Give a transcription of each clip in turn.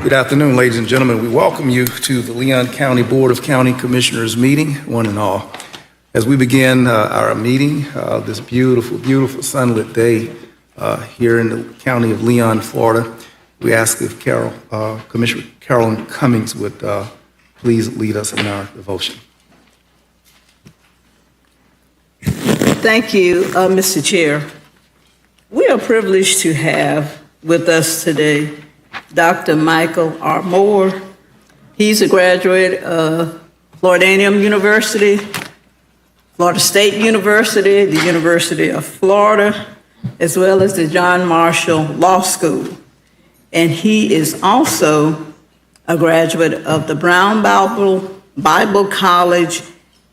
Good afternoon, ladies and gentlemen. We welcome you to the Leon County Board of County Commissioners meeting, one and all. As we begin our meeting, this beautiful, beautiful sunlit day here in the county of Leon, Florida, we ask if Commissioner Carolyn Cummings would please lead us in our devotion. Thank you, Mr. Chair. We are privileged to have with us today Dr. Michael R. Moore. He's a graduate of Florida A&M University, Florida State University, the University of Florida, as well as the John Marshall Law School. And he is also a graduate of the Brown Bible College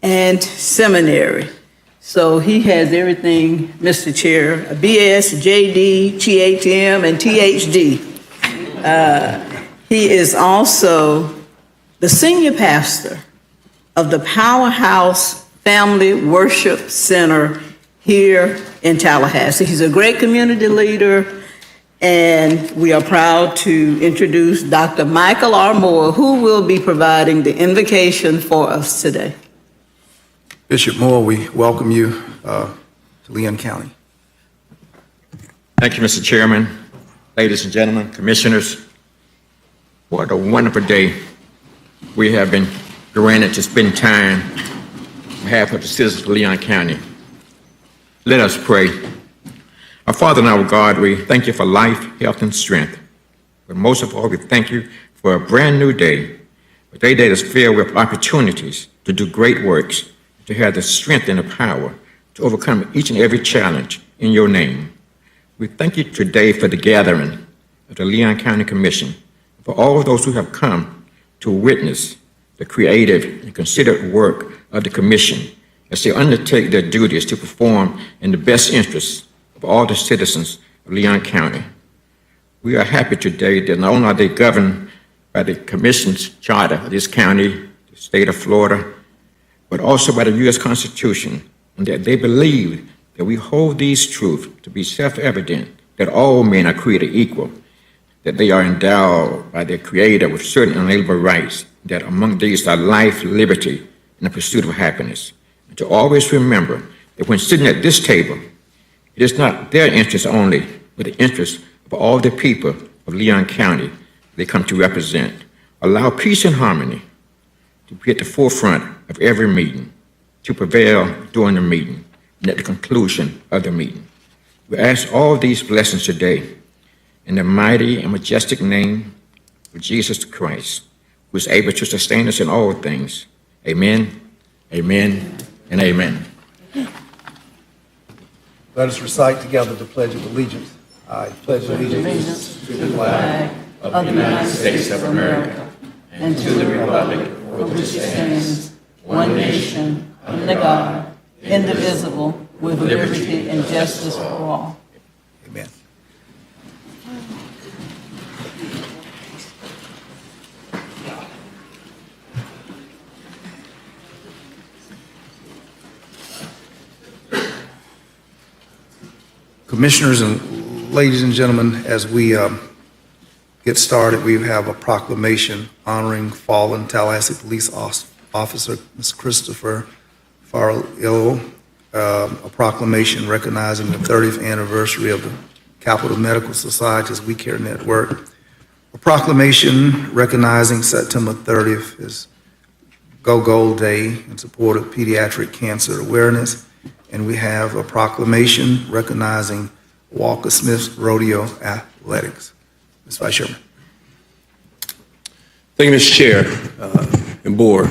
and Seminary. So he has everything, Mr. Chair, a BS, JD, THM, and THD. He is also the senior pastor of the Powerhouse Family Worship Center here in Tallahassee. He's a great community leader, and we are proud to introduce Dr. Michael R. Moore, who will be providing the invocation for us today. Bishop Moore, we welcome you to Leon County. Thank you, Mr. Chairman, ladies and gentlemen, commissioners. What a wonderful day we have been granted to spend time on behalf of the citizens of Leon County. Let us pray. Our Father and our God, we thank you for life, health, and strength. But most of all, we thank you for a brand new day, a day that is filled with opportunities to do great works, to have the strength and the power to overcome each and every challenge in your name. We thank you today for the gathering of the Leon County Commission, for all of those who have come to witness the creative and considered work of the Commission as they undertake their duties to perform in the best interests of all the citizens of Leon County. We are happy today that not only are they governed by the Commission's charter of this county, the state of Florida, but also by the U.S. Constitution, and that they believe that we hold these truths to be self-evident, that all men are created equal, that they are endowed by their Creator with certain unalienable rights, that among these are life, liberty, and the pursuit of happiness. And to always remember that when sitting at this table, it is not their interests only, but the interests of all the people of Leon County they come to represent. Allow peace and harmony to be at the forefront of every meeting, to prevail during the meeting, and at the conclusion of the meeting. We ask all these blessings today in the mighty and majestic name of Jesus Christ, who is able to sustain us in all things. Amen, amen, and amen. Let us recite together the Pledge of Allegiance. I pledge allegiance To the flag of the United States of America and to the republic for which it stands, one nation, under God, indivisible, with liberty and justice for all. Amen. Commissioners and ladies and gentlemen, as we get started, we have a proclamation honoring fallen Tallahassee Police Officer Ms. Christopher Farrell, a proclamation recognizing the 30th anniversary of the Capital Medical Society's We Care Network, a proclamation recognizing September 30th as Go Gold Day in support of pediatric cancer awareness, and we have a proclamation recognizing Walker Smith Rodeo Athletics. Ms. Vice Chairman. Thank you, Mr. Chair and Board.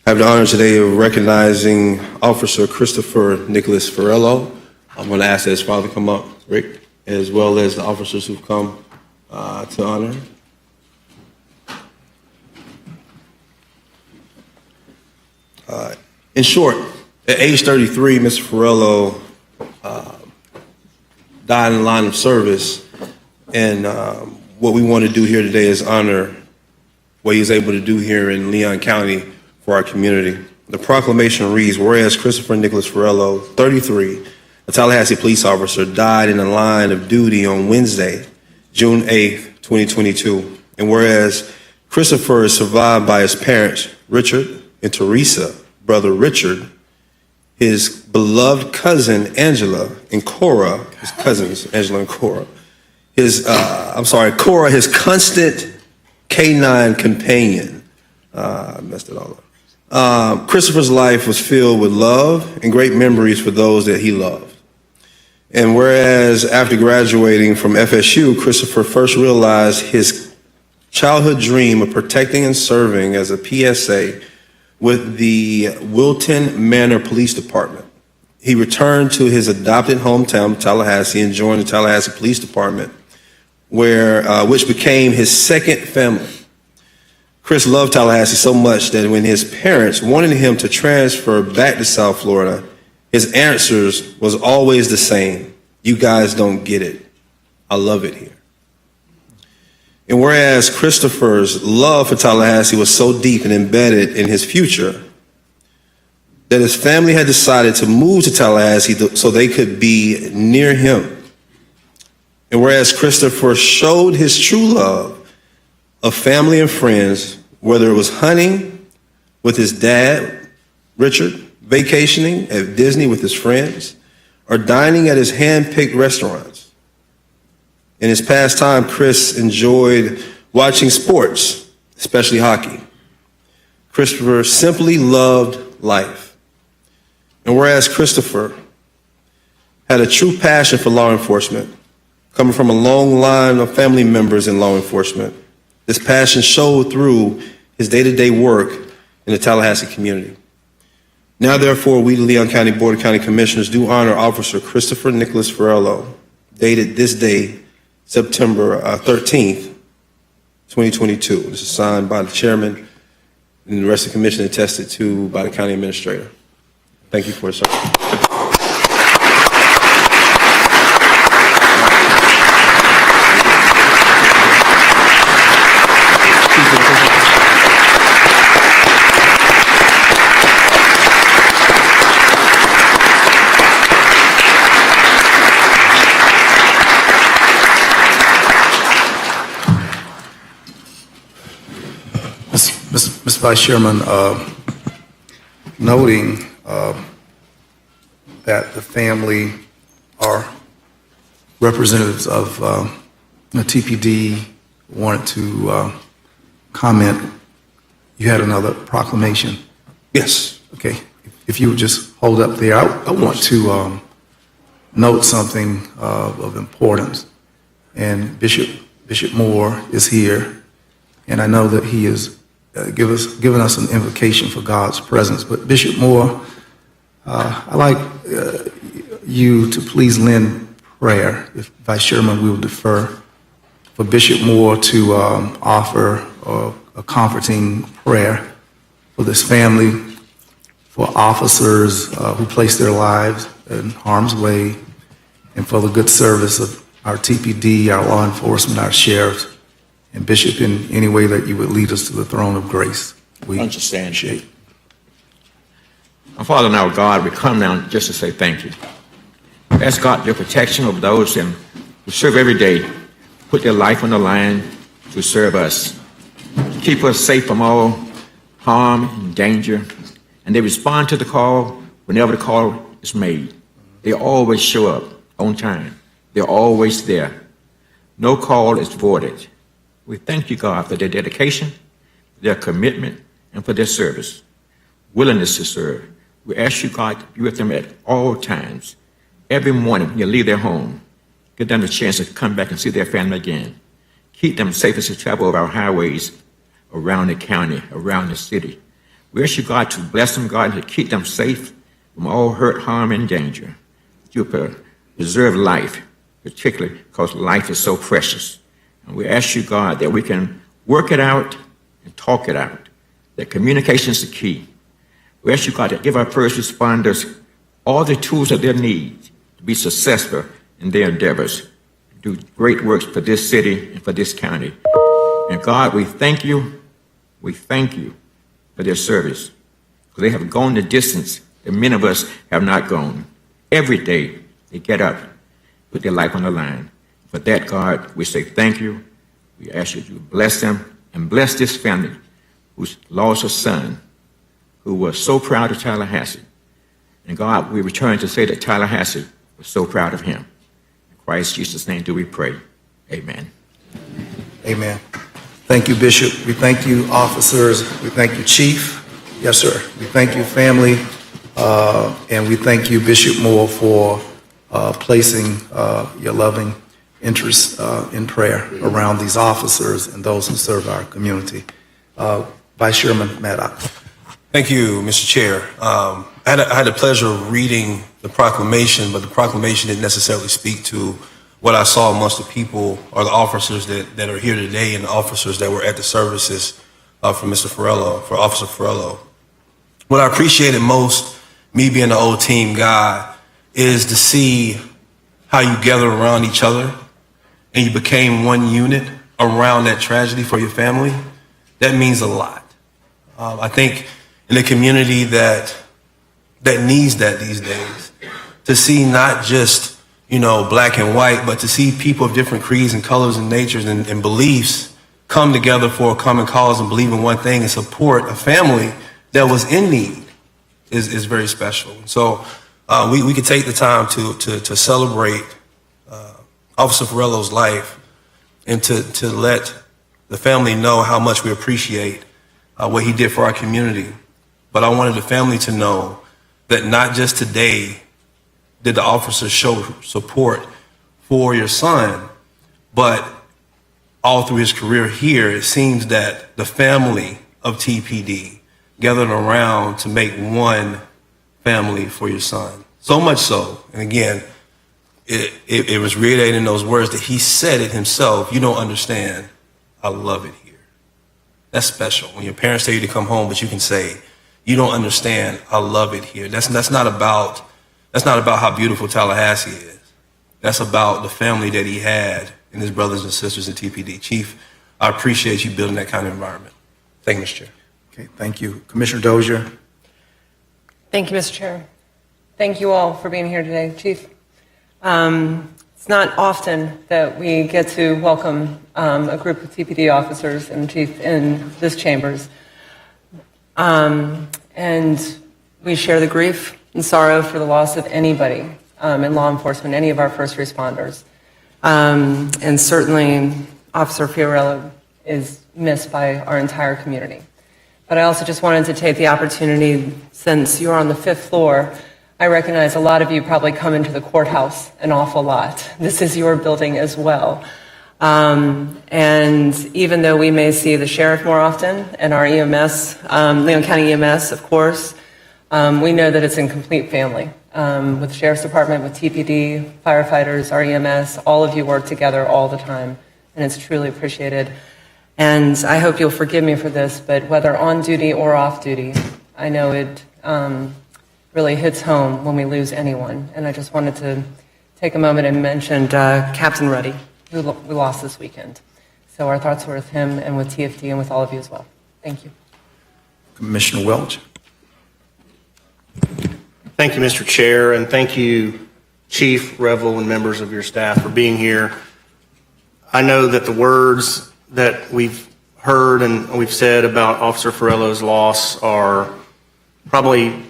I have the honor today of recognizing Officer Christopher Nicholas Farrell. I'm going to ask that his father come up, Rick, as well as the officers who've come to honor him. In short, at age 33, Mr. Farrell died in the line of service, and what we want to do here today is honor what he was able to do here in Leon County for our community. The proclamation reads, whereas Christopher Nicholas Farrell, 33, a Tallahassee police officer, died in the line of duty on Wednesday, June 8th, 2022, And whereas Christopher is survived by his parents, Richard and Teresa, brother Richard, his beloved cousin, Angela, and Cora, his cousins, Angela and Cora, Cora, his constant canine companion. I messed it all up. Christopher's life was filled with love and great memories for those that he loved. And whereas after graduating from FSU, Christopher first realized his childhood dream of protecting and serving as a PSA with the Wilton Manor Police Department. He returned to his adopted hometown, Tallahassee, and joined the Tallahassee Police Department, which became his second family. Chris loved Tallahassee so much that when his parents wanted him to transfer back to South Florida, his answers was always the same. You guys don't get it. I love it here. And whereas Christopher's love for Tallahassee was so deep and embedded in his future, that his family had decided to move to Tallahassee so they could be near him. And whereas Christopher showed his true love of family and friends, whether it was hunting with his dad, Richard, vacationing at Disney with his friends, or dining at his hand-picked restaurants. In his pastime, Chris enjoyed watching sports, especially hockey. Christopher simply loved life. And whereas Christopher had a true passion for law enforcement, coming from a long line of family members in law enforcement, this passion showed through his day-to-day work in the Tallahassee community. Now, therefore, we, the Leon County Board of County Commissioners, do honor Officer Christopher Nicholas Farello, dated this day, September 13th, 2022. This is signed by the chairman and the rest of the commission attested to by the county administrator. Thank you for your service. Mr. Vice Chairman, noting that the family are representatives of the TPD, wanted to comment. You had another proclamation. Yes. Okay. If you would just hold up there. I want to note something of importance. And Bishop Moore is here, and I know that he is given us an invocation for God's presence. But Bishop Moore, I'd like you to please lend prayer. If Vice Chairman, we will defer for Bishop Moore to offer a comforting prayer for this family, for officers who place their lives in harm's way, and for the good service of our TPD, our law enforcement, our sheriffs, and Bishop, in any way that you would lead us to the throne of grace. We Understand. appreciate. Our Father and our God, we come now just to say thank you. Ask God your protection over those who serve every day, put their life on the line to serve us, to keep us safe from all harm and danger. And they respond to the call whenever the call is made. They always show up on time. They're always there. No call is voided. We thank you, God, for their dedication, their commitment, and for their service, willingness to serve. We ask you, God, to be with them at all times. Every morning when you leave their home, give them the chance to come back and see their family again. Keep them safe as they travel over our highways, around the county, around the city. We ask you, God, to bless them, God, and to keep them safe from all hurt, harm, and danger. You preserve life, particularly because life is so precious. And we ask you, God, that we can work it out and talk it out, that communication is the key. We ask you, God, to give our first responders all the tools that they need to be successful in their endeavors, to do great works for this city and for this county. And God, we thank you for their service, because they have gone the distance that many of us have not gone. Every day they get up, put their life on the line. For that, God, we say thank you. We ask you to bless them and bless this family who's lost a son who was so proud of Tallahassee. And God, we return to say that Tallahassee was so proud of him. In Christ Jesus' name do we pray. Amen. Amen. Thank you, Bishop. We thank you, officers. We thank you, Chief. Yes, sir. We thank you, family. And we thank you, Bishop Moore, for placing your loving interest in prayer around these officers and those who serve our community. Vice Chairman Maddox. Thank you, Mr. Chair. I had the pleasure of reading the proclamation, but the proclamation didn't necessarily speak to what I saw amongst the people or the officers that are here today and the officers that were at the services for Officer Farello. What I appreciated most, me being the old team guy, is to see how you gathered around each other and you became one unit around that tragedy for your family. That means a lot. I think in a community that needs that these days, to see not just, black and white, but to see people of different creeds and colors and natures and beliefs come together for a common cause and believe in one thing and support a family that was in need is very special. So we could take the time to celebrate Officer Farello's life and to let the family know how much we appreciate what he did for our community. But I wanted the family to know that not just today did the officers show support for your son, but all through his career here, it seems that the family of TPD gathered around to make one family for your son. So much so, and again, it was reiterated in those words that he said it himself, "You don't understand, I love it here." That's special. When your parents tell you to come home, but you can say, "You don't understand, I love it here." That's not about how beautiful Tallahassee is. That's about the family that he had and his brothers and sisters in TPD. Chief, I appreciate you building that kind of environment. Thank you, Mr. Chair. Okay, thank you. Commissioner Dozier. Thank you, Mr. Chair. Thank you all for being here today, Chief. It's not often that we get to welcome a group of TPD officers and Chief in this chambers. And we share the grief and sorrow for the loss of anybody in law enforcement, any of our first responders. And certainly Officer Fiorello is missed by our entire community. But I also just wanted to take the opportunity, since you're on the 5th floor, I recognize a lot of you probably come into the courthouse an awful lot. This is your building as well. And even though we may see the sheriff more often and our EMS, Leon County EMS, of course, we know that it's in complete family. With the Sheriff's Department, with TPD, firefighters, our EMS, all of you work together all the time, and it's truly appreciated. And I hope you'll forgive me for this, but whether on duty or off duty, I know it really hits home when we lose anyone. And I just wanted to take a moment and mention Captain Ruddy, who we lost this weekend. So our thoughts were with him and with TFD and with all of you as well. Thank you. Commissioner Welch. Thank you, Mr. Chair, and thank you, Chief, Revel, and members of your staff for being here. I know that the words that we've heard and we've said about Officer Farello's loss are probably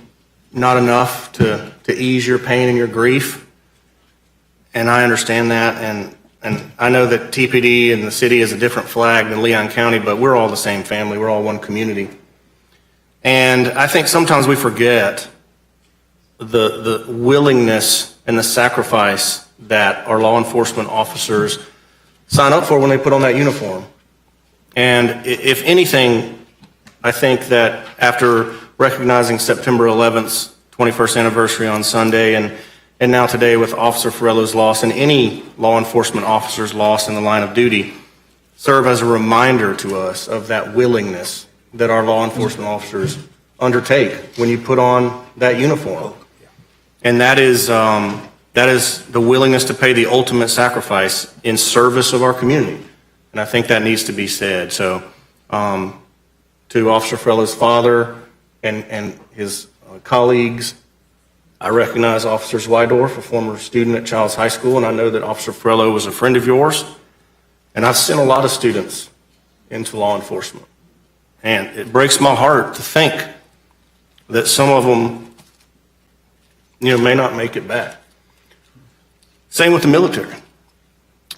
not enough to ease your pain and your grief, and I understand that, and I know that TPD and the city is a different flag than Leon County, but we're all the same family. We're all one community. And I think sometimes we forget the willingness and the sacrifice that our law enforcement officers sign up for when they put on that uniform. And if anything, I think that after recognizing September 11th, 21st anniversary on Sunday, and now today with Officer Farello's loss and any law enforcement officer's loss in the line of duty, serve as a reminder to us of that willingness that our law enforcement officers undertake when you put on that uniform. And that is the willingness to pay the ultimate sacrifice in service of our community. And I think that needs to be said. So to Officer Farello's father and his colleagues, I recognize Officer Zwydorf, a former student at Childs High School, and I know that Officer Farello was a friend of yours. And I've sent a lot of students into law enforcement. And it breaks my heart to think that some of them, may not make it back. Same with the military.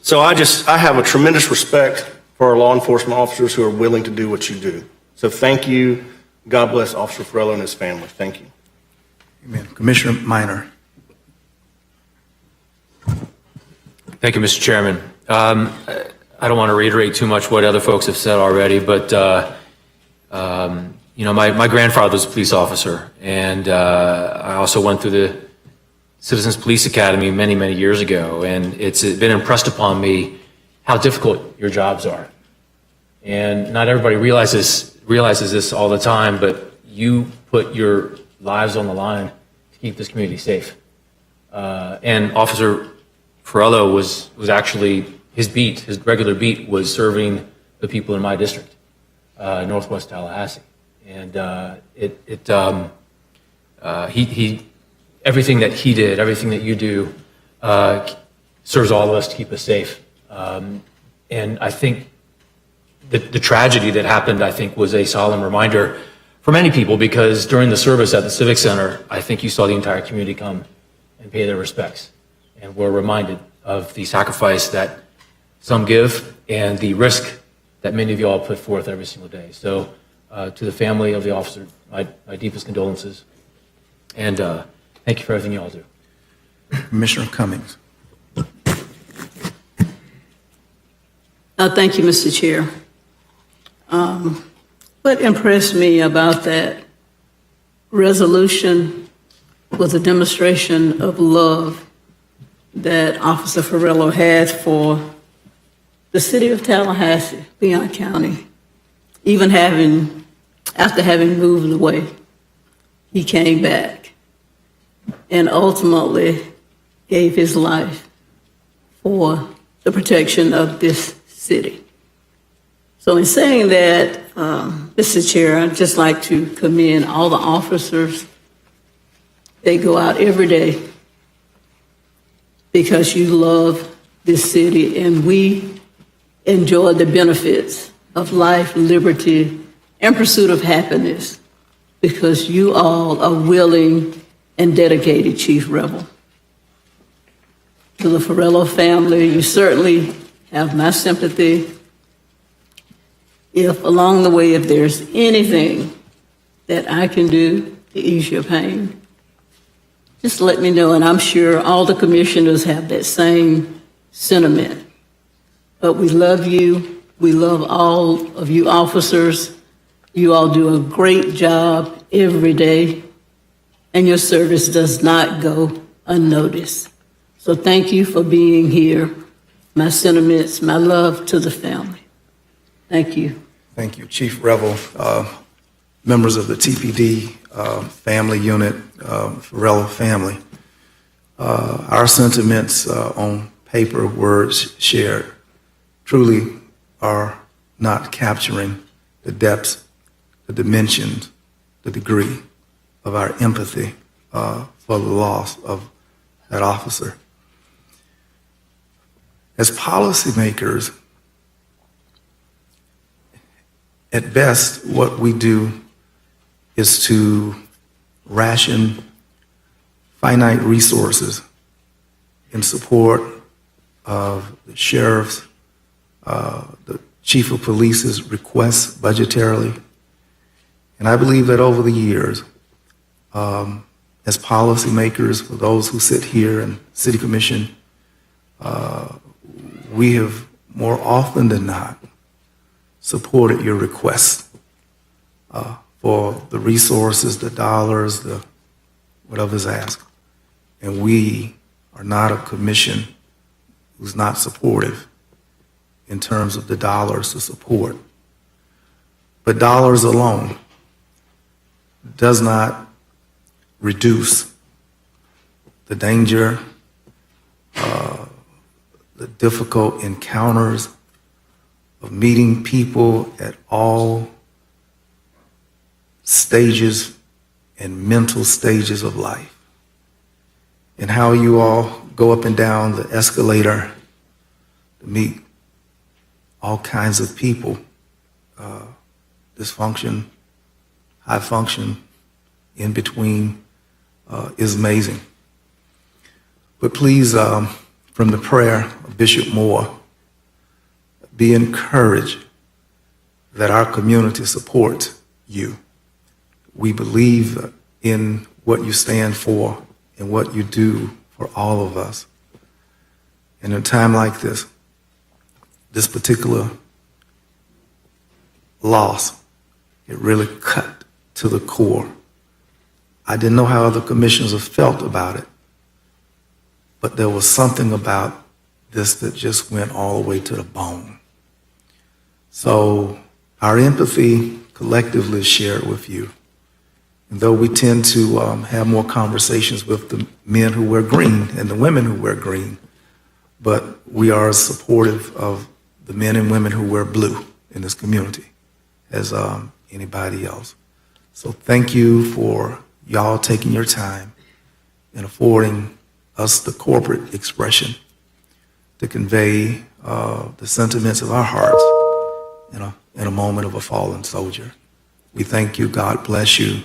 So I have a tremendous respect for our law enforcement officers who are willing to do what you do. So thank you. God bless Officer Farello and his family. Thank you. Amen. Commissioner Minor. Thank you, Mr. Chairman. I don't want to reiterate too much what other folks have said already, but my grandfather was a police officer, and I also went through the Citizens Police Academy many, many years ago, and it's been impressed upon me how difficult your jobs are. And not everybody realizes this all the time, but you put your lives on the line to keep this community safe. And Officer Farello was actually, his regular beat was serving the people in my district, Northwest Tallahassee. And everything that he did, everything that you do, serves all of us to keep us safe. And I think the tragedy that happened, I think, was a solemn reminder for many people, because during the service at the Civic Center, I think you saw the entire community come and pay their respects. And we're reminded of the sacrifice that some give and the risk that many of you all put forth every single day. So to the family of the officer, my deepest condolences. And thank you for everything you all do. Commissioner Cummings. Thank you, Mr. Chair. What impressed me about that resolution was a demonstration of love that Officer Farello had for the city of Tallahassee, Leon County. Even after having moved away, he came back and ultimately gave his life for the protection of this city. So in saying that, Mr. Chair, I'd just like to commend all the officers. They go out every day because you love this city, and we enjoy the benefits of life, liberty, and pursuit of happiness because you all are willing and dedicated, Chief Rebel. To the Farello family, you certainly have my sympathy. If along the way, if there's anything that I can do to ease your pain, just let me know, and I'm sure all the commissioners have that same sentiment. But we love you. We love all of you officers. You all do a great job every day, and your service does not go unnoticed. So thank you for being here. My sentiments, my love to the family. Thank you. Thank you, Chief Revel, members of the TPD family unit, Farello family. Our sentiments on paper, words shared, truly are not capturing the depths, the dimensions, the degree of our empathy for the loss of that officer. As policymakers, at best, what we do is to ration finite resources in support of the sheriff's, the chief of police's requests budgetarily. And I believe that over the years, as policymakers, for those who sit here in City Commission, we have more often than not supported your requests for the resources, the dollars, the whatever's asked. And we are not a commission who's not supportive in terms of the dollars to support. But dollars alone does not reduce the danger, the difficult encounters of meeting people at all stages and mental stages of life, and how you all go up and down the escalator to meet all kinds of people, dysfunction, high function, in between, is amazing. But please, from the prayer of Bishop Moore, be encouraged that our community supports you. We believe in what you stand for and what you do for all of us. And in a time like this, this particular loss, it really cut to the core. I didn't know how other commissioners have felt about it, but there was something about this that just went all the way to the bone. So our empathy collectively is shared with you. And though we tend to have more conversations with the men who wear green and the women who wear green, but we are as supportive of the men and women who wear blue in this community as anybody else. So thank you for y'all taking your time and affording us the corporate expression to convey the sentiments of our hearts in a moment of a fallen soldier. We thank you. God bless you.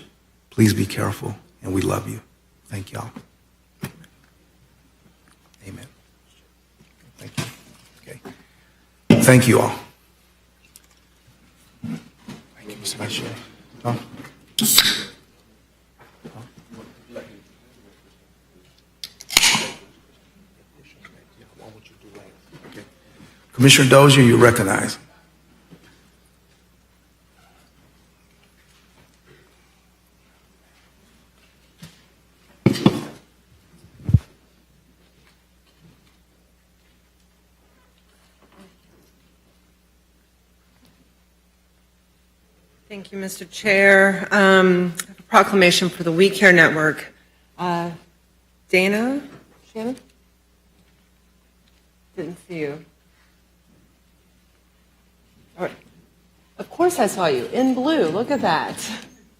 Please be careful, and we love you. Thank y'all. Amen. Thank you. Okay. Thank you all. Thank you, Mr. Vice Chair. Tom? Commissioner Dozier, you recognize. Thank you, Mr. Chair. A proclamation for the We Care Network. Dana? Shannon? Didn't see you. All right. Of course I saw you, in blue. Look at that.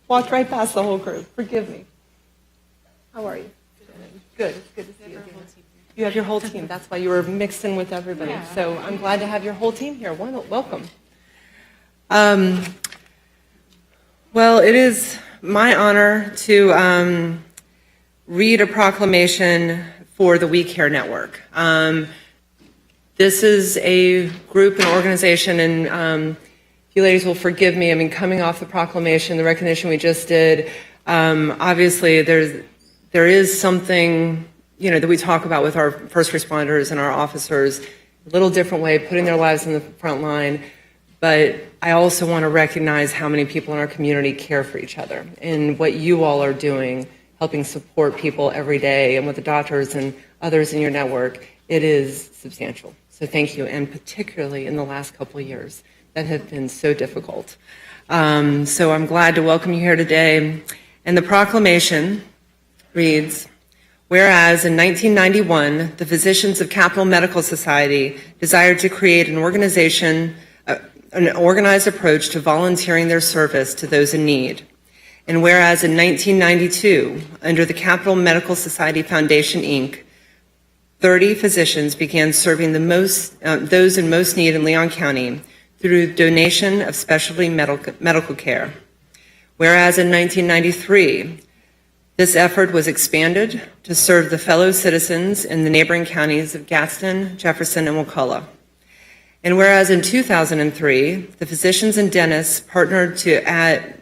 Walked right past the whole group. Forgive me. How are you? Good. It's good to see you. You have your whole team. That's why you were mixed in with everybody. Yeah. So I'm glad to have your whole team here. Welcome. Well, it is my honor to read a proclamation for the We Care Network. This is a group, an organization, and you ladies will forgive me. I mean, coming off the proclamation, the recognition we just did, obviously there is something, that we talk about with our first responders and our officers, a little different way, putting their lives in the front line. But I also want to recognize how many people in our community care for each other and what you all are doing, helping support people every day, and with the doctors and others in your network. It is substantial. So thank you, and particularly in the last couple of years that have been so difficult. So I'm glad to welcome you here today. And the proclamation reads, whereas in 1991, the Physicians of Capital Medical Society desired to create an organized approach to volunteering their service to those in need. And whereas in 1992, under the Capital Medical Society Foundation, Inc., 30 physicians began serving those in most need in Leon County through donation of specialty medical care. Whereas in 1993, this effort was expanded to serve the fellow citizens in the neighboring counties of Gadsden, Jefferson, and Wakulla. And whereas in 2003, the physicians and dentists partnered to add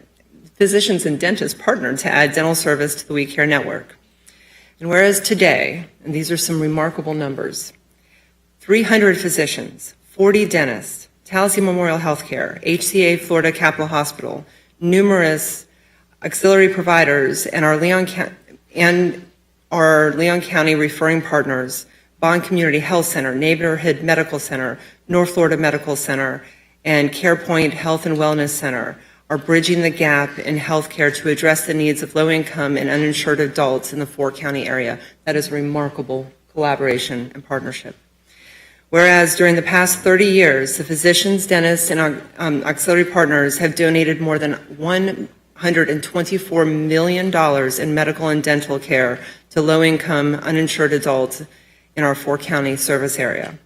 dental service to the We Care Network. And whereas today, and these are some remarkable numbers, 300 physicians, 40 dentists, Tallahassee Memorial Healthcare, HCA Florida Capital Hospital, numerous auxiliary providers, and our Leon County referring partners, Bond Community Health Center, Neighborhood Medical Center, North Florida Medical Center, and CarePoint Health and Wellness Center are bridging the gap in healthcare to address the needs of low-income and uninsured adults in the four-county area. That is a remarkable collaboration and partnership. Whereas during the past 30 years, the physicians, dentists, and auxiliary partners have donated more than $124 million in medical and dental care to low-income, uninsured adults in our four-county service area.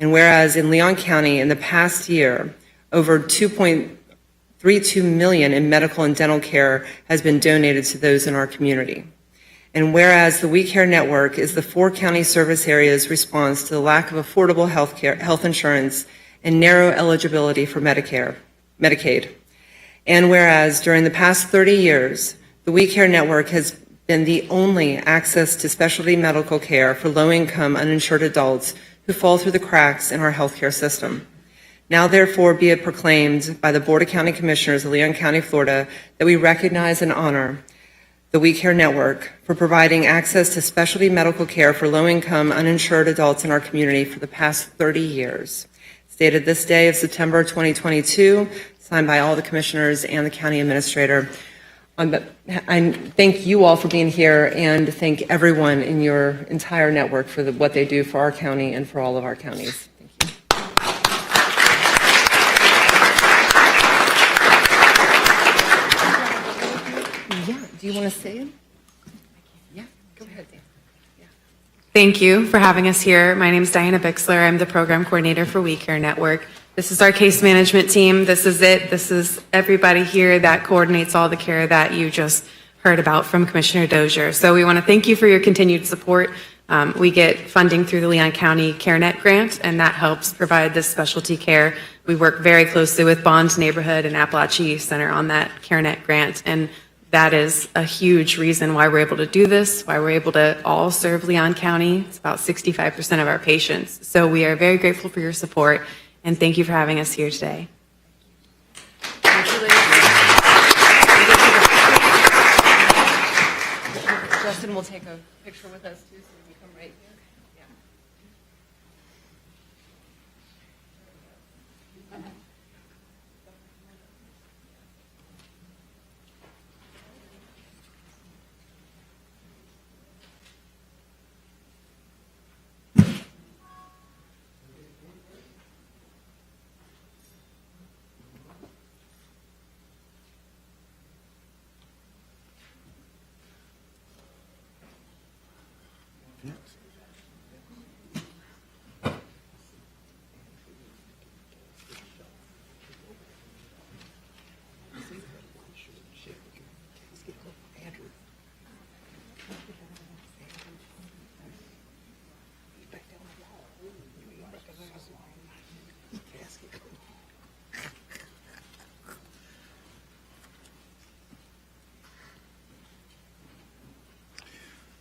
And whereas in Leon County in the past year, over $2.32 million in medical and dental care has been donated to those in our community. And whereas the We Care Network is the 4 county service areas' response to the lack of affordable health insurance and narrow eligibility for Medicaid. And whereas during the past 30 years, the We Care Network has been the only access to specialty medical care for low-income uninsured adults who fall through the cracks in our healthcare system. Now therefore be it proclaimed by the Board of County Commissioners of Leon County, Florida, that we recognize and honor the We Care Network for providing access to specialty medical care for low-income uninsured adults in our community for the past 30 years. Stated this day of September 2022, signed by all the commissioners and the county administrator. I thank you all for being here and thank everyone in your entire network for what they do for our county and for all of our counties. Thank you. Yeah, do you want to say it? Yeah, go ahead, Dan. Thank you for having us here. My name is Diana Bixler. I'm the program coordinator for We Care Network. This is our case management team. This is it. This is everybody here that coordinates all the care that you just heard about from Commissioner Dozier. So we want to thank you for your continued support. We get funding through the Leon County CareNet grant, and that helps provide this specialty care. We work very closely with Bonds Neighborhood and Appalachia Center on that CareNet grant, and that is a huge reason why we're able to do this, why we're able to all serve Leon County. It's about 65% of our patients. So we are very grateful for your support, and thank you for having us here today. Justin will take a picture with us too, so you can come right here.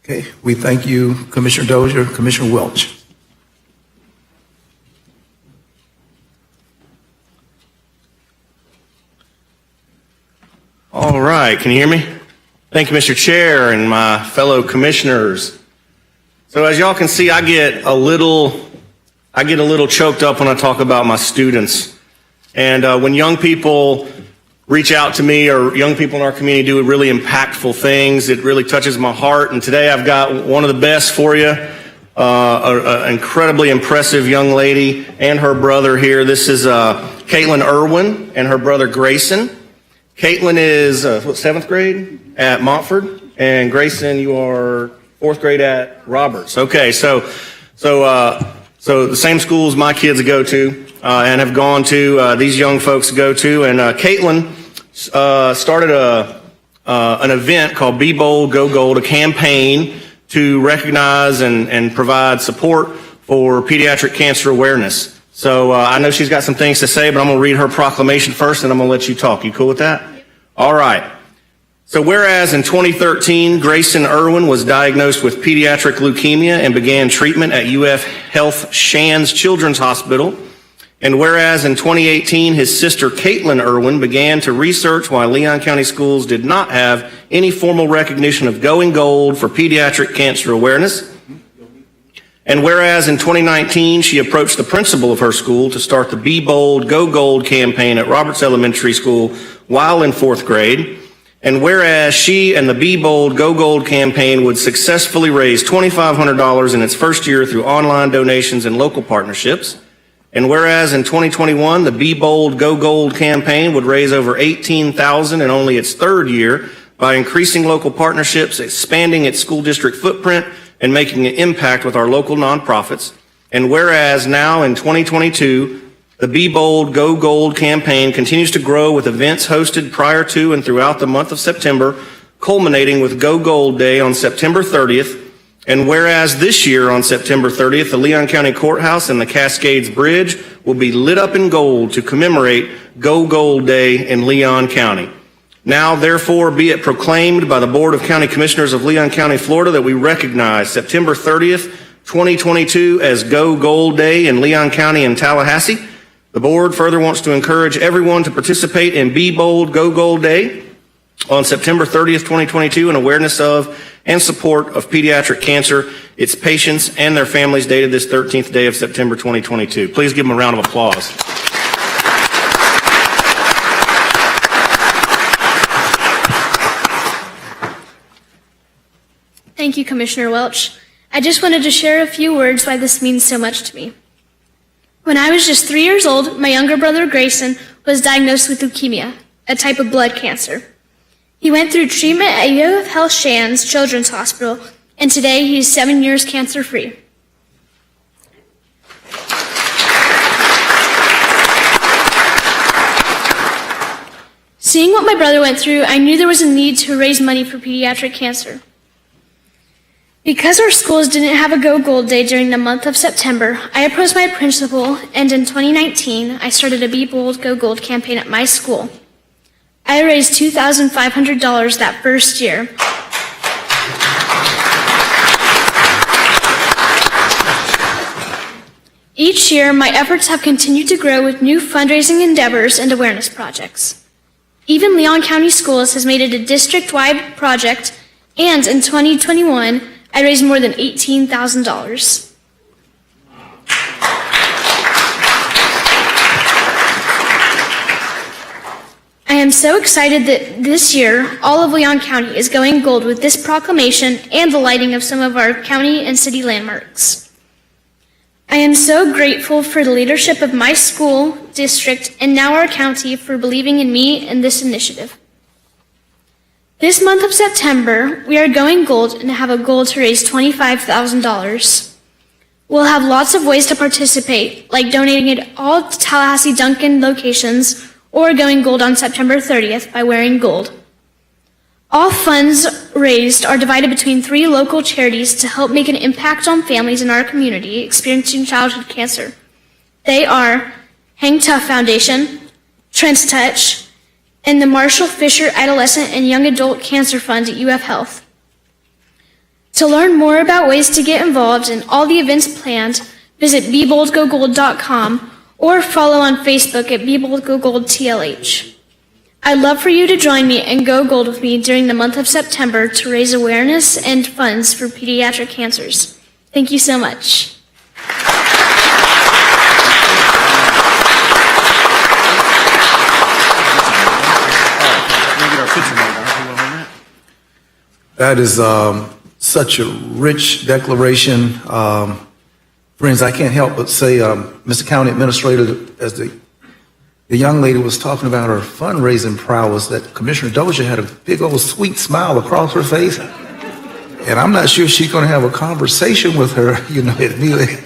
Okay, we thank you, Commissioner Dozier. Commissioner Welch. All right, can you hear me? Thank you, Mr. Chair and my fellow commissioners. So as y'all can see, I get a little choked up when I talk about my students. And when young people reach out to me or young people in our community do really impactful things, it really touches my heart. And today I've got one of the best for you, an incredibly impressive young lady and her brother here. This is Caitlin Irwin and her brother Grayson. Caitlin is, seventh grade at Montford, and Grayson, you are fourth grade at Roberts. Okay, so the same schools my kids go to and have gone to, these young folks go to, and Caitlin started an event called Be Bold, Go Gold, a campaign to recognize and provide support for pediatric cancer awareness. So I know she's got some things to say, but I'm going to read her proclamation first, and I'm going to let you talk. You cool with that? All right. So whereas in 2013, Grayson Irwin was diagnosed with pediatric leukemia and began treatment at UF Health Shands Children's Hospital, and whereas in 2018, his sister Caitlin Irwin began to research why Leon County Schools did not have any formal recognition of Going Gold for pediatric cancer awareness, and whereas in 2019, she approached the principal of her school to start the Be Bold, Go Gold campaign at Roberts Elementary School while in fourth grade, and whereas she and the Be Bold, Go Gold campaign would successfully raise $2,500 in its first year through online donations and local partnerships, and whereas in 2021, the Be Bold, Go Gold campaign would raise over $18,000 in only its third year by increasing local partnerships, expanding its school district footprint, and making an impact with our local nonprofits. And whereas now in 2022, the Be Bold, Go Gold campaign continues to grow with events hosted prior to and throughout the month of September, culminating with Go Gold Day on September 30th. And whereas this year on September 30th, the Leon County Courthouse and the Cascades Bridge will be lit up in gold to commemorate Go Gold Day in Leon County. Now, therefore, be it proclaimed by the Board of County Commissioners of Leon County, Florida, that we recognize September 30th, 2022 as Go Gold Day in Leon County and Tallahassee. The board further wants to encourage everyone to participate in Be Bold, Go Gold Day on September 30th, 2022 in awareness of and support of pediatric cancer, its patients, and their families dated this 13th day of September 2022. Please give them a round of applause. Thank you, Commissioner Welch. I just wanted to share a few words why this means so much to me. When I was just 3 years old, my younger brother Grayson was diagnosed with leukemia, a type of blood cancer. He went through treatment at UF Health Shands Children's Hospital, and today he's 7 years cancer-free. Seeing what my brother went through, I knew there was a need to raise money for pediatric cancer. Because our schools didn't have a Go Gold Day during the month of September, I approached my principal, and in 2019, I started a Be Bold, Go Gold campaign at my school. I raised $2,500 that first year. Each year, my efforts have continued to grow with new fundraising endeavors and awareness projects. Even Leon County Schools has made it a district-wide project, and in 2021, I raised more than $18,000. I am so excited that this year, all of Leon County is going gold with this proclamation and the lighting of some of our county and city landmarks. I am so grateful for the leadership of my school, district, and now our county for believing in me and this initiative. This month of September, we are going gold and have a goal to raise $25,000. We'll have lots of ways to participate, like donating at all Tallahassee Dunkin' locations or going gold on September 30th by wearing gold. All funds raised are divided between 3 local charities to help make an impact on families in our community experiencing childhood cancer. They are Hang Tough Foundation, Trent's Touch, and the Marshall Fisher Adolescent and Young Adult Cancer Fund at UF Health. To learn more about ways to get involved in all the events planned, visit BeBoldGoGold.com or follow on Facebook at BeBoldGoGoldTLH. I'd love for you to join me and go gold with me during the month of September to raise awareness and funds for pediatric cancers. Thank you so much. That is such a rich declaration. Friends, I can't help but say, Mr. County Administrator, as the young lady was talking about her fundraising prowess, that Commissioner Dozier had a big old sweet smile across her face. And I'm not sure she's going to have a conversation with her, immediately.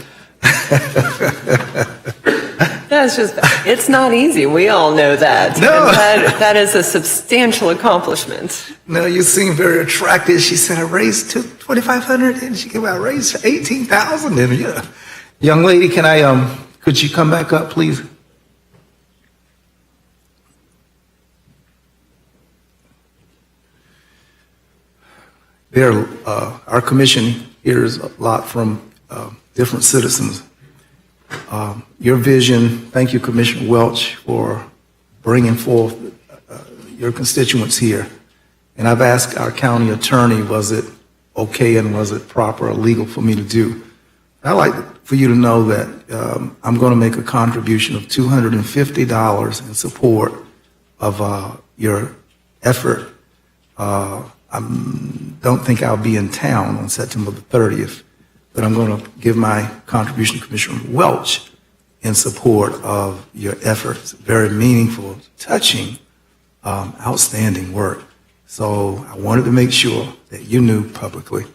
It's not easy. We all know that. No. And that is a substantial accomplishment. No, you seem very attractive. She said, I raised $2,500, and she came out, raised $18,000. And yeah. Young lady, could you come back up, please? Our commission hears a lot from different citizens. Your vision, thank you, Commissioner Welch, for bringing forth your constituents here. And I've asked our county attorney, was it okay and was it proper or legal for me to do? I'd like for you to know that I'm going to make a contribution of $250 in support of your effort. I don't think I'll be in town on September the 30th, but I'm going to give my contribution to Commissioner Welch in support of your efforts. Very meaningful, touching, outstanding work. So I wanted to make sure that you knew publicly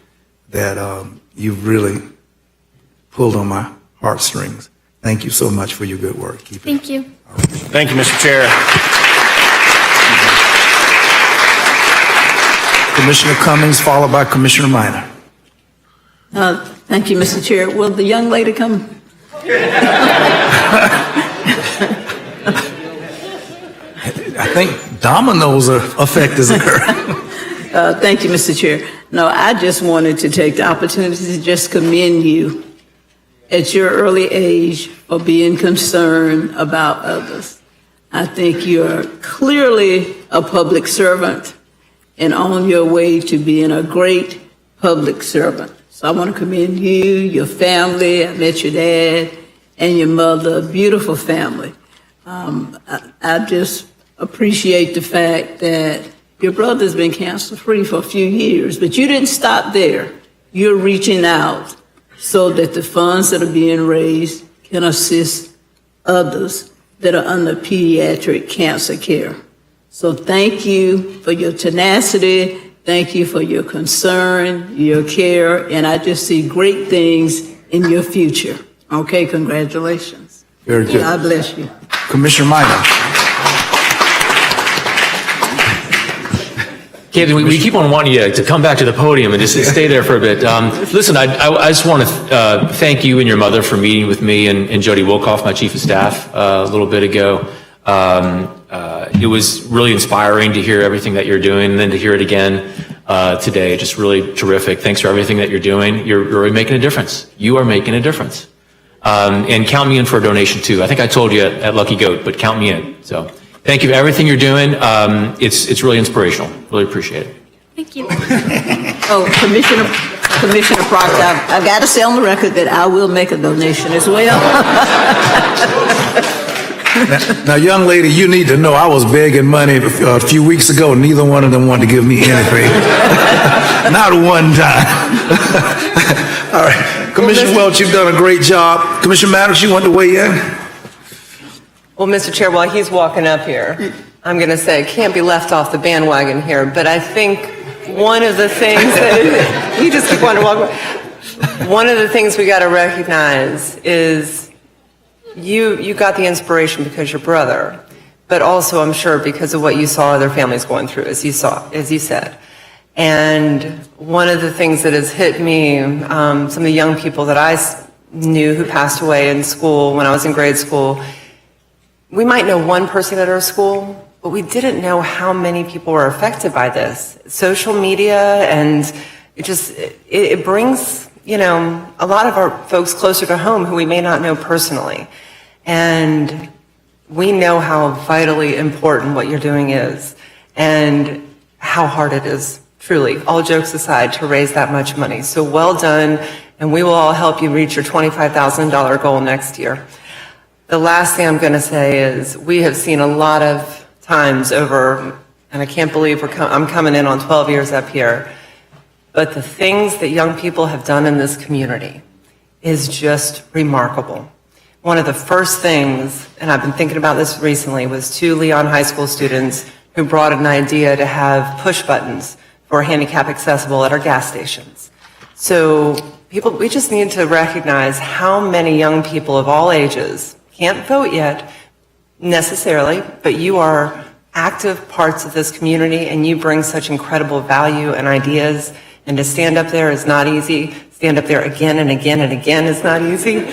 that you really pulled on my heartstrings. Thank you so much for your good work. Keep it. Thank you. Thank you, Mr. Chair. Commissioner Cummings, followed by Commissioner Minor. Thank you, Mr. Chair. Will the young lady come? I think dominoes effect is occurring. Thank you, Mr. Chair. No, I just wanted to take the opportunity to just commend you at your early age for being concerned about others. I think you're clearly a public servant and on your way to being a great public servant. So I want to commend you, your family. I met your dad and your mother, a beautiful family. I just appreciate the fact that your brother's been cancer-free for a few years, but you didn't stop there. You're reaching out so that the funds that are being raised can assist others that are under pediatric cancer care. So thank you for your tenacity. Thank you for your concern, your care, and I just see great things in your future. Okay, congratulations. Very good. God bless you. Commissioner Minor. Kevin, we keep on wanting you to come back to the podium and just stay there for a bit. Listen, I just want to thank you and your mother for meeting with me and Jody Wilkoff, my chief of staff, a little bit ago. It was really inspiring to hear everything that you're doing, and then to hear it again today. Just really terrific. Thanks for everything that you're doing. You're really making a difference. You are making a difference. And count me in for a donation too. I think I told you at Lucky Goat, but count me in. So thank you for everything you're doing. It's really inspirational. Really appreciate it. Thank you. Oh, Commissioner Proctor, I've got to say on the record that I will make a donation as well. Now, young lady, you need to know I was begging money a few weeks ago. Neither one of them wanted to give me anything. Not one time. All right. Commissioner Welch, you've done a great job. Commissioner Maddox, you want to weigh in? Well, Mr. Chair, while he's walking up here, I'm going to say, can't be left off the bandwagon here, but I think one of the things that, you just keep wanting to walk away. One of the things we got to recognize is you got the inspiration because your brother, but also I'm sure because of what you saw other families going through, as you said. And one of the things that has hit me, some of the young people that I knew who passed away in school when I was in grade school, we might know one person at our school, but we didn't know how many people were affected by this. Social media, and it brings, a lot of our folks closer to home who we may not know personally. And we know how vitally important what you're doing is and how hard it is, truly, all jokes aside, to raise that much money. So well done, and we will all help you reach your $25,000 goal next year. The last thing I'm going to say is we have seen a lot of times over, and I can't believe I'm coming in on 12 years up here, but the things that young people have done in this community is just remarkable. One of the first things, and I've been thinking about this recently, was 2 Leon High School students who brought an idea to have push buttons for handicap accessible at our gas stations. So we just need to recognize how many young people of all ages can't vote yet necessarily, but you are active parts of this community and you bring such incredible value and ideas. And to stand up there is not easy. Stand up there again and again and again is not easy.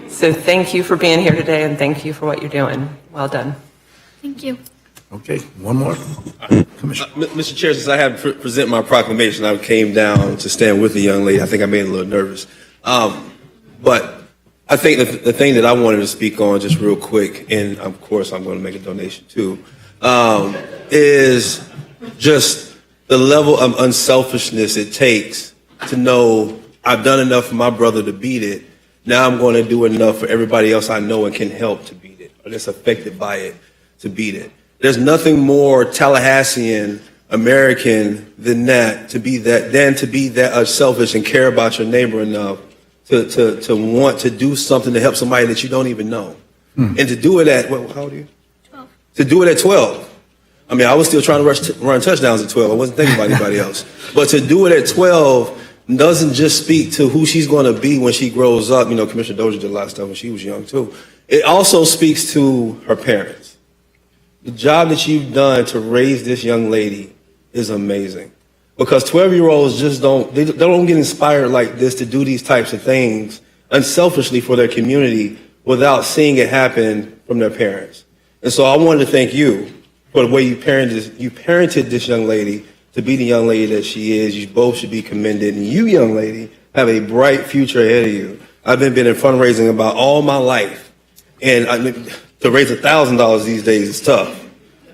So thank you for being here today and thank you for what you're doing. Well done. Thank you. Okay, one more. Commissioner. Mr. Chair, since I had to present my proclamation, I came down to stand with the young lady. I think I made her a little nervous. But I think the thing that I wanted to speak on just real quick, and of course I'm going to make a donation too, is just the level of unselfishness it takes to know I've done enough for my brother to beat it. Now I'm going to do enough for everybody else I know and can help to beat it, or that's affected by it, to beat it. There's nothing more Tallahassean American than to be that selfish and care about your neighbor enough to want to do something to help somebody that you don't even know. And to do it at, how old are you? 12. To do it at 12. I mean, I was still trying to run touchdowns at 12. I wasn't thinking about anybody else. But to do it at 12 doesn't just speak to who she's going to be when she grows up. You know, Commissioner Dozier did a lot of stuff when she was young too. It also speaks to her parents. The job that you've done to raise this young lady is amazing. Because 12-year-olds just don't get inspired like this to do these types of things unselfishly for their community without seeing it happen from their parents. And so I wanted to thank you for the way you parented this young lady to be the young lady that she is. You both should be commended. And you, young lady, have a bright future ahead of you. I've been in fundraising about all my life. And to raise $1,000 these days is tough.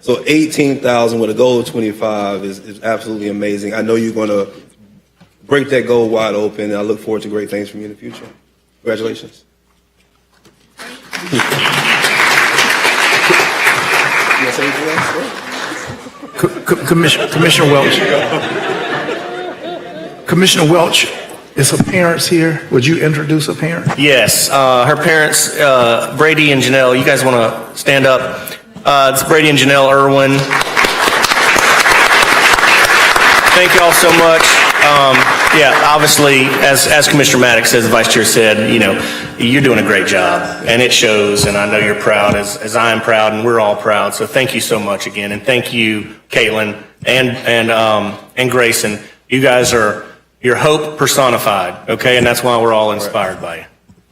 So 18,000 with a goal of 25 is absolutely amazing. I know you're going to break that goal wide open, and I look forward to great things from you in the future. Congratulations. Commissioner Welch. Commissioner Welch, is her parents here? Would you introduce her parents? Yes, her parents, Brady and Janelle, you guys want to stand up? It's Brady and Janelle Irwin. Thank you all so much. Yeah, obviously, as Commissioner Maddox says, the Vice Chair said, you know, you're doing a great job, and it shows, and I know you're proud, as I am proud, and we're all proud. So thank you so much again, and thank you, Caitlin and Grayson. You guys are your hope personified, okay, and that's why we're all inspired by you.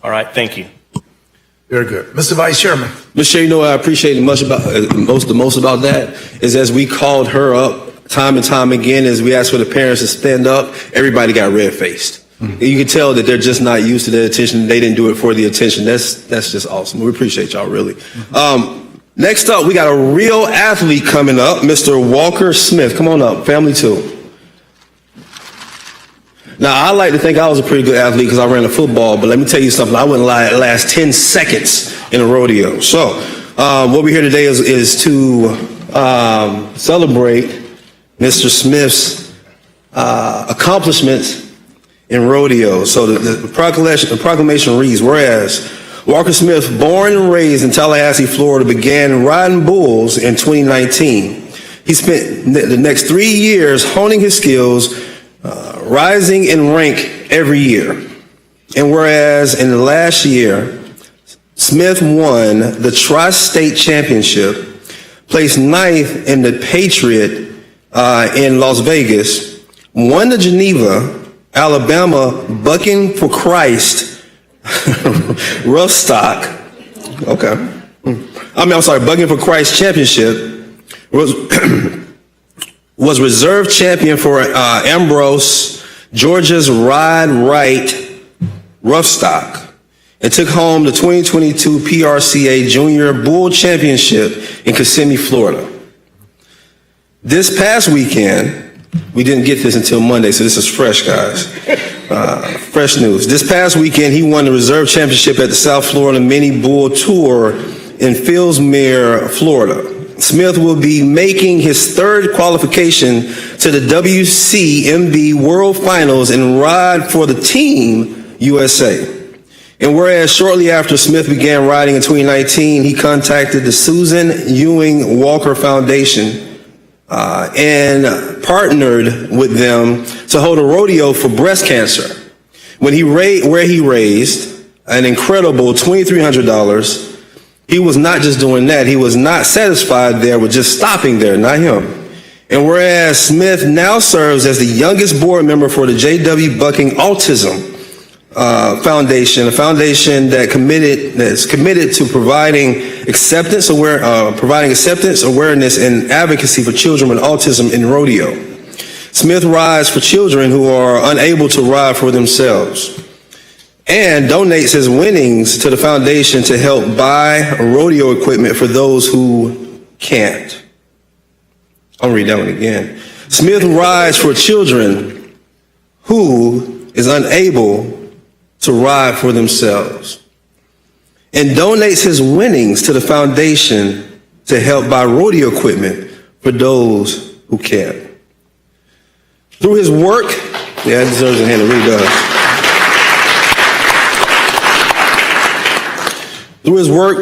All right, thank you. Very good. Mr. Vice Chairman. Mr. Chair, you know what I appreciate the most about that is as we called her up time and time again, as we asked for the parents to stand up, everybody got red-faced. Mm-hmm. You can tell that they're just not used to the attention. They didn't do it for the attention. That's just awesome. We appreciate y'all, really. Mm-hmm. Next up, we got a real athlete coming up, Mr. Walker Smith. Come on up, family too. Now, I like to think I was a pretty good athlete because I ran a football, but let me tell you something. I wouldn't last 10 seconds in a rodeo. So, what we're here today is to celebrate Mr. Smith's accomplishments in rodeo. So the proclamation reads, whereas Walker Smith, born and raised in Tallahassee, Florida, began riding bulls in 2019. He spent the next 3 years honing his skills, rising in rank every year. And whereas in the last year, Smith won the Tri-State Championship, placed ninth in the Patriot in Las Vegas, won the Geneva, Alabama Bucking for Christ Rough Stock, Bucking for Christ Championship, was reserve champion for Ambrose, Georgia's Ride Right Rough Stock, and took home the 2022 PRCA Junior Bull Championship in Kissimmee, Florida. This past weekend, we didn't get this until Monday, so this is fresh, guys. Fresh news. This past weekend, he won the reserve championship at the South Florida Mini Bull Tour in Fillsmere, Florida. Smith will be making his third qualification to the WCMB World Finals and ride for the Team USA. And whereas shortly after Smith began riding in 2019, he contacted the Susan Ewing Walker Foundation and partnered with them to hold a rodeo for breast cancer. Where he raised an incredible $2,300. He was not just doing that. He was not satisfied there with just stopping there, not him. And whereas Smith now serves as the youngest board member for the J.W. Bucking Autism Foundation, a foundation that's committed to providing acceptance, awareness, and advocacy for children with autism in rodeo. Smith rides for children who are unable to ride for themselves, and donates his winnings to the foundation to help buy rodeo equipment for those who can't. I'll read that one again. Smith rides for children who is unable to ride for themselves and donates his winnings to the foundation to help buy rodeo equipment for those who can't. Through his work, it deserves a hand, it really does. Through his work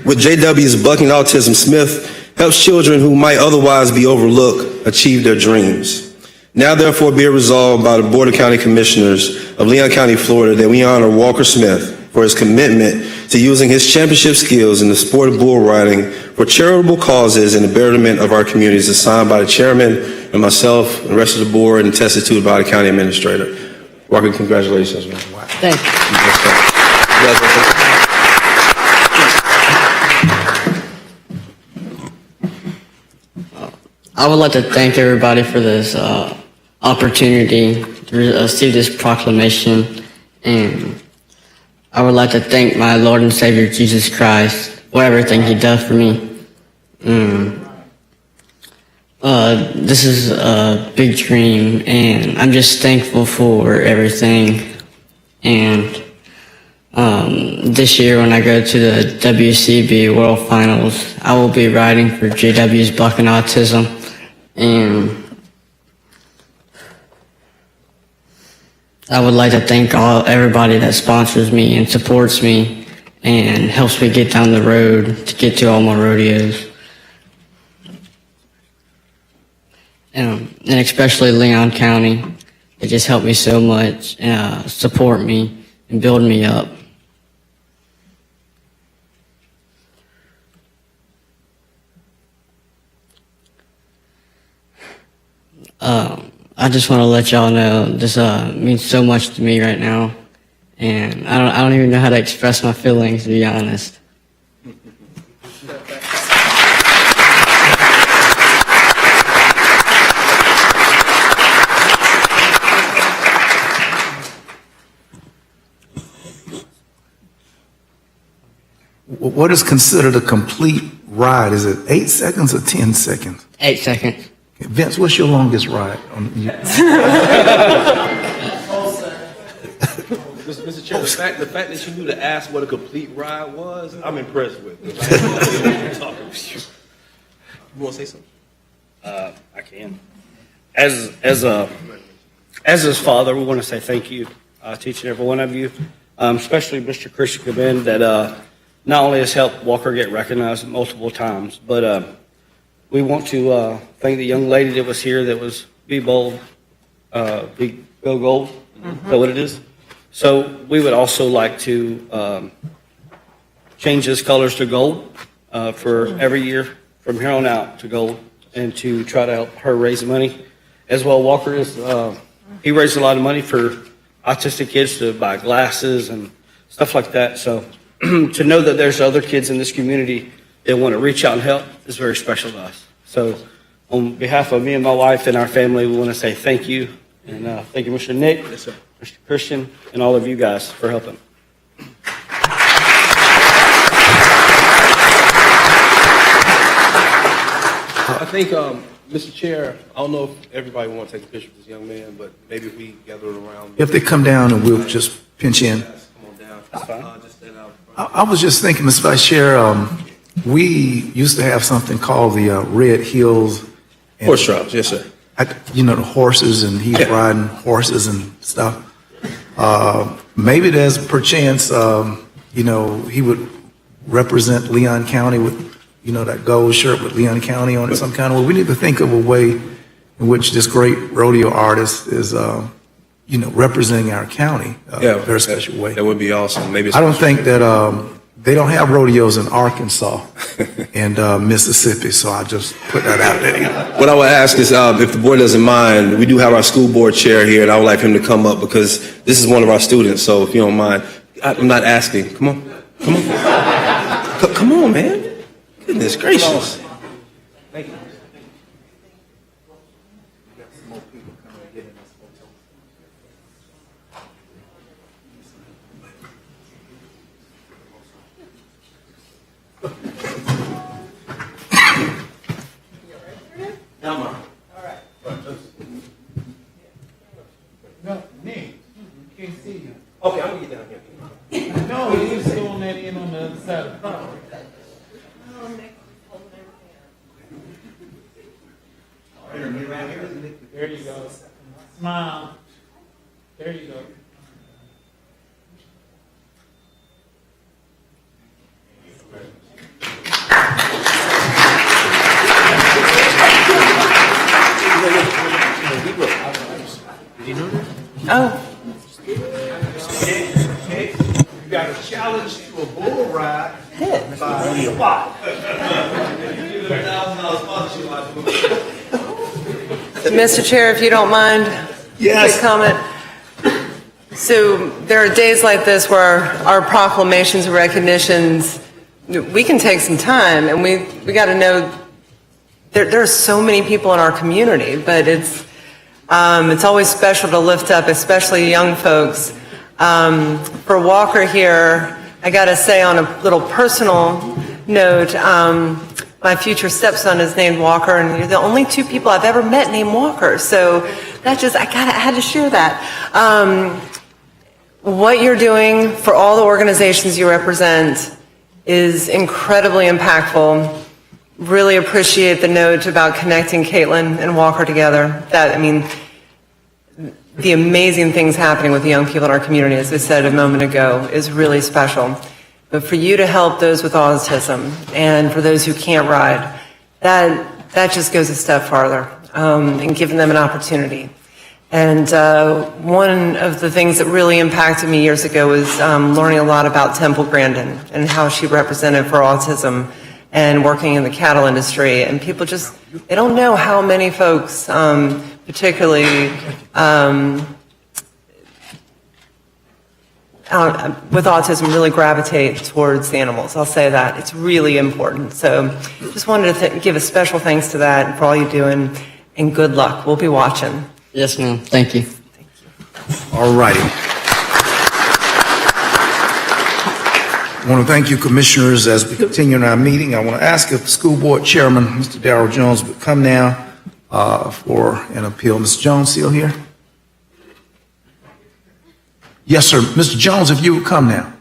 with JW's Bucking Autism, Smith helps children who might otherwise be overlooked achieve their dreams. Now therefore be it resolved by the Board of County Commissioners of Leon County, Florida, that we honor Walker Smith for his commitment to using his championship skills in the sport of bull riding for charitable causes and the betterment of our communities, as signed by the chairman and myself and the rest of the board and attested to by the county administrator. Walker, congratulations, man. Thank you. I would like to thank everybody for this opportunity to receive this proclamation, and I would like to thank my Lord and Savior Jesus Christ for everything He does for me. This is a big dream, and I'm just thankful for everything. And this year, when I go to the WCB World Finals, I will be riding for JW's Bucking Autism. And I would like to thank everybody that sponsors me and supports me and helps me get down the road to get to all my rodeos. And especially Leon County. They just helped me so much, support me and build me up. I just want to let y'all know this means so much to me right now, and I don't even know how to express my feelings, to be honest. What is considered a complete ride? Is it 8 seconds or 10 seconds? 8 seconds. Vince, what's your longest ride? Mr. Chair, the fact that you knew to ask what a complete ride was, I'm impressed with. You want to say something? I can. As his father, we want to say thank you to each and every one of you, especially Mr. Christian Cabin, that not only has helped Walker get recognized multiple times, but we want to thank the young lady that was here that was Be Bold, Go Gold. Is that what it is? So we would also like to change his colors to gold for every year from here on out to gold, and to try to help her raise money. As well, Walker is, he raised a lot of money for autistic kids to buy glasses and stuff like that. So to know that there's other kids in this community that want to reach out and help is very special to us. So on behalf of me and my wife and our family, we want to say thank you. And thank you, Mr. Nick, Mr. Christian, and all of you guys for helping. I think, Mr. Chair, I don't know if everybody wants to take a picture with this young man, but maybe if we gather around. If they come down and we'll just pinch in. Come on down. Just stand out front. I was just thinking, Mr. Vice Chair, we used to have something called the Red Hills. Horse trials, yes, sir. You know, the horses, and he's riding horses and stuff. Maybe there's perchance, you know, he would represent Leon County with, you know, that gold shirt with Leon County on it some kind of way. We need to think of a way in which this great rodeo artist is, you know, representing our county in a very special way. That would be awesome. Maybe. I don't think that they don't have rodeos in Arkansas and Mississippi, so I just put that out there. What I would ask is, if the board doesn't mind, we do have our school board chair here, and I would like him to come up because this is one of our students. So if you don't mind, I'm not asking. Come on, come on, come on, man. Goodness gracious. Thank you. No, Nick, can't see you. Okay, I'm gonna get down here. No, he's throwing that in on the other side of the car. There you go. Smile. There you go. I Oh, You got a challenge to a bull ride by a lot. Mr. Chair, if you don't mind, Yes. quick comment. So there are days like this where our proclamations and recognitions, we can take some time, and we got to know there are so many people in our community, but it's always special to lift up, especially young folks. For Walker here, I got to say on a little personal note, my future stepson is named Walker, and you're the only two people I've ever met named Walker. So that just, I had to share that. What you're doing for all the organizations you represent is incredibly impactful. Really appreciate the note about connecting Caitlin and Walker together. The amazing things happening with the young people in our community, as I said a moment ago, is really special. But for you to help those with autism and for those who can't ride, that just goes a step farther, and giving them an opportunity. And one of the things that really impacted me years ago was learning a lot about Temple Grandin and how she represented for autism and working in the cattle industry. And people just, they don't know how many folks, particularly with autism, really gravitate towards the animals. I'll say that. It's really important. So just wanted to give a special thanks to that and for all you're doing, and good luck. We'll be watching. Yes, ma'am. Thank you. All righty. I want to thank you, commissioners. As we continue in our meeting, I want to ask if the school board chairman, Mr. Darrell Jones, would come now for an appeal. Mr. Jones, still here? Yes, sir. Mr. Jones, if you would come now.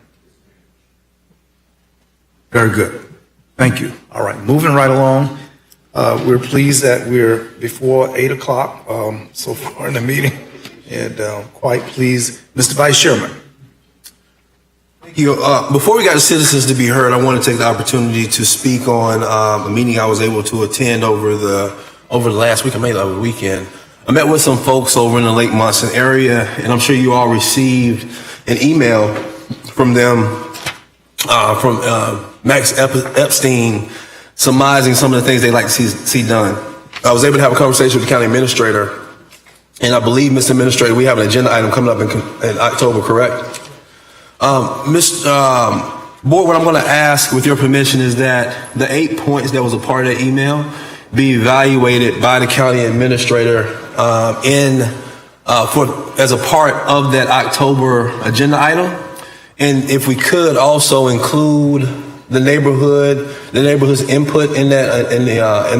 Very good. Thank you. All right, moving right along. We're pleased that we're before 8 o'clock so far in the meeting, and quite pleased. Mr. Vice Chairman. Thank you. Before we got the citizens to be heard, I want to take the opportunity to speak on a meeting I was able to attend over the last week, or maybe over the weekend. I met with some folks over in the Lake Monson area, and I'm sure you all received an email from them, from Max Epstein, surmising some of the things they'd like to see done. I was able to have a conversation with the county administrator, and I believe, Mr. Administrator, we have an agenda item coming up in October, correct? Board, what I'm going to ask, with your permission, is that the 8 points that was a part of the email be evaluated by the county administrator as a part of that October agenda item, and if we could also include the neighborhood's input in that in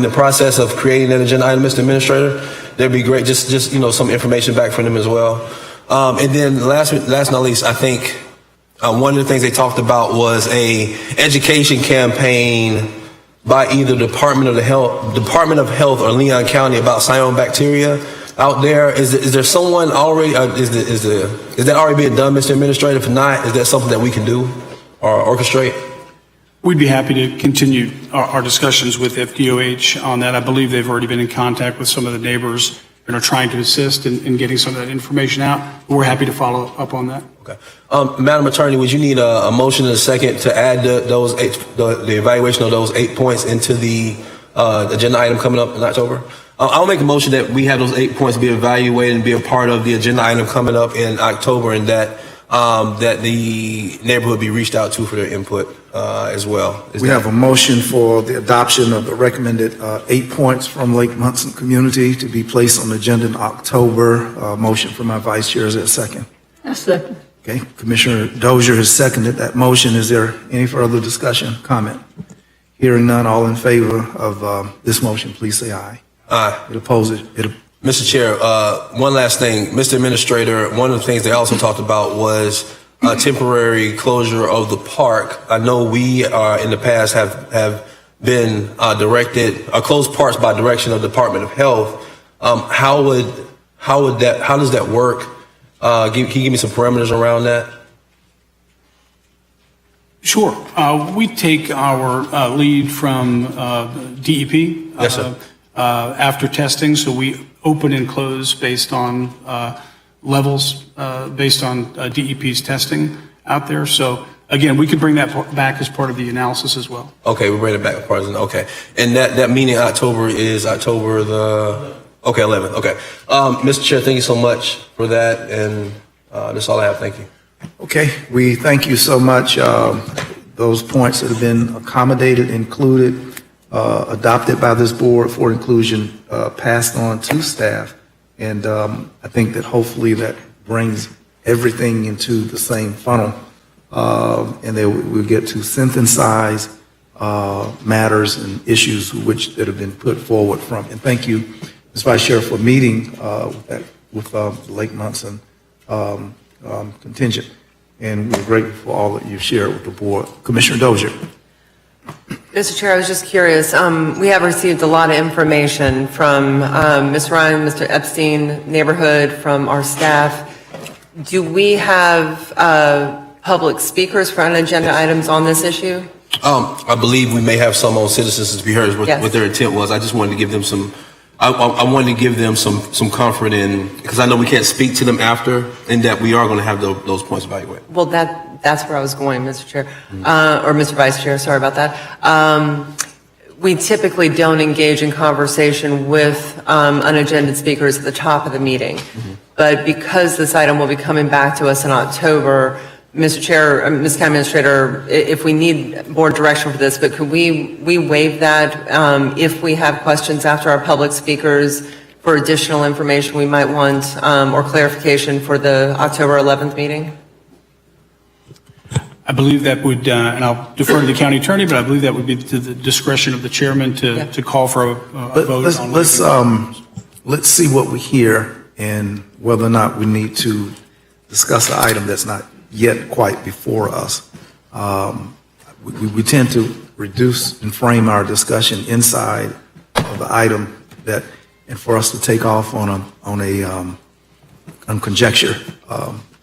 the process of creating that agenda item, Mr. Administrator, that'd be great. Just some information back from them as well. And then last but not least, I think one of the things they talked about was a education campaign by either Department of Health or Leon County about cyanobacteria out there. Is there someone already? Is that already being done, Mr. Administrator? If not, is that something that we can do or orchestrate? We'd be happy to continue our discussions with FDOH on that. I believe they've already been in contact with some of the neighbors and are trying to assist in getting some of that information out. We're happy to follow up on that. Okay. Madam Attorney, would you need a motion and a second to add the evaluation of those 8 points into the agenda item coming up in October? I'll make a motion that we have those 8 points be evaluated and be a part of the agenda item coming up in October, and that the neighborhood be reached out to for their input as well. We have a motion for the adoption of the recommended 8 points from Lake Munson community to be placed on the agenda in October. Motion from my vice chair. Is there a second? A second. Okay, Commissioner Dozier has seconded that motion. Is there any further discussion, comment? Hearing none, all in favor of this motion, please say aye. Aye. It opposes, Mr. Chair, one last thing. Mr. Administrator, one of the things they also talked about was a temporary closure of the park. I know we in the past have been directed, closed parks by direction of the Department of Health. How does that work? Can you give me some parameters around that? Sure. We take our lead from DEP. Yes, sir. After testing, so we open and close based on levels, based on DEP's testing out there. So again, we could bring that back as part of the analysis as well. Okay, we'll bring it back as part of the, okay. And that meeting in October is October the, okay, 11th, okay. Mr. Chair, thank you so much for that, and that's all I have, thank you. Okay, we thank you so much. Those points that have been accommodated, included, adopted by this board for inclusion, passed on to staff. And I think that hopefully that brings everything into the same funnel. And then we'll get to synthesize matters and issues that have been put forward from. And thank you, Ms. Vice Chair, for meeting with Lake Munson contingent. And we're grateful for all that you've shared with the board. Commissioner Dozier. Mr. Chair, I was just curious. We have received a lot of information from Ms. Ryan, Mr. Epstein, neighborhood, from our staff. Do we have public speakers for unagenda items on this issue? I believe we may have some on citizens to be heard, Yes. what their intent was. I just wanted to give them some, I wanted to give them some comfort in, because I know we can't speak to them after, and that we are going to have those points evaluated. Well, that's where I was going, Mr. Chair, or Mr. Vice Chair, sorry about that. We typically don't engage in conversation with unagended speakers at the top of the meeting. But because this item will be coming back to us in October, Mr. Chair, Ms. County Administrator, if we need board direction for this, but could we waive that if we have questions after our public speakers for additional information we might want or clarification for the October 11th meeting? I believe that would, and I'll defer to the county attorney, but I believe that would be to the discretion of the chairman to call for a vote on. Let's see what we hear and whether or not we need to discuss an item that's not yet quite before us. We tend to reduce and frame our discussion inside of the item that, and for us to take off on conjecture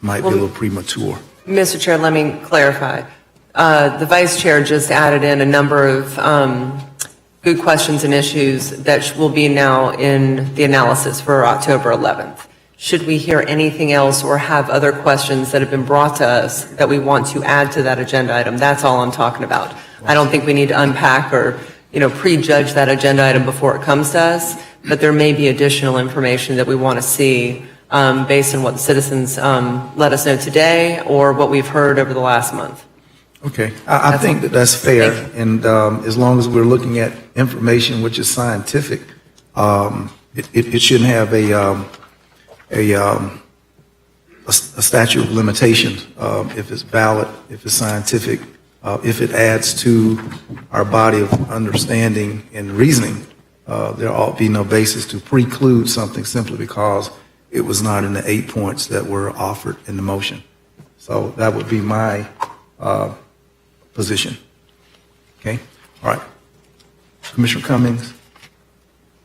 might be a little premature. Mr. Chair, let me clarify. The Vice Chair just added in a number of good questions and issues that will be now in the analysis for October 11th. Should we hear anything else or have other questions that have been brought to us that we want to add to that agenda item? That's all I'm talking about. I don't think we need to unpack or, prejudge that agenda item before it comes to us, but there may be additional information that we want to see based on what the citizens let us know today or what we've heard over the last month. Okay, I think that's fair, and as long as we're looking at information which is scientific, it shouldn't have a statute of limitations if it's valid, if it's scientific, if it adds to our body of understanding and reasoning. There ought to be no basis to preclude something simply because it was not in the 8 points that were offered in the motion. So that would be my position. Okay, all right. Commissioner Cummings?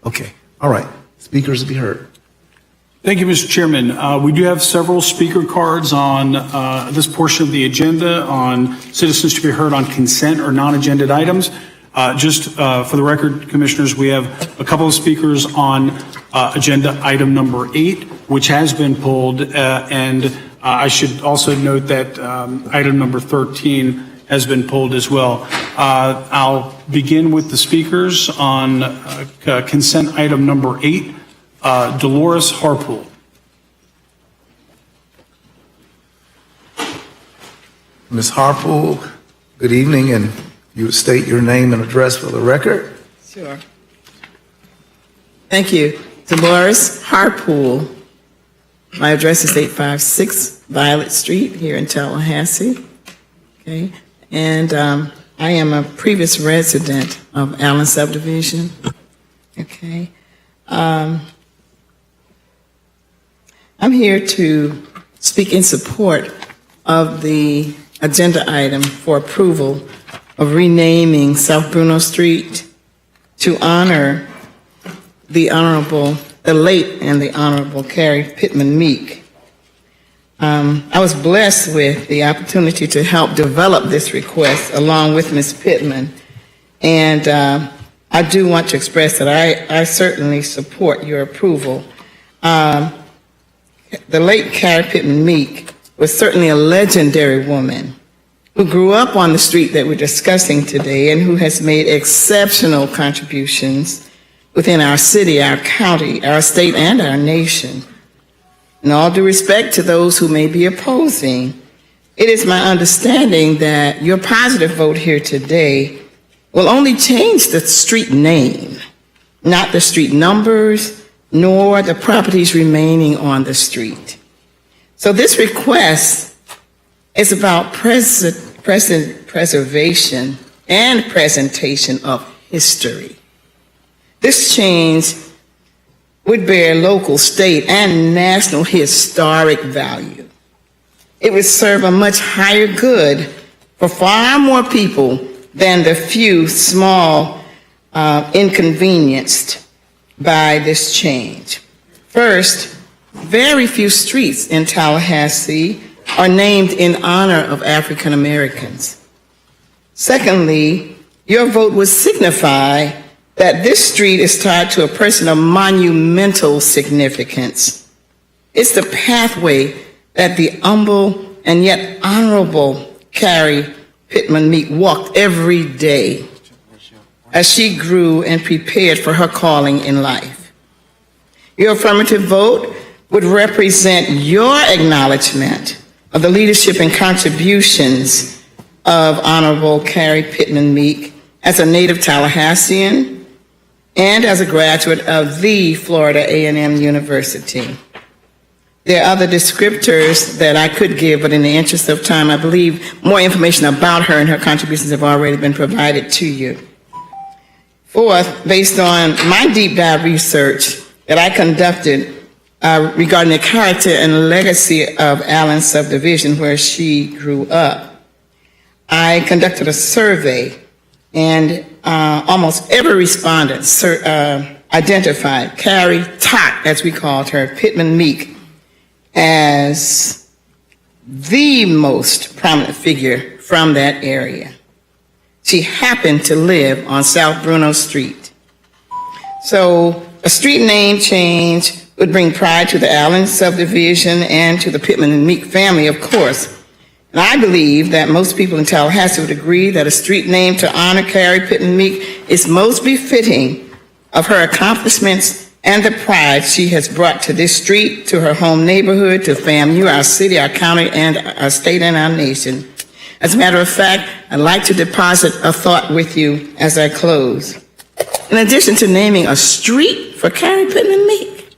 Okay, all right. Speakers to be heard. Thank you, Mr. Chairman. We do have several speaker cards on this portion of the agenda on citizens to be heard on consent or non-agended items. Just for the record, Commissioners, we have a couple of speakers on agenda item number 8, which has been pulled, and I should also note that item number 13 has been pulled as well. I'll begin with the speakers on consent item number 8. Dolores Harpool. Ms. Harpool, good evening, and you would state your name and address for the record. Sure. Thank you. Dolores Harpool. My address is 856 Violet Street here in Tallahassee. Okay. And I am a previous resident of Allen Subdivision. Okay. I'm here to speak in support of the agenda item for approval of renaming South Bruno Street to honor the late and the Honorable Carrie Pittman Meek. I was blessed with the opportunity to help develop this request along with Ms. Pittman. And I do want to express that I certainly support your approval. The late Carrie Pittman Meek was certainly a legendary woman who grew up on the street that we're discussing today and who has made exceptional contributions within our city, our county, our state, and our nation. In all due respect to those who may be opposing, it is my understanding that your positive vote here today will only change the street name, not the street numbers, nor the properties remaining on the street. So this request is about preservation and presentation of history. This change would bear local, state, and national historic value. It would serve a much higher good for far more people than the few small inconvenienced by this change. First, very few streets in Tallahassee are named in honor of African Americans. Secondly, your vote would signify that this street is tied to a person of monumental significance. It's the pathway that the humble and yet honorable Carrie Pittman Meek walked every day as she grew and prepared for her calling in life. Your affirmative vote would represent your acknowledgement of the leadership and contributions of Honorable Carrie Pittman Meek as a native Tallahassean and as a graduate of the Florida A&M University. There are other descriptors that I could give, but in the interest of time, I believe more information about her and her contributions have already been provided to you. Fourth, based on my deep dive research that I conducted regarding the character and legacy of Allen Subdivision, where she grew up, I conducted a survey, and almost every respondent identified Carrie Tot, as we called her, Pittman Meek, as the most prominent figure from that area. She happened to live on South Bruno Street. So a street name change would bring pride to the Allen Subdivision and to the Pittman and Meek family, of course. And I believe that most people in Tallahassee would agree that a street name to honor Carrie Pittman Meek is most befitting of her accomplishments and the pride she has brought to this street, to her home neighborhood, to FAMU, our city, our county, and our state and our nation. As a matter of fact, I'd like to deposit a thought with you as I close. In addition to naming a street for Carrie Pittman Meek,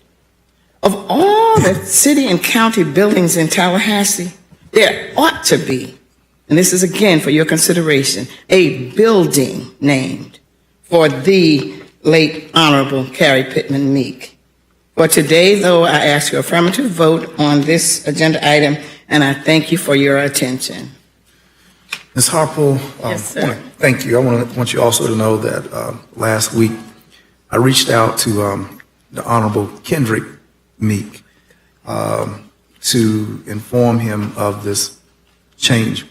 of all the city and county buildings in Tallahassee, there ought to be, and this is again for your consideration, a building named for the late Honorable Carrie Pittman Meek. For today, though, I ask your affirmative vote on this agenda item, and I thank you for your attention. Ms. Harpo, Yes, sir. thank you. I want you also to know that last week I reached out to the Honorable Kendrick Meek to inform him of this change.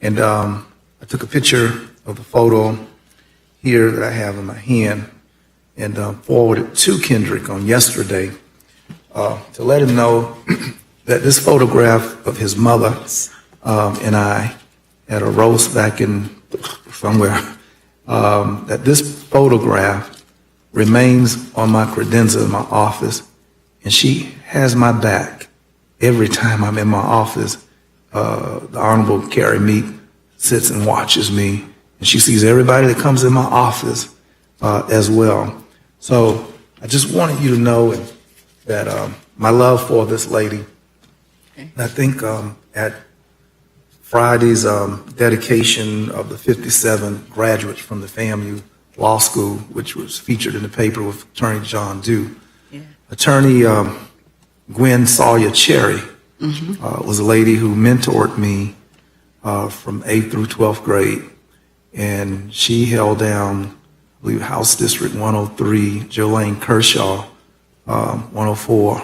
And I took a picture of the photo here that I have in my hand and forwarded to Kendrick on yesterday to let him know that this photograph of his mother and I at a roast back in somewhere, that this photograph remains on my credenza in my office, and she has my back every time I'm in my office. The Honorable Carrie Meek sits and watches me, and she sees everybody that comes in my office as well. So I just wanted you to know that my love for this lady. And I think at Friday's dedication of the 57 graduates from the FAMU Law School, which was featured in the paper with Attorney John Dew. Yeah. Attorney Gwen Sawyer Cherry was a lady who mentored me from 8th through 12th grade, and she held down, I believe, House District 103, Jolene Kershaw, 104,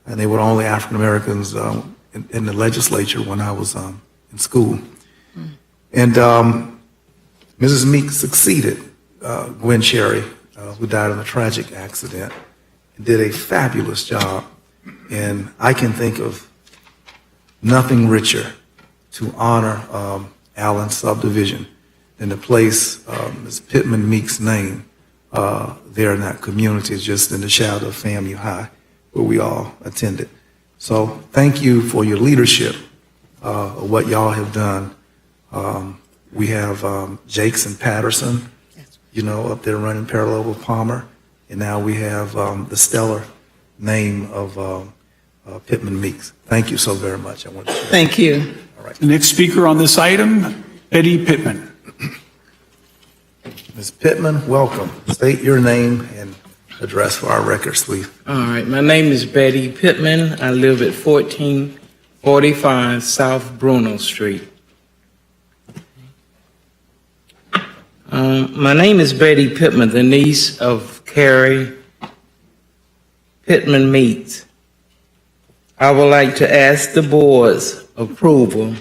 and they were the only African Americans in the legislature when I was in school. And Mrs. Meek succeeded Gwen Cherry, who died in a tragic accident, and did a fabulous job. And I can think of nothing richer to honor Allen Subdivision than to place Ms. Pittman Meek's name there in that community, just in the shadow of FAMU High, where we all attended. So thank you for your leadership of what y'all have done. We have Jakes and Patterson, up there running parallel with Palmer. And now we have the stellar name of Pittman Meeks. Thank you so very much. I want to share. Thank you. All right. The next speaker on this item, Betty Pittman. Ms. Pittman, welcome. State your name and address for our records, please. All right, my name is Betty Pittman. I live at 1445 South Bruno Street. My name is Betty Pittman, the niece of Carrie Pittman Meeks. I would like to ask the board's approval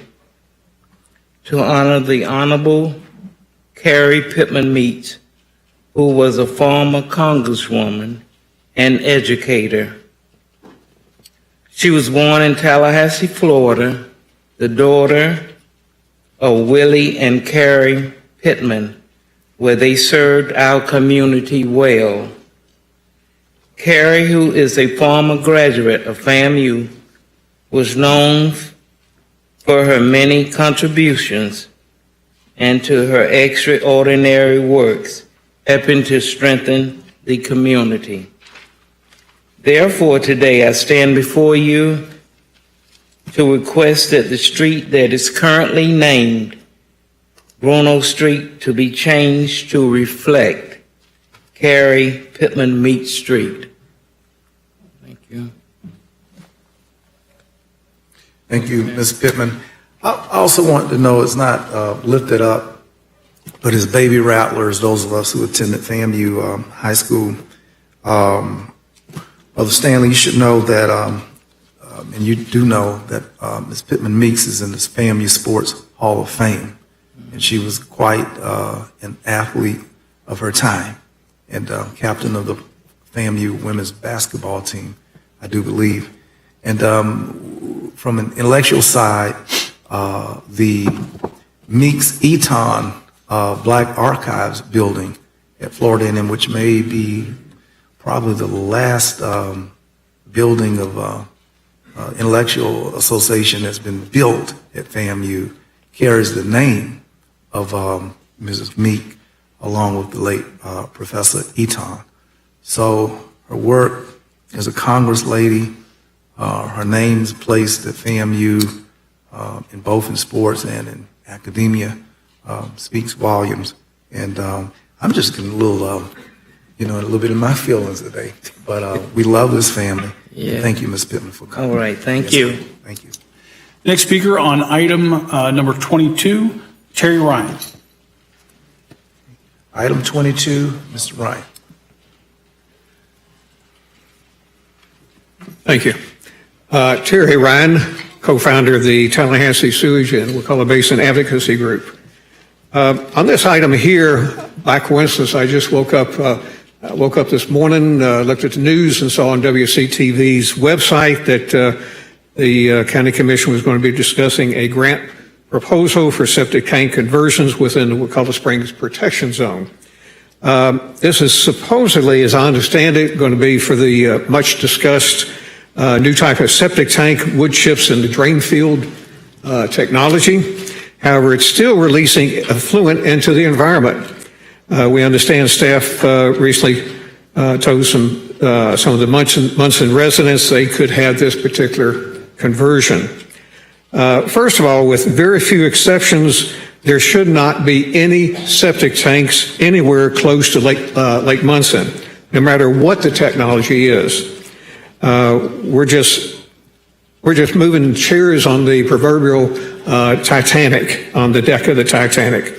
to honor the Honorable Carrie Pittman Meeks, who was a former congresswoman and educator. She was born in Tallahassee, Florida, the daughter of Willie and Carrie Pittman, where they served our community well. Carrie, who is a former graduate of FAMU, was known for her many contributions and to her extraordinary works, helping to strengthen the community. Therefore, today I stand before you to request that the street that is currently named Bruno Street to be changed to reflect Carrie Pittman Meeks Street. Thank you. Thank you, Ms. Pittman. I also want to know, it's not lifted up, but as baby rattlers, those of us who attended FAMU High School, Brother Stanley, you should know that, and you do know that Ms. Pittman Meeks is in the FAMU Sports Hall of Fame. And she was quite an athlete of her time, and captain of the FAMU women's basketball team, I do believe. And from an intellectual side, the Meeks Eaton Black Archives building at Florida A&M, which may be probably the last building of intellectual association that's been built at FAMU, carries the name of Mrs. Meek, along with the late Professor Eaton. So her work as a Congress lady, her name's placed at FAMU in both in sports and in academia, speaks volumes. And I'm just getting a little, a little bit of my feelings today. But we love this family. Yeah. Thank you, Ms. Pittman, for coming. All right, thank Yes, you. sir. Thank you. Next speaker on item number 22, Terry Ryan. Item 22, Mr. Ryan. Thank you. Terry Ryan, co-founder of the Tallahassee Sewage and Wakulla Basin Advocacy Group. On this item here, by coincidence, I just woke up this morning, looked at the news and saw on WCTV's website that the County Commission was going to be discussing a grant proposal for septic tank conversions within the Wakulla Springs Protection Zone. This is supposedly, as I understand it, going to be for the much discussed new type of septic tank, wood chips in the drain field technology. However, it's still releasing effluent into the environment. We understand staff recently told some of the Munson residents they could have this particular conversion. First of all, with very few exceptions, there should not be any septic tanks anywhere close to Lake Munson, no matter what the technology is. We're just moving chairs on the proverbial Titanic, on the deck of the Titanic.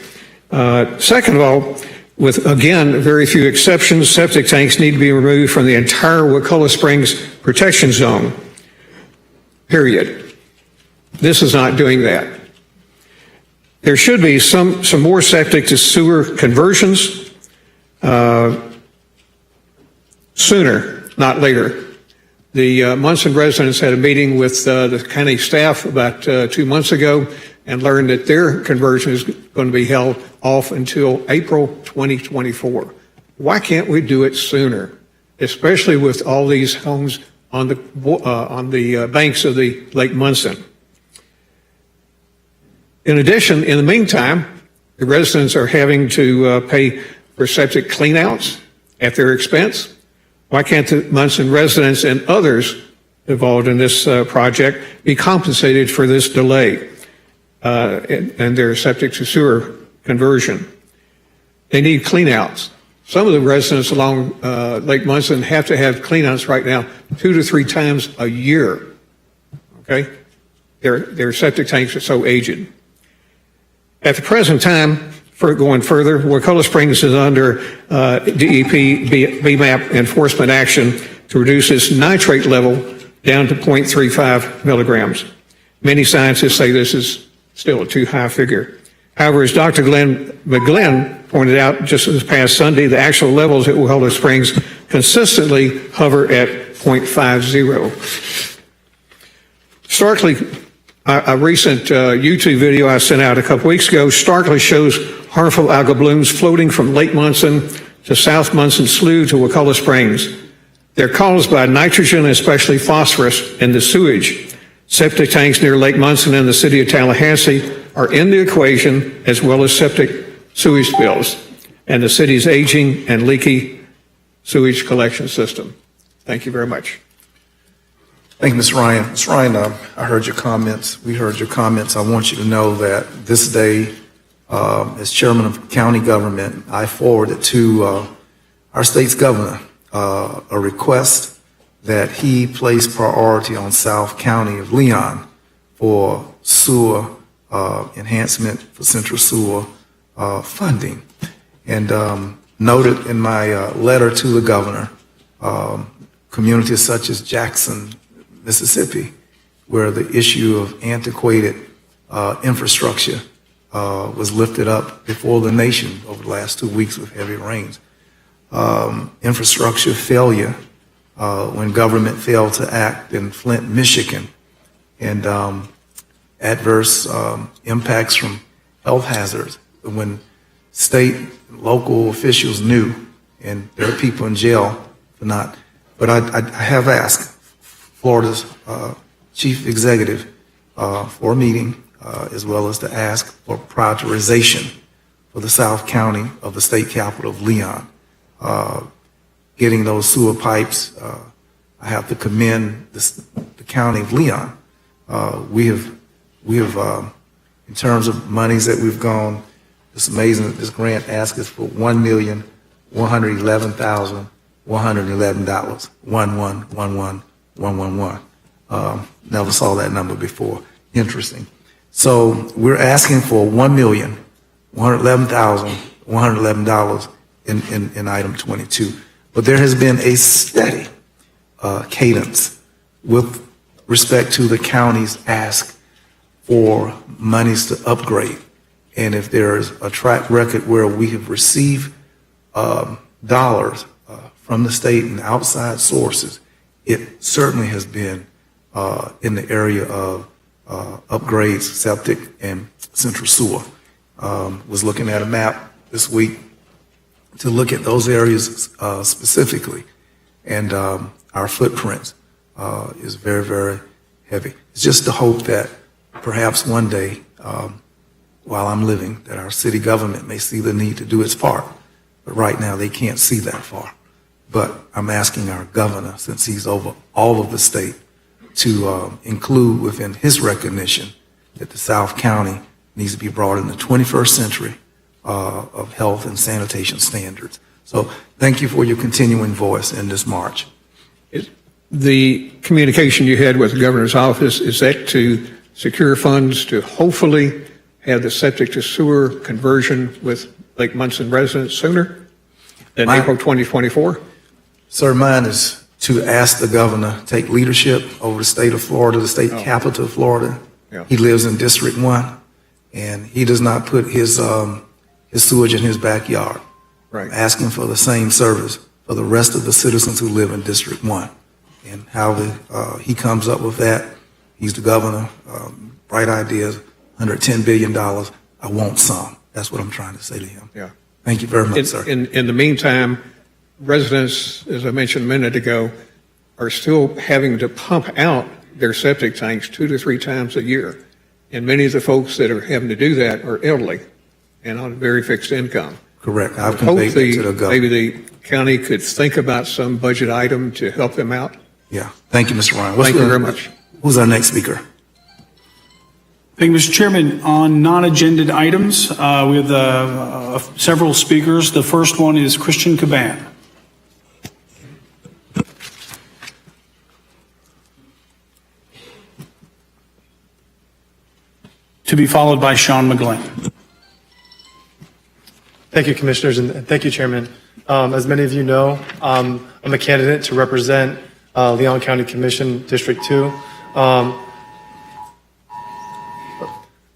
Second of all, with, again, very few exceptions, septic tanks need to be removed from the entire Wakulla Springs Protection Zone, period. This is not doing that. There should be some more septic to sewer conversions. sooner, not later. The Munson residents had a meeting with the county staff about 2 months ago and learned that their conversion is going to be held off until April 2024. Why can't we do it sooner, especially with all these homes on the banks of the Lake Munson? In addition, in the meantime, the residents are having to pay for septic cleanouts at their expense. Why can't the Munson residents and others involved in this project be compensated for this delay and their septic to sewer conversion? They need cleanouts. Some of the residents along Lake Munson have to have cleanouts right now 2 to 3 times a year. Okay? Their septic tanks are so aged. At the present time, for going further, Wakulla Springs is under DEP BMAP enforcement action to reduce its nitrate level down to 0.35 milligrams. Many scientists say this is still a too high figure. However, as Dr. Glenn McGlynn pointed out just this past Sunday, the actual levels at Wakulla Springs consistently hover at 0.50. Starkly, a recent YouTube video I sent out a couple weeks ago starkly shows harmful algal blooms floating from Lake Munson to South Munson Slough to Wakulla Springs. They're caused by nitrogen, especially phosphorus, in the sewage. Septic tanks near Lake Munson and the city of Tallahassee are in the equation, as well as septic sewage spills and the city's aging and leaky sewage collection system. Thank you very much. Thank you, Ms. Ryan. Ms. Ryan, I heard your comments. We heard your comments. I want you to know that this day, as chairman of county government, I forwarded to our state's governor a request that he place priority on South County of Leon for sewer enhancement, for central sewer funding. And noted in my letter to the governor, communities such as Jackson, Mississippi, where the issue of antiquated infrastructure was lifted up before the nation over the last 2 weeks with heavy rains. Infrastructure failure when government failed to act in Flint, Michigan, and adverse impacts from health hazards when state and local officials knew, and there are people in jail for not. But I have asked Florida's chief executive for a meeting, as well as to ask for prioritization for the South County of the state capital of Leon. Getting those sewer pipes, I have to commend the county of Leon. We have, in terms of monies that we've gone, it's amazing that this grant asks us for $1,111,111. 1111111. Never saw that number before. Interesting. So we're asking for $1,111,111 in item 22. But there has been a steady cadence with respect to the county's ask for monies to upgrade. And if there is a track record where we have received dollars from the state and outside sources, it certainly has been in the area of upgrades, septic, and central sewer. Was looking at a map this week to look at those areas specifically, and our footprint is very, very heavy. It's just the hope that perhaps one day, while I'm living, that our city government may see the need to do its part. But right now, they can't see that far. But I'm asking our governor, since he's over all of the state, to include within his recognition that the South County needs to be brought in the 21st century of health and sanitation standards. So thank you for your continuing voice in this march. The communication you had with the governor's office, is that to secure funds to hopefully have the septic to sewer conversion with Lake Munson residents sooner than April 2024? Sir, mine is to ask the governor to take leadership over the state of Florida, the state capital of Florida. Yeah. He lives in District 1, and he does not put his sewage in his backyard. Right. I'm asking for the same service for the rest of the citizens who live in District 1. And how he comes up with that, he's the governor, bright ideas, $110 billion. I want some. That's what I'm trying to say to him. Yeah. Thank you very much, sir. In the meantime, residents, as I mentioned a minute ago, are still having to pump out their septic tanks 2 to 3 times a year. And many of the folks that are having to do that are elderly and on very fixed income. Correct. I I've hope conveyed that to the governor. maybe the county could think about some budget item to help them out. Yeah. Thank you, Mr. Ryan. Thank you very much. Who's our next speaker? Thank you, Mr. Chairman. On non-agended items, we have several speakers. The first one is Christian Caban. To be followed by Sean McGlynn. Thank you, Commissioners, and thank you, Chairman. As many of you know, I'm a candidate to represent Leon County Commission District 2.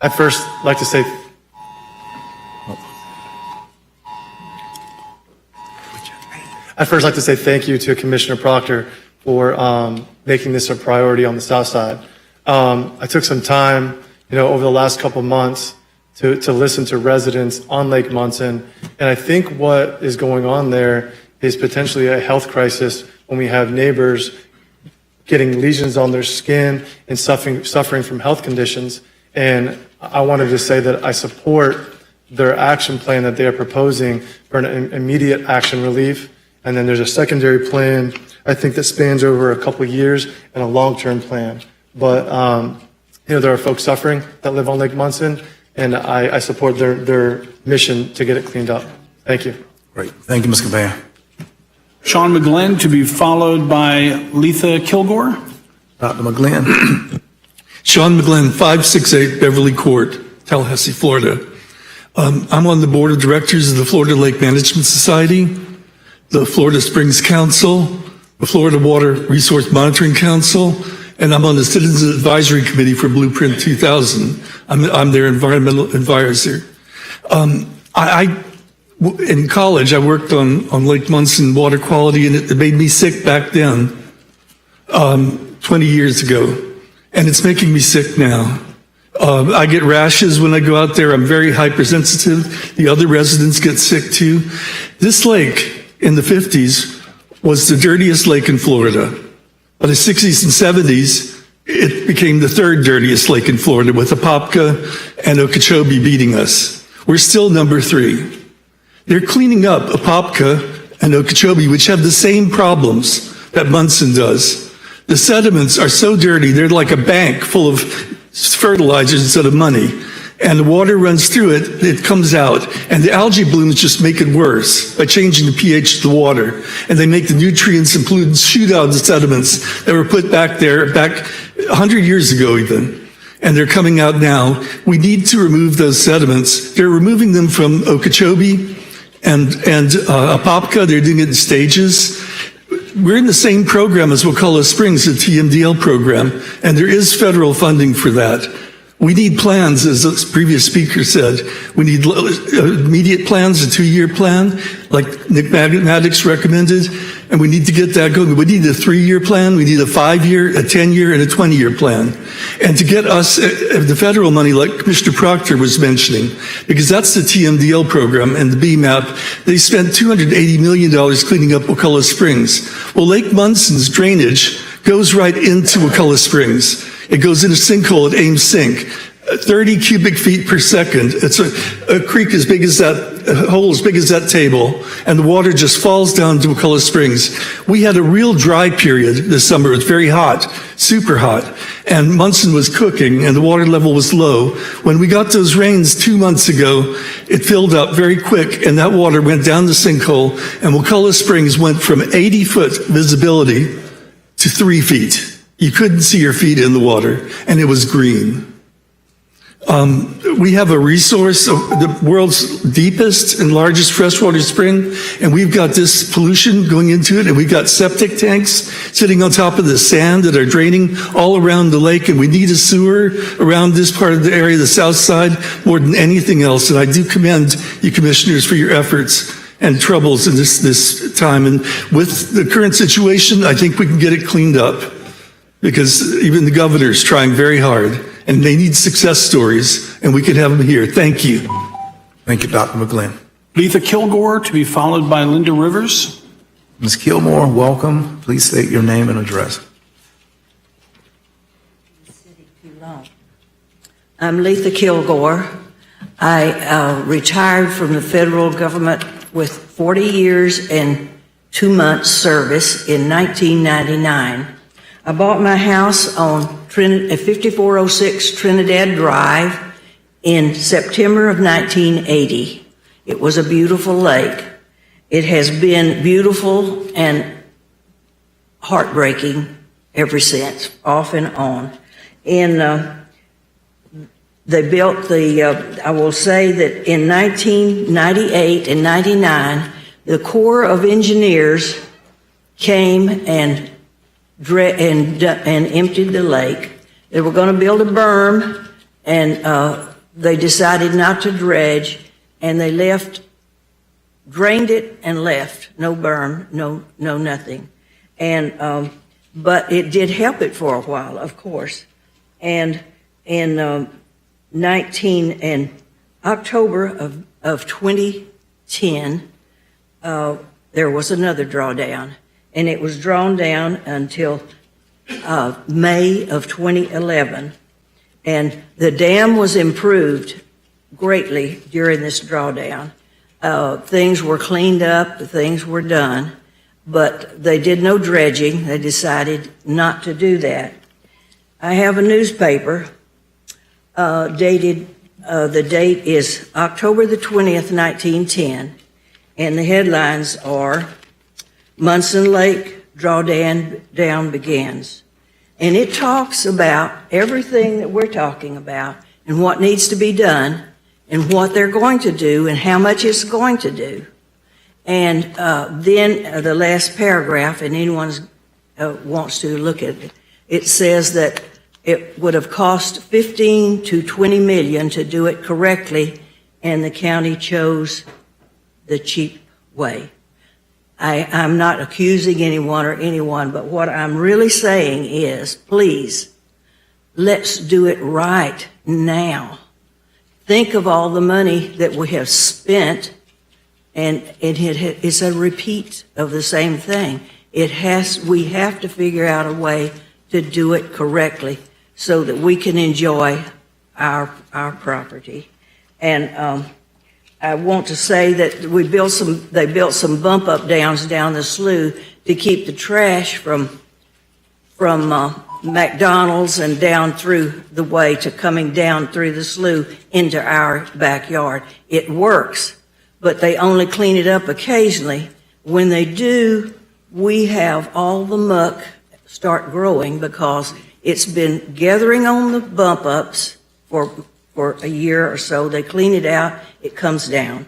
I'd first like to say thank you to Commissioner Proctor for making this a priority on the South Side. I took some time, over the last couple months to listen to residents on Lake Munson, and I think what is going on there is potentially a health crisis when we have neighbors getting lesions on their skin and suffering from health conditions. And I wanted to say that I support their action plan that they are proposing for an immediate action relief. And then there's a secondary plan, I think, that spans over a couple of years, and a long-term plan. But, there are folks suffering that live on Lake Munson, and I support their mission to get it cleaned up. Thank you. Great. Thank you, Ms. Caban. Sean McGlynn to be followed by Letha Kilgore. Dr. McGlynn. Sean McGlynn, 568 Beverly Court, Tallahassee, Florida. I'm on the board of directors of the Florida Lake Management Society, the Florida Springs Council, the Florida Water Resource Monitoring Council, and I'm on the Citizens Advisory Committee for Blueprint 2000. I'm their environmental advisor. In college, I worked on Lake Munson water quality, and it made me sick back then, 20 years ago. And it's making me sick now. I get rashes when I go out there. I'm very hypersensitive. The other residents get sick too. This lake in the 50s was the dirtiest lake in Florida. By the 60s and 70s, it became the third dirtiest lake in Florida, with Apopka and Okeechobee beating us. We're still number 3. They're cleaning up Apopka and Okeechobee, which have the same problems that Munson does. The sediments are so dirty, they're like a bank full of fertilizers instead of money. And the water runs through it, it comes out. And the algae blooms just make it worse by changing the pH of the water. And they make the nutrients and pollutants shoot out of the sediments that were put back there back 100 years ago even. And they're coming out now. We need to remove those sediments. They're removing them from Okeechobee and Apopka. They're doing it in stages. We're in the same program as Wakulla Springs, the TMDL program, and there is federal funding for that. We need plans, as the previous speaker said. We need immediate plans, a 2-year plan, like Nick Maddox recommended, and we need to get that going. We need a 3-year plan, we need a 5-year, a 10-year, and a 20-year plan. And to get us the federal money, like Commissioner Proctor was mentioning, because that's the TMDL program and the BMAP, they spent $280 million cleaning up Wakulla Springs. Well, Lake Munson's drainage goes right into Wakulla Springs. It goes in a sinkhole at Ames Sink, 30 cubic feet per second. It's a creek as big as that, a hole as big as that table, and the water just falls down to Wakulla Springs. We had a real dry period this summer. It was very hot, super hot, and Munson was cooking, and the water level was low. When we got those rains 2 months ago, it filled up very quick, and that water went down the sinkhole, and Wakulla Springs went from 80-foot visibility to 3 feet. You couldn't see your feet in the water, and it was green. We have a resource, the world's deepest and largest freshwater spring, and we've got this pollution going into it, and we've got septic tanks sitting on top of the sand that are draining all around the lake, and we need a sewer around this part of the area, the south side, more than anything else. And I do commend you commissioners for your efforts and troubles in this time. And with the current situation, I think we can get it cleaned up, because even the governor's trying very hard, and they need success stories, and we could have them here. Thank you. Thank you, Dr. McGlynn. Letha Kilgore, to be followed by Linda Rivers. Ms. Kilmore, welcome. Please state your name and address. I'm Letha Kilgore. I retired from the federal government with 40 years and 2 months service in 1999. I bought my house on 5406 Trinidad Drive in September of 1980. It was a beautiful lake. It has been beautiful and heartbreaking ever since, off and on. They built I will say that in 1998 and 99, the Corps of Engineers came and emptied the lake. They were going to build a berm, and they decided not to dredge, and they drained it and left. No berm, no nothing. But it did help it for a while, of course. And in October of 2010, there was another drawdown, and it was drawn down until May of 2011. And the dam was improved greatly during this drawdown. Things were cleaned up, things were done, but they did no dredging. They decided not to do that. I have a newspaper dated, the date is October the 20th, 1910, and the headlines are, Munson Lake Drawdown Begins. And it talks about everything that we're talking about and what needs to be done and what they're going to do and how much it's going to do. And then the last paragraph, and anyone wants to look at it, it says that it would have cost 15 to 20 million to do it correctly, and the county chose the cheap way. I'm not accusing anyone, but what I'm really saying is, please, let's do it right now. Think of all the money that we have spent, and it's a repeat of the same thing. We have to figure out a way to do it correctly so that we can enjoy our property. And I want to say that they built some bump up downs down the slough to keep the trash from McDonald's and down through the way to coming down through the slough into our backyard. It works, but they only clean it up occasionally. When they do, we have all the muck start growing because it's been gathering on the bump ups for a year or so. They clean it out, it comes down.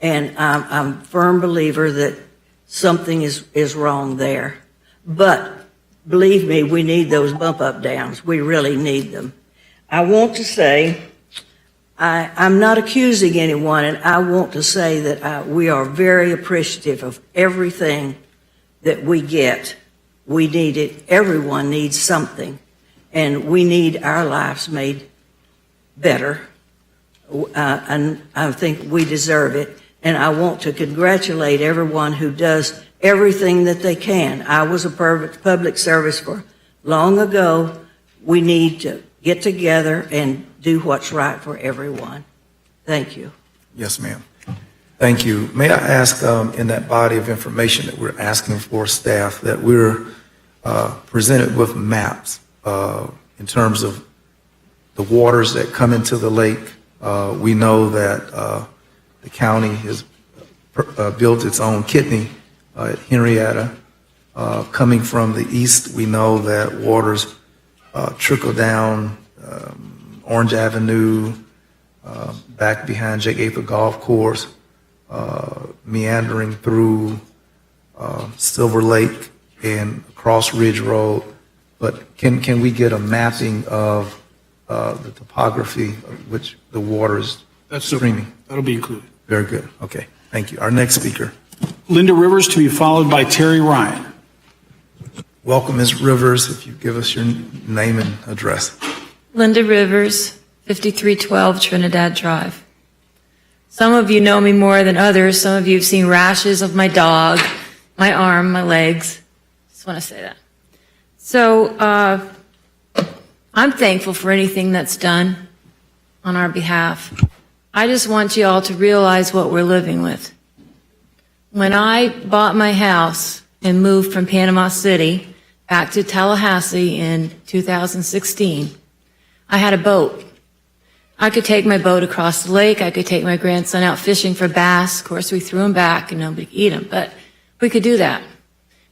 And I'm a firm believer that something is wrong there. But believe me, we need those bump up downs. We really need them. I want to say, I'm not accusing anyone, and I want to say that we are very appreciative of everything that we get. We need it. Everyone needs something. And we need our lives made better. And I think we deserve it. And I want to congratulate everyone who does everything that they can. I was a public service for long ago. We need to get together and do what's right for everyone. Thank you. Yes, ma'am. Thank you. May I ask, in that body of information that we're asking for staff, that we're presented with maps in terms of the waters that come into the lake. We know that the county has built its own kidney at Henrietta. Coming from the east, we know that waters trickle down Orange Avenue, back behind Jake Gaither Golf Course, meandering through Silver Lake and across Ridge Road. But can we get a mapping of the topography of which the water is streaming? That'll be included. Very good. Okay. Thank you. Our next speaker. Linda Rivers, to be followed by Terry Ryan. Welcome, Ms. Rivers, if you give us your name and address. Linda Rivers, 5312 Trinidad Drive. Some of you know me more than others. Some of you have seen rashes of my dog, my arm, my legs. Just want to say that. So I'm thankful for anything that's done on our behalf. I just want you all to realize what we're living with. When I bought my house and moved from Panama City back to Tallahassee in 2016, I had a boat. I could take my boat across the lake. I could take my grandson out fishing for bass. Of course, we threw them back and nobody could eat them, but we could do that.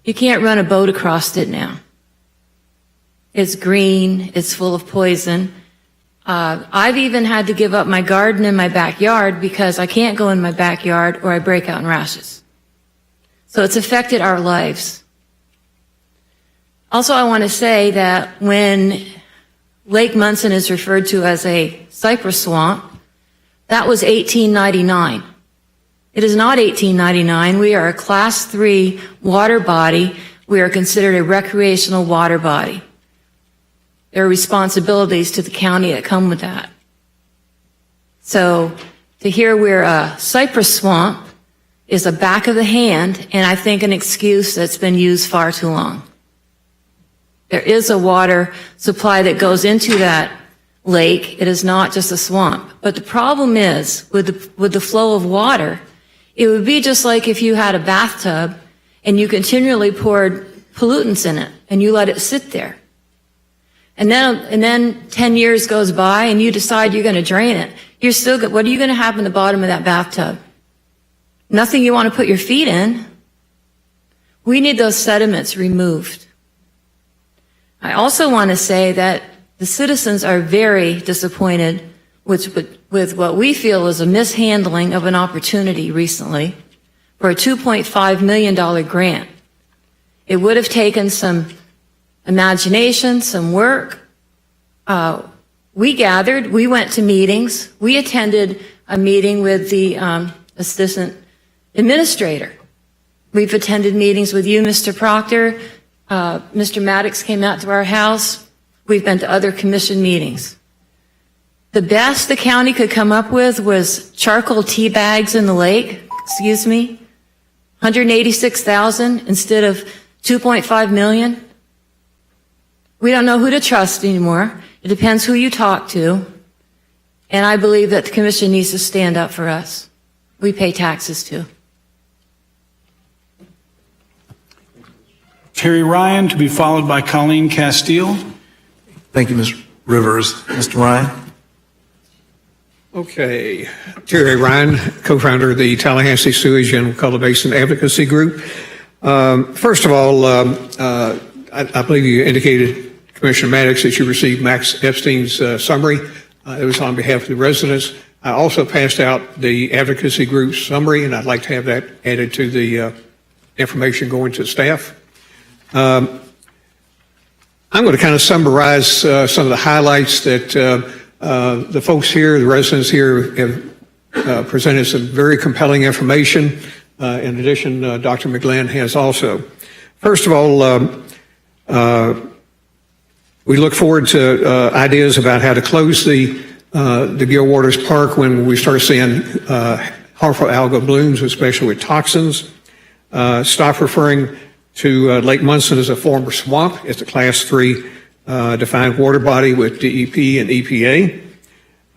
You can't run a boat across it now. It's green. It's full of poison. I've even had to give up my garden in my backyard because I can't go in my backyard or I break out in rashes. So it's affected our lives. Also, I want to say that when Lake Munson is referred to as a cypress swamp, that was 1899. It is not 1899. We are a Class 3 water body. We are considered a recreational water body. There are responsibilities to the county that come with that. So to hear we're a cypress swamp is a back of the hand, and I think an excuse that's been used far too long. There is a water supply that goes into that lake. It is not just a swamp. But the problem is, with the flow of water, it would be just like if you had a bathtub and you continually poured pollutants in it and you let it sit there. And then 10 years goes by and you decide you're going to drain it. What are you going to have in the bottom of that bathtub? Nothing you want to put your feet in. We need those sediments removed. I also want to say that the citizens are very disappointed with what we feel is a mishandling of an opportunity recently for a $2.5 million grant. It would have taken some imagination, some work. We gathered, we went to meetings, we attended a meeting with the assistant administrator. We've attended meetings with you, Mr. Proctor. Mr. Maddox came out to our house. We've been to other commission meetings. The best the county could come up with was charcoal tea bags in the lake, $186,000 instead of $2.5 million. We don't know who to trust anymore. It depends who you talk to. And I believe that the commission needs to stand up for us. We pay taxes too. Terry Ryan, to be followed by Colleen Castile. Thank you, Ms. Rivers. Mr. Ryan? Okay. Terry Ryan, co-founder of the Tallahassee Sewage and Wakulla Basin Advocacy Group. First of all, I believe you indicated, Commissioner Maddox, that you received Max Epstein's summary. It was on behalf of the residents. I also passed out the advocacy group's summary, and I'd like to have that added to the information going to staff. I'm going to kind of summarize some of the highlights that the folks here, the residents here, have presented some very compelling information. In addition, Dr. McGlynn has also. First of all, we look forward to ideas about how to close the Gil Waters Park when we start seeing harmful algal blooms, especially with toxins. Stop referring to Lake Munson as a former swamp. It's a Class 3 defined water body with DEP and EPA.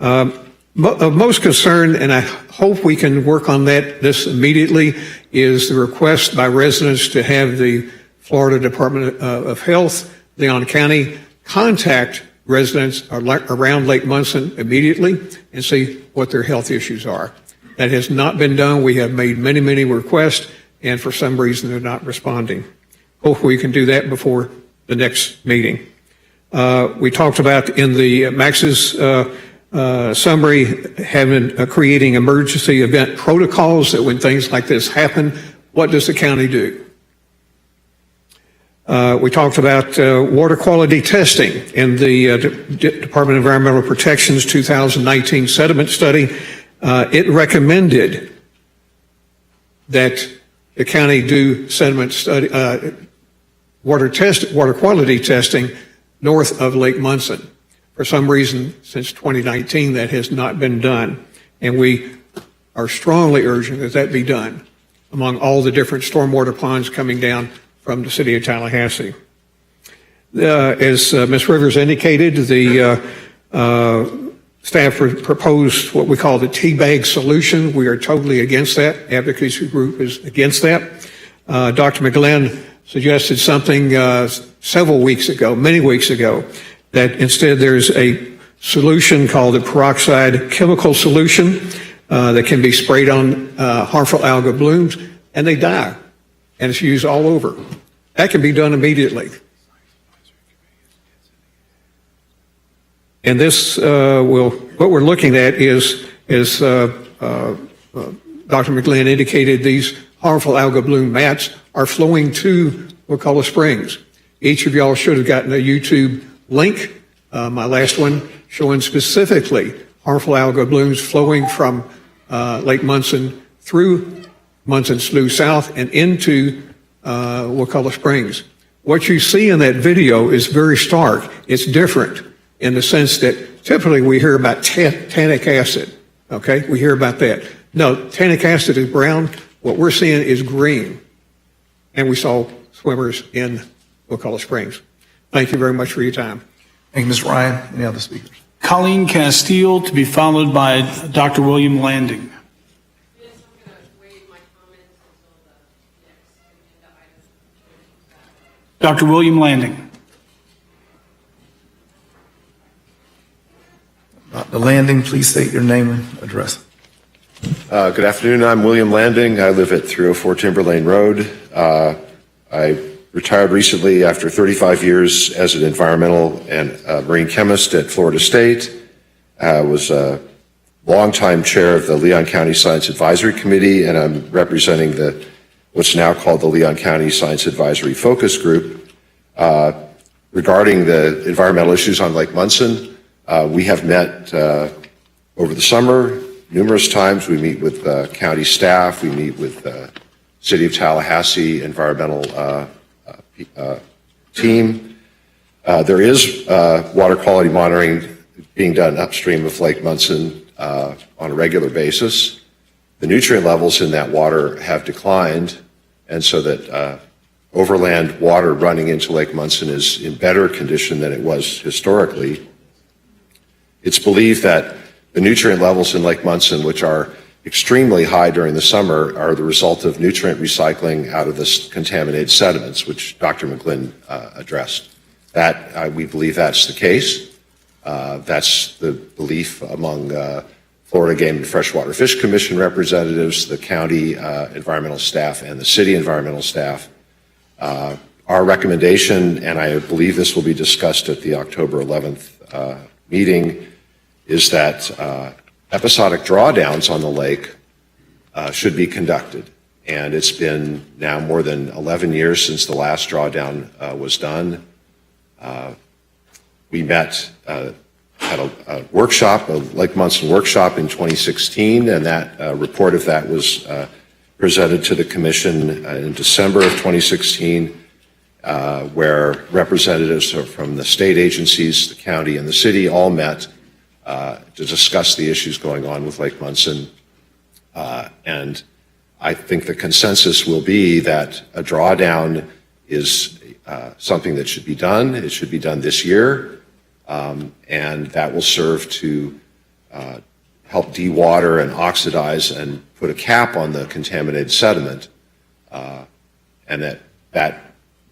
Of most concern, and I hope we can work on this immediately, is the request by residents to have the Florida Department of Health, Leon County, contact residents around Lake Munson immediately and see what their health issues are. That has not been done. We have made many, many requests, and for some reason they're not responding. Hopefully we can do that before the next meeting. We talked about in the Max's summary creating emergency event protocols that when things like this happen, what does the county do? We talked about water quality testing in the Department of Environmental Protection's 2019 sediment study. It recommended that the county do sediment study, water quality testing north of Lake Munson. For some reason, since 2019, that has not been done, and we are strongly urging that that be done among all the different stormwater ponds coming down from the city of Tallahassee. As Ms. Rivers indicated, the staff proposed what we call the tea-bag solution. We are totally against that. Advocacy group is against that. Dr. McGlynn suggested something several weeks ago, many weeks ago, that instead there's a solution called the peroxide chemical solution that can be sprayed on harmful algal blooms, and they die, and it's used all over. That can be done immediately. And this what we're looking at is Dr. McGlynn indicated, these harmful algal bloom mats are flowing to Wakulla Springs. Each of y'all should have gotten a YouTube link, my last one, showing specifically harmful algal blooms flowing from Lake Munson through Munson Slough South and into Wakulla Springs. What you see in that video is very stark. It's different in the sense that typically we hear about tannic acid, okay? We hear about that. No, tannic acid is brown. What we're seeing is green. And we saw swimmers in Wakulla Springs. Thank you very much for your time. Thank you, Ms. Ryan. Any other speakers? Colleen Castile, to be followed by Dr. William Landing. Dr. William Landing. Dr. Landing, please state your name and address. Good afternoon. I'm William Landing. I live at 304 Timberlane Road. I retired recently after 35 years as an environmental and marine chemist at Florida State. I was a longtime chair of the Leon County Science Advisory Committee, and I'm representing what's now called the Leon County Science Advisory Focus Group. Regarding the environmental issues on Lake Munson, we have met over the summer numerous times. We meet with county staff. We meet with City of Tallahassee environmental team. There is water quality monitoring being done upstream of Lake Munson on a regular basis. The nutrient levels in that water have declined, and so that overland water running into Lake Munson is in better condition than it was historically. It's believed that the nutrient levels in Lake Munson, which are extremely high during the summer, are the result of nutrient recycling out of the contaminated sediments, which Dr. McGlynn addressed. We believe that's the case. That's the belief among Florida Game and Freshwater Fish Commission representatives, the county environmental staff, and the city environmental staff. Our recommendation, and I believe this will be discussed at the October 11th meeting, is that episodic drawdowns on the lake should be conducted. And it's been now more than 11 years since the last drawdown was done. We met at a workshop, a Lake Munson workshop in 2016, and that report of that was presented to the commission in December of 2016, where representatives from the state agencies, the county, and the city all met to discuss the issues going on with Lake Munson. And I think the consensus will be that a drawdown is something that should be done. It should be done this year, and that will serve to help dewater and oxidize and put a cap on the contaminated sediment, and that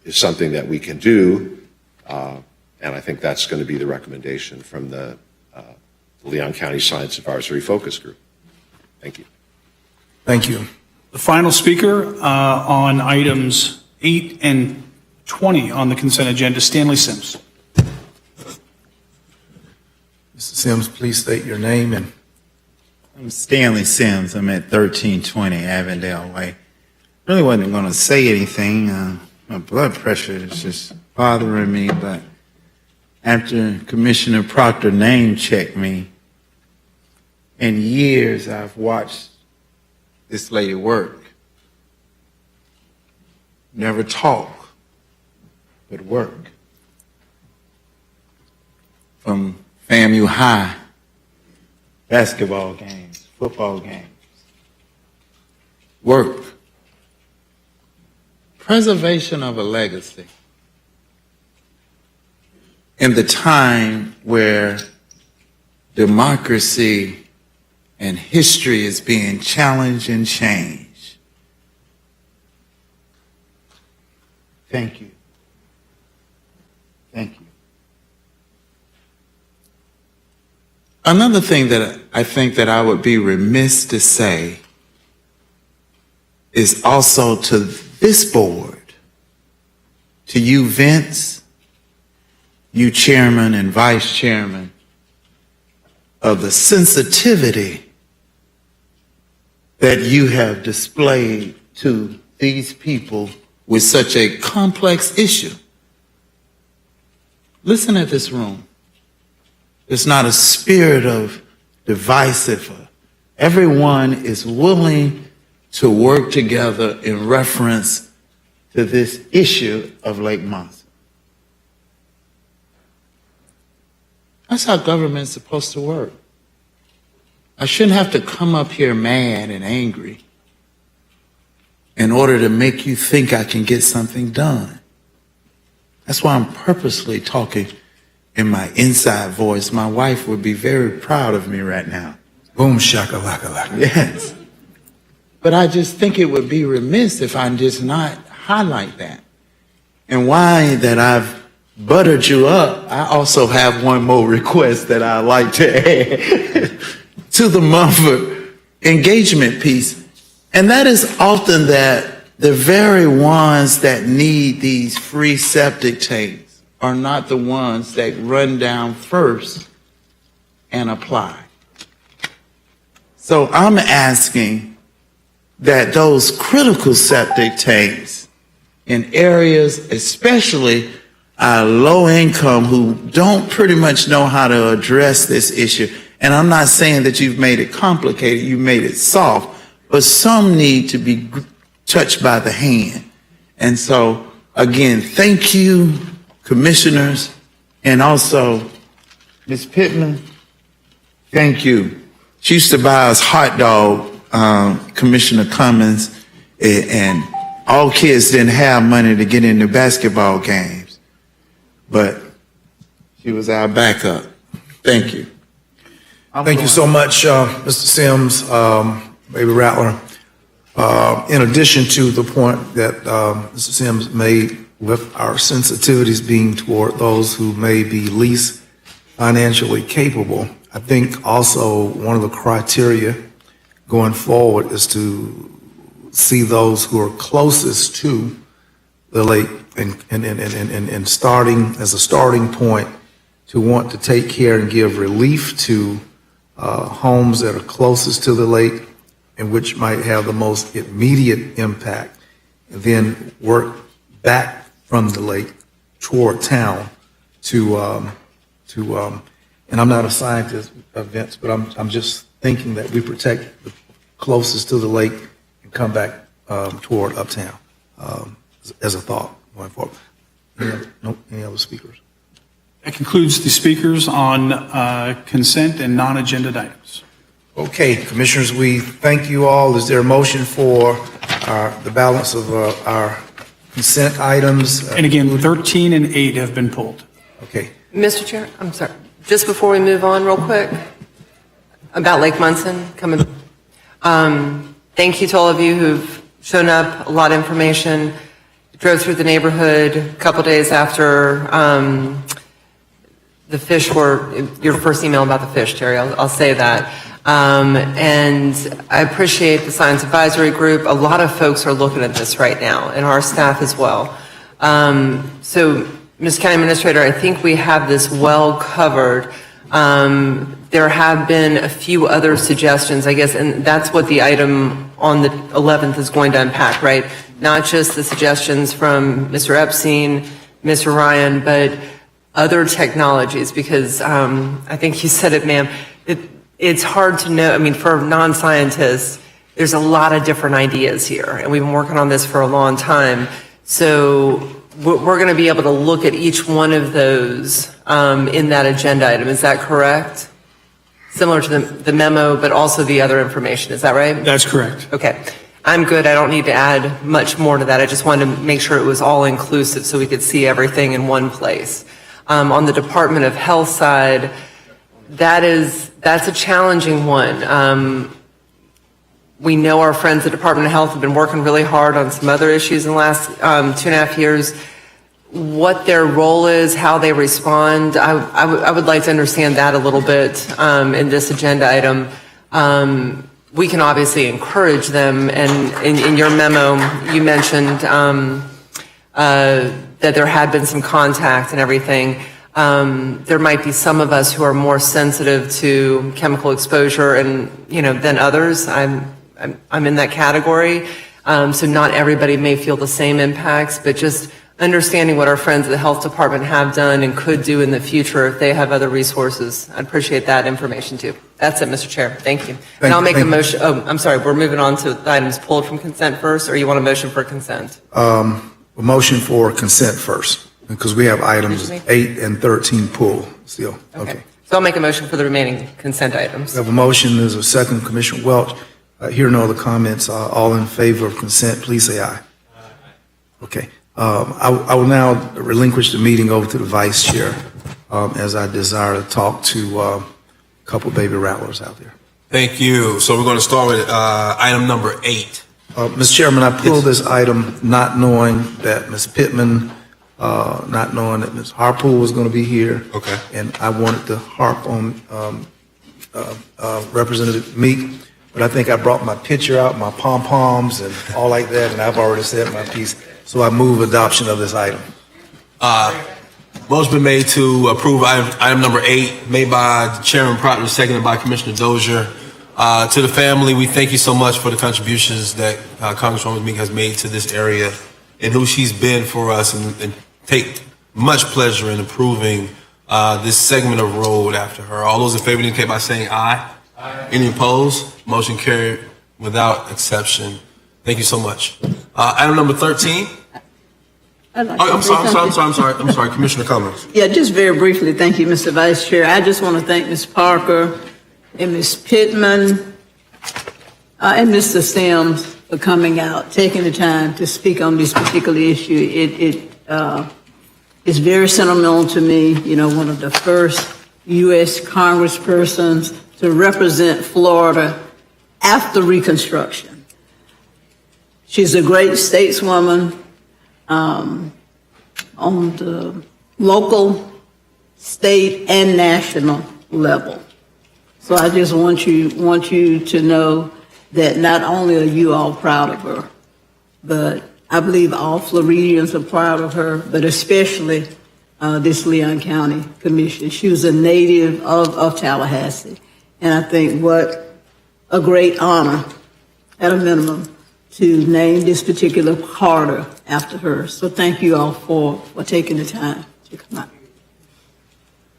is something that we can do, and I think that's going to be the recommendation from the Leon County Science Advisory Focus Group. Thank you. Thank you. The final speaker on items 8 and 20 on the consent agenda, Stanley Sims. Mr. Sims, please state your name and. I'm Stanley Sims. I'm at 1320 Avondale Way. Really wasn't going to say anything. My blood pressure is just bothering me, but after Commissioner Proctor name checked me, in years I've watched this lady work, never talk, but work. From FAMU High, basketball games, football games, work. Preservation of a legacy. In the time where democracy and history is being challenged and changed. Thank you. Thank you. Another thing that I think that I would be remiss to say is also to this board, to you, Vince, you chairman and vice chairman, of the sensitivity that you have displayed to these people with such a complex issue. Listen at this room. It's not a spirit of divisive. Everyone is willing to work together in reference to this issue of Lake Monson. That's how government's supposed to work. I shouldn't have to come up here mad and angry in order to make you think I can get something done. That's why I'm purposely talking in my inside voice. My wife would be very proud of me right now. Boom, shakalaka. Yes. But I just think it would be remiss if I just not highlight that. And why that I've buttered you up, I also have one more request that I'd like to add to the Mumford engagement piece. And that is often that the very ones that need these free septic tanks are not the ones that run down first and apply. So I'm asking that those critical septic tanks in areas, especially low income, who don't pretty much know how to address this issue. And I'm not saying that you've made it complicated, you made it soft, but some need to be touched by the hand. And so, again, thank you, commissioners, and also Ms. Pittman, thank you. She used to buy us hot dog, Commissioner Cummings, and all kids didn't have money to get into basketball games, but she was our backup. Thank you. Thank you so much, Mr. Sims, Baby Rattler. In addition to the point that Mr. Sims made with our sensitivities being toward those who may be least financially capable, I think also one of the criteria going forward is to see those who are closest to the lake and starting as a starting point to want to take care and give relief to homes that are closest to the lake and which might have the most immediate impact, and then work back from the lake toward town to and I'm not a scientist, Vince, but I'm just thinking that we protect the closest to the lake and come back toward uptown as a thought going forward. Any other speakers? That concludes the speakers on consent and non-agenda items. Okay, commissioners, we thank you all. Is there a motion for the balance of our consent items? And again, 13 and 8 have been pulled. Okay. Mr. Chair, I'm sorry. Just before we move on real quick, about Lake Munson coming. Thank you to all of you who've shown up, a lot of information. Drove through the neighborhood a couple days after the fish were, your first email about the fish, Terry, I'll say that. And I appreciate the Science Advisory Group. A lot of folks are looking at this right now, and our staff as well. So, Ms. County Administrator, I think we have this well covered. There have been a few other suggestions, I guess, and that's what the item on the 11th is going to unpack, right? Not just the suggestions from Mr. Epstein, Mr. Ryan, but other technologies, because I think you said it, ma'am, it's hard to know. I mean, for non-scientists, there's a lot of different ideas here, and we've been working on this for a long time. So we're going to be able to look at each one of those in that agenda item. Is that correct? Similar to the memo, but also the other information. Is that right? That's correct. Okay. I'm good. I don't need to add much more to that. I just wanted to make sure it was all inclusive so we could see everything in one place. On the Department of Health side, that's a challenging one. We know our friends at the Department of Health have been working really hard on some other issues in the last 2.5 years. What their role is, how they respond, I would like to understand that a little bit in this agenda item. We can obviously encourage them, and in your memo, you mentioned that there had been some contact and everything. There might be some of us who are more sensitive to chemical exposure and, than others. I'm in that category. So not everybody may feel the same impacts, but just understanding what our friends at the health department have done and could do in the future if they have other resources. I appreciate that information too. That's it, Mr. Chair. Thank you. And I'll make a motion. Oh, I'm sorry. We're moving on to the items pulled from consent first, or you want a motion for consent? A motion for consent first, because we have items 8 and 13 pulled still. Okay. So I'll make a motion for the remaining consent items. We have a motion. There's a second, Commissioner Welch. Hearing no other comments, all in favor of consent, please say aye. Okay. I will now relinquish the meeting over to the Vice Chair as I desire to talk to a couple baby rattlers out there. Thank you. So we're going to start with item number 8. Mr. Chairman, I pulled this item not knowing that Ms. Pittman, not knowing that Ms. Harpool was going to be here. Okay. And I wanted to harp on Representative Meek, but I think I brought my picture out, my pom-poms and all like that, and I've already said my piece. So I move adoption of this item. Motion been made to approve item number 8, made by Chairman Proctor, seconded by Commissioner Dozier. To the family, we thank you so much for the contributions that Congresswoman Meek has made to this area and who she's been for us, and take much pleasure in improving this segment of road after her. All those in favor indicate by saying aye. Aye. Any opposed? Motion carried without exception. Thank you so much. Item number 13. I'm sorry, Commissioner Cummings. Yeah, just very briefly, thank you, Mr. Vice Chair. I just want to thank Ms. Parker and Ms. Pittman and Mr. Sims for coming out, taking the time to speak on this particular issue. It is very sentimental to me, one of the first U.S. congresspersons to represent Florida after Reconstruction. She's a great stateswoman on the local, state, and national level. So I just want you to know that not only are you all proud of her, but I believe all Floridians are proud of her, but especially this Leon County Commission. She was a native of Tallahassee. And I think what a great honor, at a minimum, to name this particular corridor after her. So thank you all for taking the time to come out.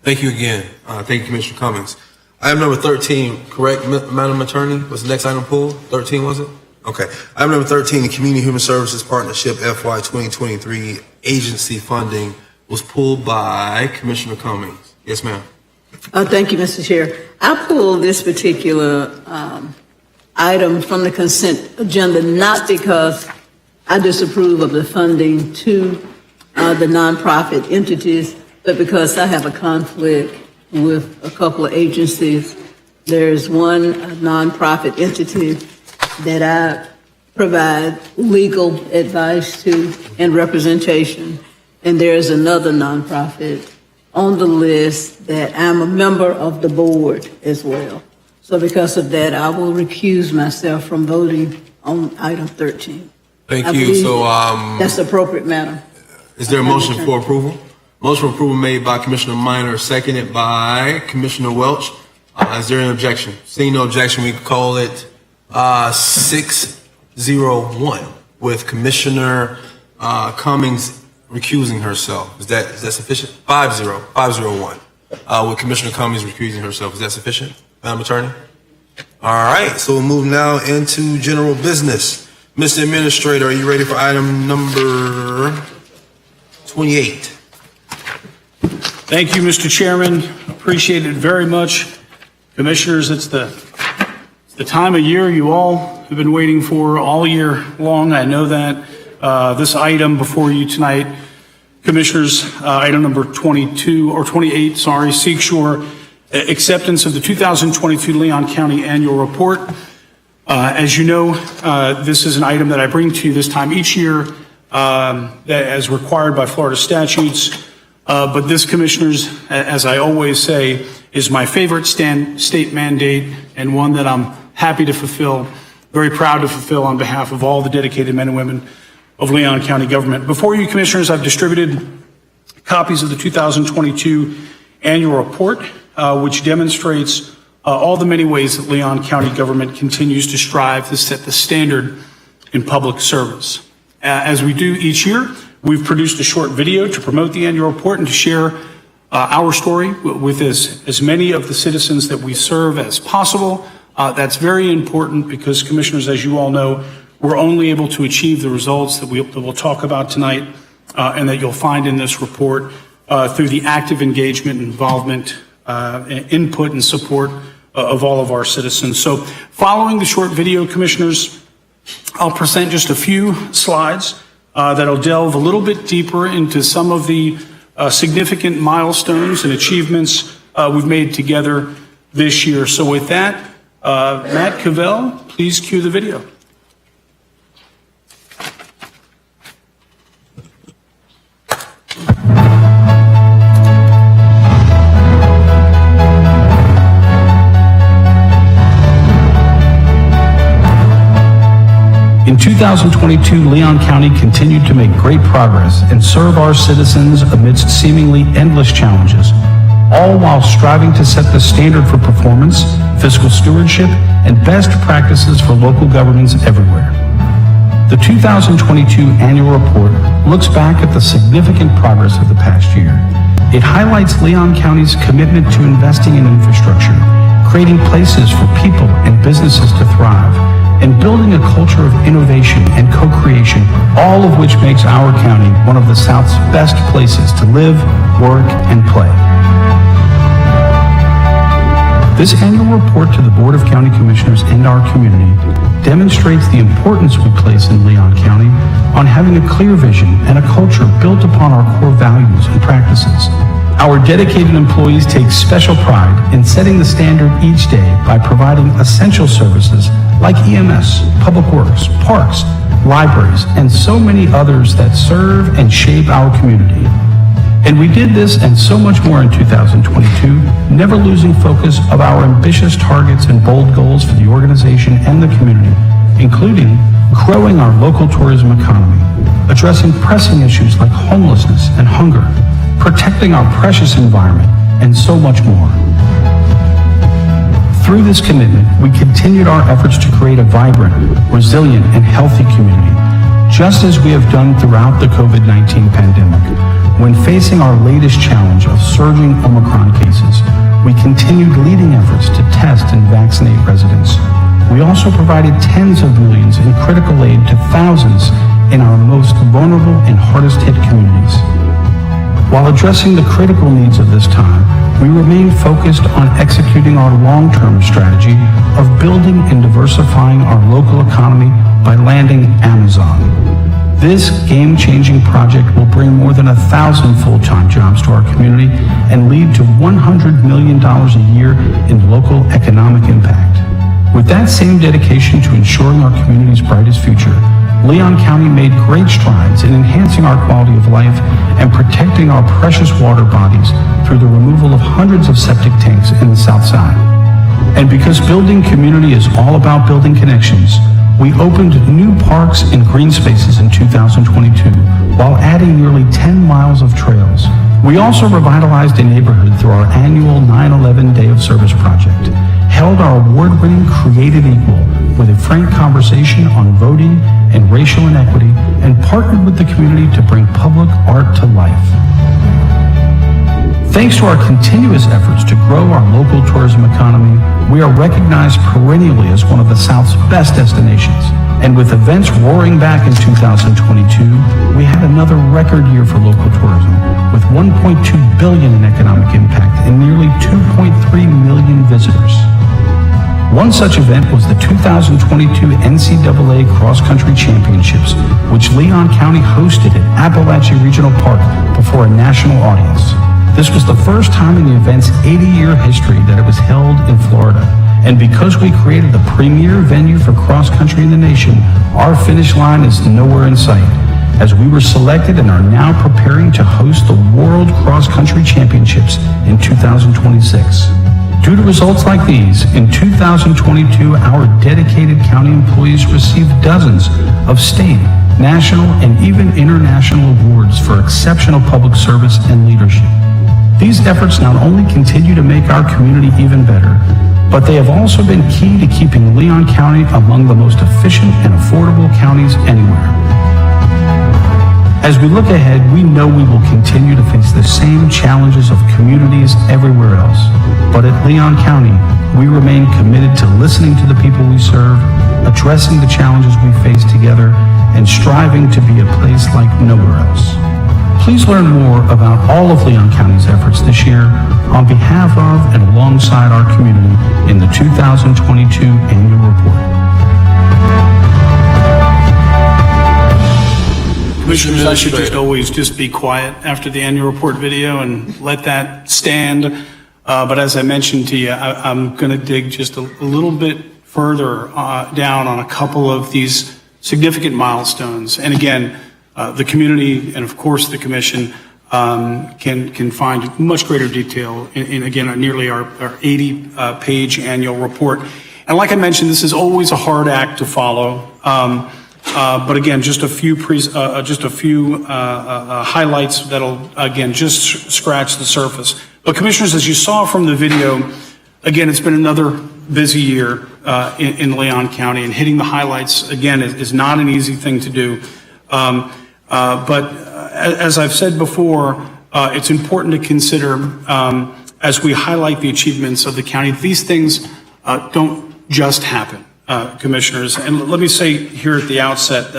Thank you again. Thank you, Commissioner Cummings. Item number 13, correct, Madam Attorney? Was the next item pulled? 13, was it? Okay. Item number 13, the Community Human Services Partnership FY 2023 agency funding was pulled by Commissioner Cummings. Yes, ma'am. Thank you, Mr. Chair. I pulled this particular item from the consent agenda not because I disapprove of the funding to the nonprofit entities, but because I have a conflict with a couple of agencies. There's one nonprofit entity that I provide legal advice to and representation, and there's another nonprofit on the list that I'm a member of the board as well. So because of that, I will recuse myself from voting on item 13. Thank you. So, that's appropriate, Madam. Is there a motion for approval? Motion for approval made by Commissioner Minor, seconded by Commissioner Welch. Is there an objection? Seeing no objection, we call it 601 with Commissioner Cummings recusing herself. Is that sufficient? 501 with Commissioner Cummings recusing herself. Is that sufficient, Madam Attorney? All right, so we'll move now into general business. Mr. Administrator, are you ready for item number 28? Thank you, Mr. Chairman. Appreciate it very much. Commissioners, it's the time of year you all have been waiting for all year long. I know that. This item before you tonight, Commissioners, item number 28, seeks your acceptance of the 2022 Leon County Annual Report. As you know, this is an item that I bring to you this time each year as required by Florida statutes. But this, Commissioners, as I always say, is my favorite state mandate and one that I'm happy to fulfill, very proud to fulfill on behalf of all the dedicated men and women of Leon County government. Before you, Commissioners, I've distributed copies of the 2022 Annual Report, which demonstrates all the many ways that Leon County government continues to strive to set the standard in public service. As we do each year, we've produced a short video to promote the annual report and to share our story with as many of the citizens that we serve as possible. That's very important because, Commissioners, as you all know, we're only able to achieve the results that we'll talk about tonight and that you'll find in this report through the active engagement, involvement, input, and support of all of our citizens. So following the short video, Commissioners, I'll present just a few slides that'll delve a little bit deeper into some of the significant milestones and achievements we've made together this year. So with that, Matt Cavell, please cue the video. In 2022, Leon County continued to make great progress and serve our citizens amidst seemingly endless challenges, all while striving to set the standard for performance, fiscal stewardship, and best practices for local governments everywhere. The 2022 Annual Report looks back at the significant progress of the past year. It highlights Leon County's commitment to investing in infrastructure, creating places for people and businesses to thrive, and building a culture of innovation and co-creation, all of which makes our county one of the South's best places to live, work, and play. This annual report to the Board of County Commissioners and our community demonstrates the importance we place in Leon County on having a clear vision and a culture built upon our core values and practices. Our dedicated employees take special pride in setting the standard each day by providing essential services like EMS, Public Works, parks, libraries, and so many others that serve and shape our community. And we did this and so much more in 2022, never losing focus of our ambitious targets and bold goals for the organization and the community, including growing our local tourism economy, addressing pressing issues like homelessness and hunger, protecting our precious environment, and so much more. Through this commitment, we continued our efforts to create a vibrant, resilient, and healthy community, just as we have done throughout the COVID-19 pandemic. When facing our latest challenge of surging Omicron cases, we continued leading efforts to test and vaccinate residents. We also provided tens of millions in critical aid to thousands in our most vulnerable and hardest hit communities. While addressing the critical needs of this time, we remain focused on executing our long-term strategy of building and diversifying our local economy by landing Amazon. This game-changing project will bring more than 1,000 full-time jobs to our community and lead to $100 million a year in local economic impact. With that same dedication to ensuring our community's brightest future, Leon County made great strides in enhancing our quality of life and protecting our precious water bodies through the removal of hundreds of septic tanks in the South Side. And because building community is all about building connections, we opened new parks and green spaces in 2022 while adding nearly 10 miles of trails. We also revitalized a neighborhood through our annual 9/11 Day of Service project, held our award-winning Created Equal with a frank conversation on voting and racial inequity, and partnered with the community to bring public art to life. Thanks to our continuous efforts to grow our local tourism economy, we are recognized perennially as one of the South's best destinations. And with events roaring back in 2022, we had another record year for local tourism, with $1.2 billion in economic impact and nearly 2.3 million visitors. One such event was the 2022 NCAA Cross Country Championships, which Leon County hosted at Appalachia Regional Park before a national audience. This was the first time in the event's 80-year history that it was held in Florida. And because we created the premier venue for cross country in the nation, our finish line is nowhere in sight, as we were selected and are now preparing to host the World Cross Country Championships in 2026. Due to results like these, in 2022, our dedicated county employees received dozens of state, national, and even international awards for exceptional public service and leadership. These efforts not only continue to make our community even better, but they have also been key to keeping Leon County among the most efficient and affordable counties anywhere. As we look ahead, we know we will continue to face the same challenges of communities everywhere else. But at Leon County, we remain committed to listening to the people we serve, addressing the challenges we face together, and striving to be a place like nowhere else. Please learn more about all of Leon County's efforts this year on behalf of and alongside our community in the 2022 annual report. Commissioners, I should just always just be quiet after the annual report video and let that stand. But as I mentioned to you, I'm going to dig just a little bit further down on a couple of these significant milestones. And again, the community and of course the commission can find much greater detail in again, nearly our 80-page annual report. And like I mentioned, this is always a hard act to follow. But again, just a few highlights that'll again just scratch the surface. But commissioners, as you saw from the video, again, it's been another busy year in Leon County, and hitting the highlights again is not an easy thing to do. But as I've said before, it's important to consider as we highlight the achievements of the county. These things don't just happen. Commissioners, and let me say here at the outset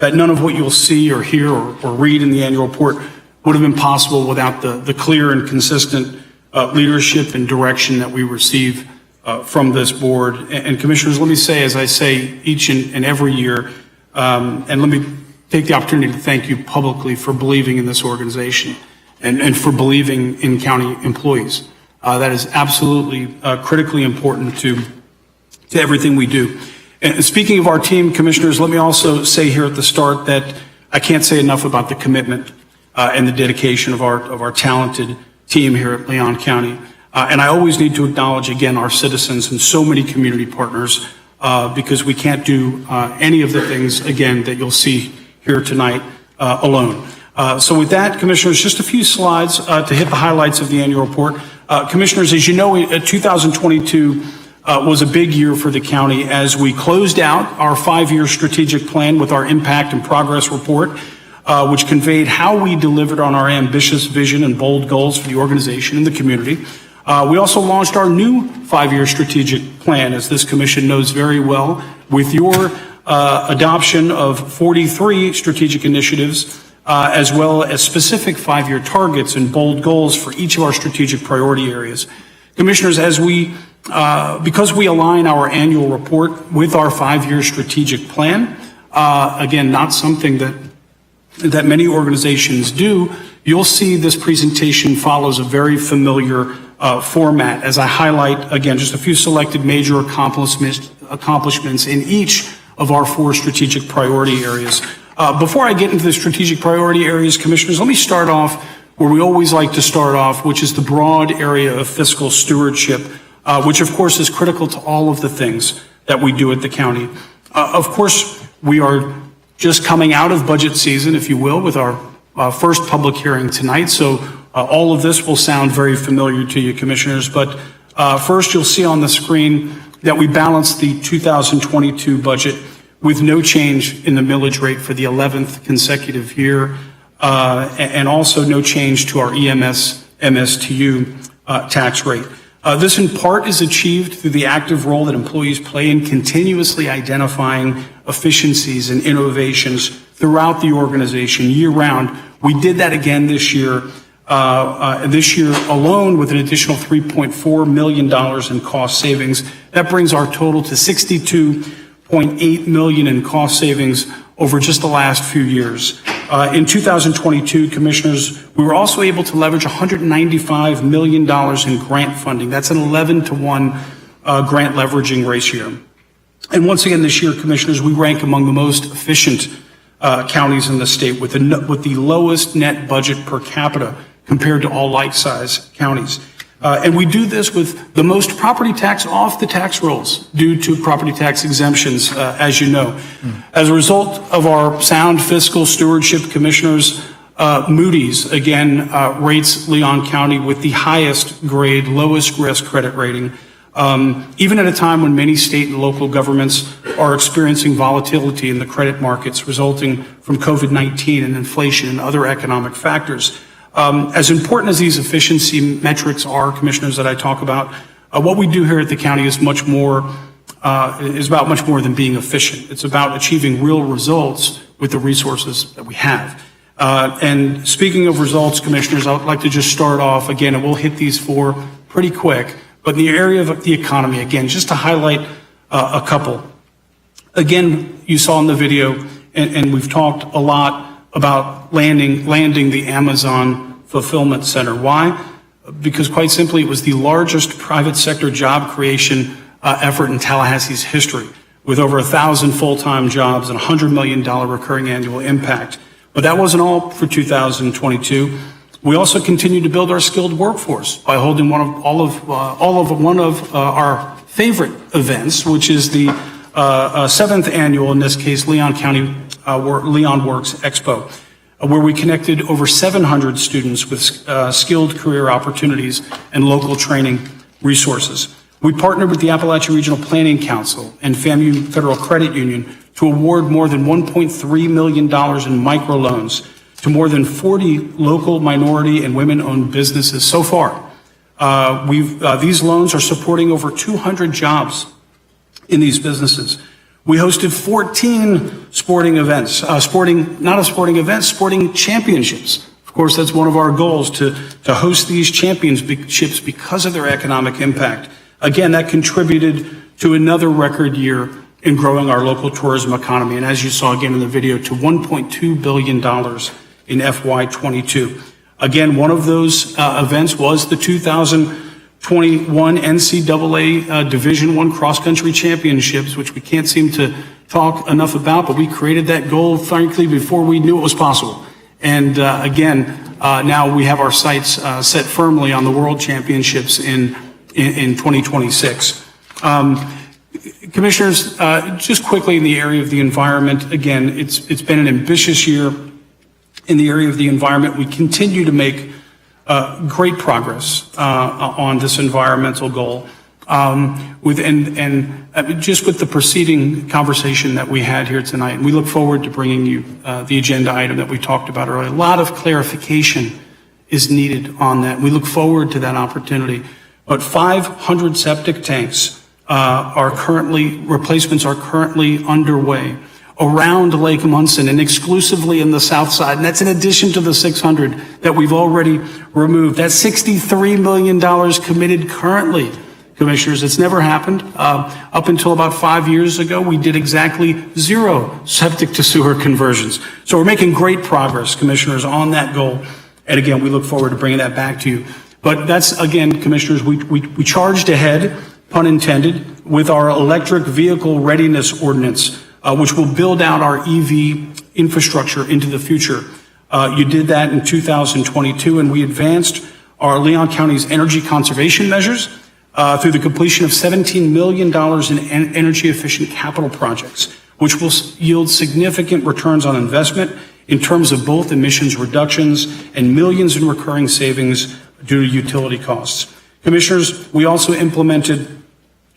that none of what you'll see or hear or read in the annual report would have been possible without the clear and consistent leadership and direction that we receive from this board. And commissioners, let me say, as I say each and every year, and let me take the opportunity to thank you publicly for believing in this organization and for believing in county employees. That is absolutely critically important to everything we do. And speaking of our team, commissioners, let me also say here at the start that I can't say enough about the commitment and the dedication of our talented team here at Leon County. And I always need to acknowledge again our citizens and so many community partners because we can't do any of the things again that you'll see here tonight alone. So with that, commissioners, just a few slides to hit the highlights of the annual report. Commissioners, as you know, 2022 was a big year for the county as we closed out our 5-year strategic plan with our impact and progress report, which conveyed how we delivered on our ambitious vision and bold goals for the organization and the community. We also launched our new 5-year strategic plan, as this commission knows very well, with your adoption of 43 strategic initiatives, as well as specific 5-year targets and bold goals for each of our strategic priority areas. Commissioners, as because we align our annual report with our 5-year strategic plan, again, not something that many organizations do, you'll see this presentation follows a very familiar format as I highlight, again, just a few selected major accomplishments in each of our 4 strategic priority areas. Before I get into the strategic priority areas, commissioners, let me start off where we always like to start off, which is the broad area of fiscal stewardship, which of course is critical to all of the things that we do at the county. Of course, we are just coming out of budget season, if you will, with our first public hearing tonight. So all of this will sound very familiar to you, commissioners. But first, you'll see on the screen that we balanced the 2022 budget with no change in the millage rate for the 11th consecutive year, and also no change to our EMS MSTU tax rate. This in part is achieved through the active role that employees play in continuously identifying efficiencies and innovations throughout the organization year-round. We did that again this year. This year alone, with an additional $3.4 million in cost savings. That brings our total to $62.8 million in cost savings over just the last few years. In 2022, Commissioners, we were also able to leverage $195 million in grant funding. That's an 11-to-1 grant leveraging ratio. And once again this year, Commissioners, we rank among the most efficient counties in the state with the lowest net budget per capita compared to all like-size counties. And we do this with the most property tax off the tax rolls due to property tax exemptions, as you know. As a result of our sound fiscal stewardship, Commissioners, Moody's again rates Leon County with the highest grade, lowest risk credit rating, even at a time when many state and local governments are experiencing volatility in the credit markets resulting from COVID-19 and inflation and other economic factors. As important as these efficiency metrics are, Commissioners, that I talk about, what we do here at the county is much more, is about much more than being efficient. It's about achieving real results with the resources that we have. And speaking of results, Commissioners, I would like to just start off again, and we'll hit these four pretty quick, but in the area of the economy, again, just to highlight a couple. Again, you saw in the video, and we've talked a lot about landing the Amazon Fulfillment Center. Why? Because quite simply, it was the largest private sector job creation effort in Tallahassee's history, with over 1,000 full-time jobs and $100 million recurring annual impact. But that wasn't all for 2022. We also continue to build our skilled workforce by holding one of our favorite events, which is the seventh annual, in this case, Leon County Leon Works Expo, where we connected over 700 students with skilled career opportunities and local training resources. We partnered with the Appalachia Regional Planning Council and FAMU Federal Credit Union to award more than $1.3 million in microloans to more than 40 local minority and women-owned businesses so far. These loans are supporting over 200 jobs in these businesses. We hosted 14 sporting events, sporting championships. Of course, that's one of our goals, to host these championships because of their economic impact. Again, that contributed to another record year in growing our local tourism economy. And as you saw again in the video, to $1.2 billion in FY22. Again, one of those events was the 2021 NCAA Division I cross-country championships, which we can't seem to talk enough about, but we created that goal, frankly, before we knew it was possible. And now we have our sights set firmly on the World Championships in 2026. Commissioners, just quickly in the area of the environment, again, it's been an ambitious year in the area of the environment. We continue to make great progress on this environmental goal. Just with the preceding conversation that we had here tonight, we look forward to bringing you the agenda item that we talked about earlier. A lot of clarification is needed on that. We look forward to that opportunity. But 500 septic tanks replacements are currently underway around Lake Munson and exclusively in the south side. And that's in addition to the 600 that we've already removed. That's $63 million committed currently, Commissioners. It's never happened. Up until about 5 years ago, we did exactly 0 septic to sewer conversions. So we're making great progress, Commissioners, on that goal. And again, we look forward to bringing that back to you. But that's, again, Commissioners, we charged ahead, pun intended, with our electric vehicle readiness ordinance, which will build out our EV infrastructure into the future. You did that in 2022, and we advanced our Leon County's energy conservation measures through the completion of $17 million in energy-efficient capital projects, which will yield significant returns on investment in terms of both emissions reductions and millions in recurring savings due to utility costs. Commissioners, we also implemented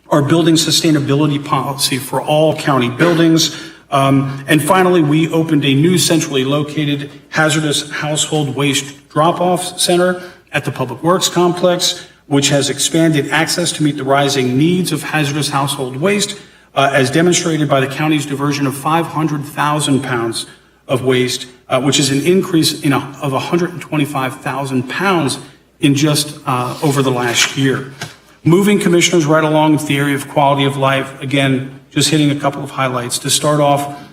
our building sustainability policy for all county buildings. And finally, we opened a new centrally located hazardous household waste drop-off center at the Public Works Complex, which has expanded access to meet the rising needs of hazardous household waste, as demonstrated by the county's diversion of 500,000 pounds of waste, which is an increase of 125,000 pounds in just over the last year. Moving, Commissioners, right along with the area of quality of life, again, just hitting a couple of highlights. To start off,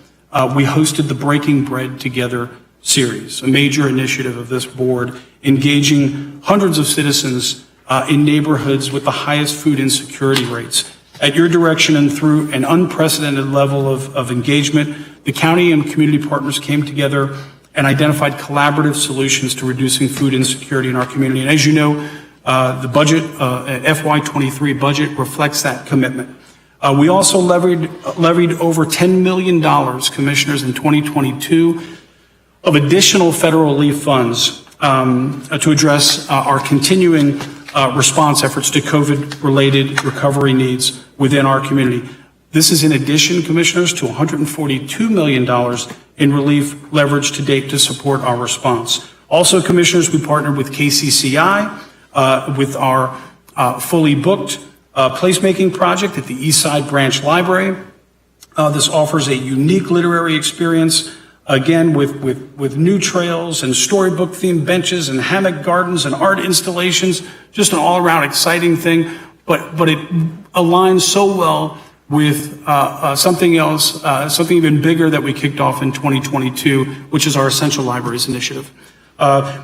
we hosted the Breaking Bread Together series, a major initiative of this board, engaging hundreds of citizens in neighborhoods with the highest food insecurity rates. At your direction and through an unprecedented level of engagement, the county and community partners came together and identified collaborative solutions to reducing food insecurity in our community. And as you know, the budget, FY23 budget reflects that commitment. We also levied over $10 million, Commissioners, in 2022 of additional federal relief funds to address our continuing response efforts to COVID-related recovery needs within our community. This is in addition, Commissioners, to $142 million in relief leverage to date to support our response. Also, Commissioners, we partnered with KCCI with our fully booked placemaking project at the Eastside Branch Library. This offers a unique literary experience, again, with new trails and storybook-themed benches and hammock gardens and art installations, just an all-around exciting thing, but it aligns so well with something else, something even bigger that we kicked off in 2022, which is our Essential Libraries Initiative.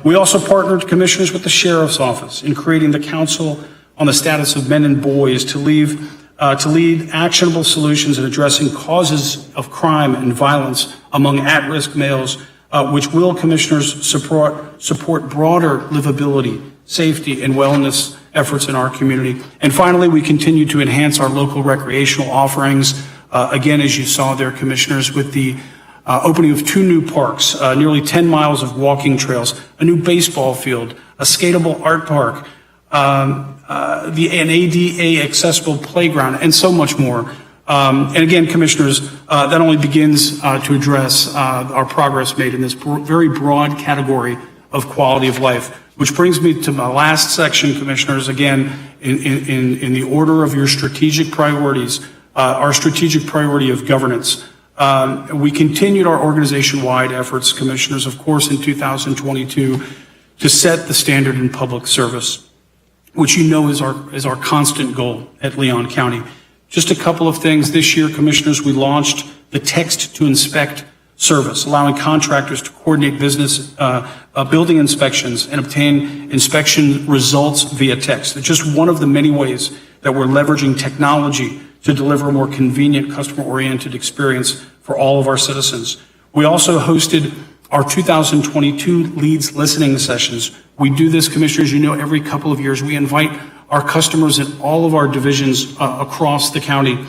We also partnered, Commissioners, with the Sheriff's Office in creating the Council on the Status of Men and Boys to lead actionable solutions in addressing causes of crime and violence among at-risk males, which will, Commissioners, support broader livability, safety, and wellness efforts in our community. And finally, we continue to enhance our local recreational offerings. Again, as you saw there, Commissioners, with the opening of 2 new parks, nearly 10 miles of walking trails, a new baseball field, a skatable art park, an ADA accessible playground, and so much more. And again, Commissioners, that only begins to address our progress made in this very broad category of quality of life, which brings me to my last section, Commissioners, again, in the order of your strategic priorities, our strategic priority of governance. We continued our organization-wide efforts, Commissioners, of course, in 2022, to set the standard in public service, which you know is our constant goal at Leon County. Just a couple of things. This year, Commissioners, we launched the Text to Inspect service, allowing contractors to coordinate building inspections and obtain inspection results via text. It's just one of the many ways that we're leveraging technology to deliver a more convenient, customer-oriented experience for all of our citizens. We also hosted our 2022 Leads Listening Sessions. We do this, Commissioners, you know, every couple of years. We invite our customers in all of our divisions across the county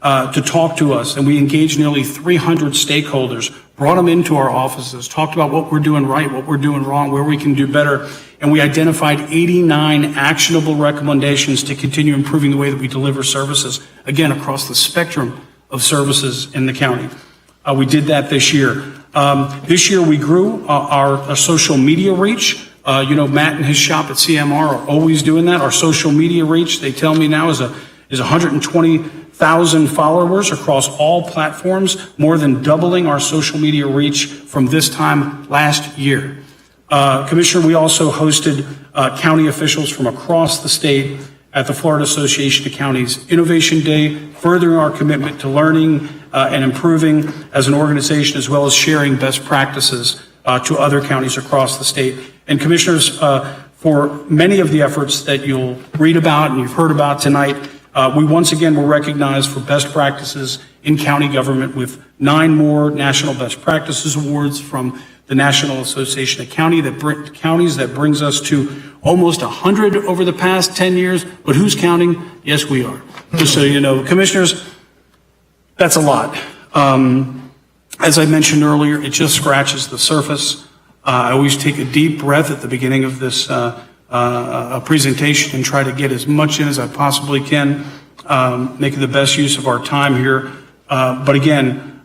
to talk to us, and we engaged nearly 300 stakeholders, brought them into our offices, talked about what we're doing right, what we're doing wrong, where we can do better, and we identified 89 actionable recommendations to continue improving the way that we deliver services, again, across the spectrum of services in the county. We did that this year. This year we grew our social media reach. You know, Matt and his shop at CMR are always doing that. Our social media reach, they tell me now, is 120,000 followers across all platforms, more than doubling our social media reach from this time last year. Commissioner, we also hosted county officials from across the state at the Florida Association of Counties Innovation Day, furthering our commitment to learning and improving as an organization, as well as sharing best practices to other counties across the state. And Commissioners, for many of the efforts that you'll read about and you've heard about tonight, we once again were recognized for best practices in county government with 9 more National Best Practices Awards from the National Association of Counties. That brings us to almost 100 over the past 10 years. But who's counting? Yes, we are. Just so you know, Commissioners, that's a lot. As I mentioned earlier, it just scratches the surface. I always take a deep breath at the beginning of this presentation and try to get as much in as I possibly can, making the best use of our time here. But again,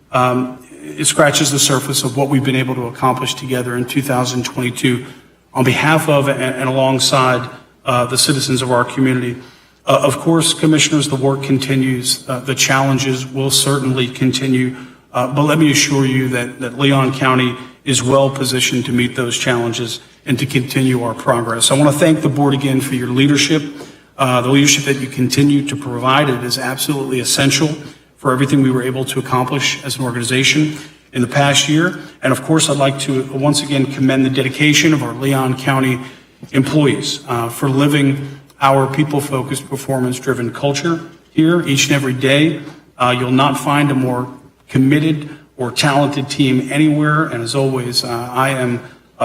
it scratches the surface of what we've been able to accomplish together in 2022 on behalf of and alongside the citizens of our community. Of course, Commissioners, the work continues. The challenges will certainly continue. But let me assure you that Leon County is well positioned to meet those challenges and to continue our progress. I want to thank the board again for your leadership. The leadership that you continue to provide. It is absolutely essential for everything we were able to accomplish as an organization in the past year. And of course, I'd like to once again commend the dedication of our Leon County employees for living our people-focused, performance-driven culture here each and every day. You'll not find a more committed or talented team anywhere. And as always, I am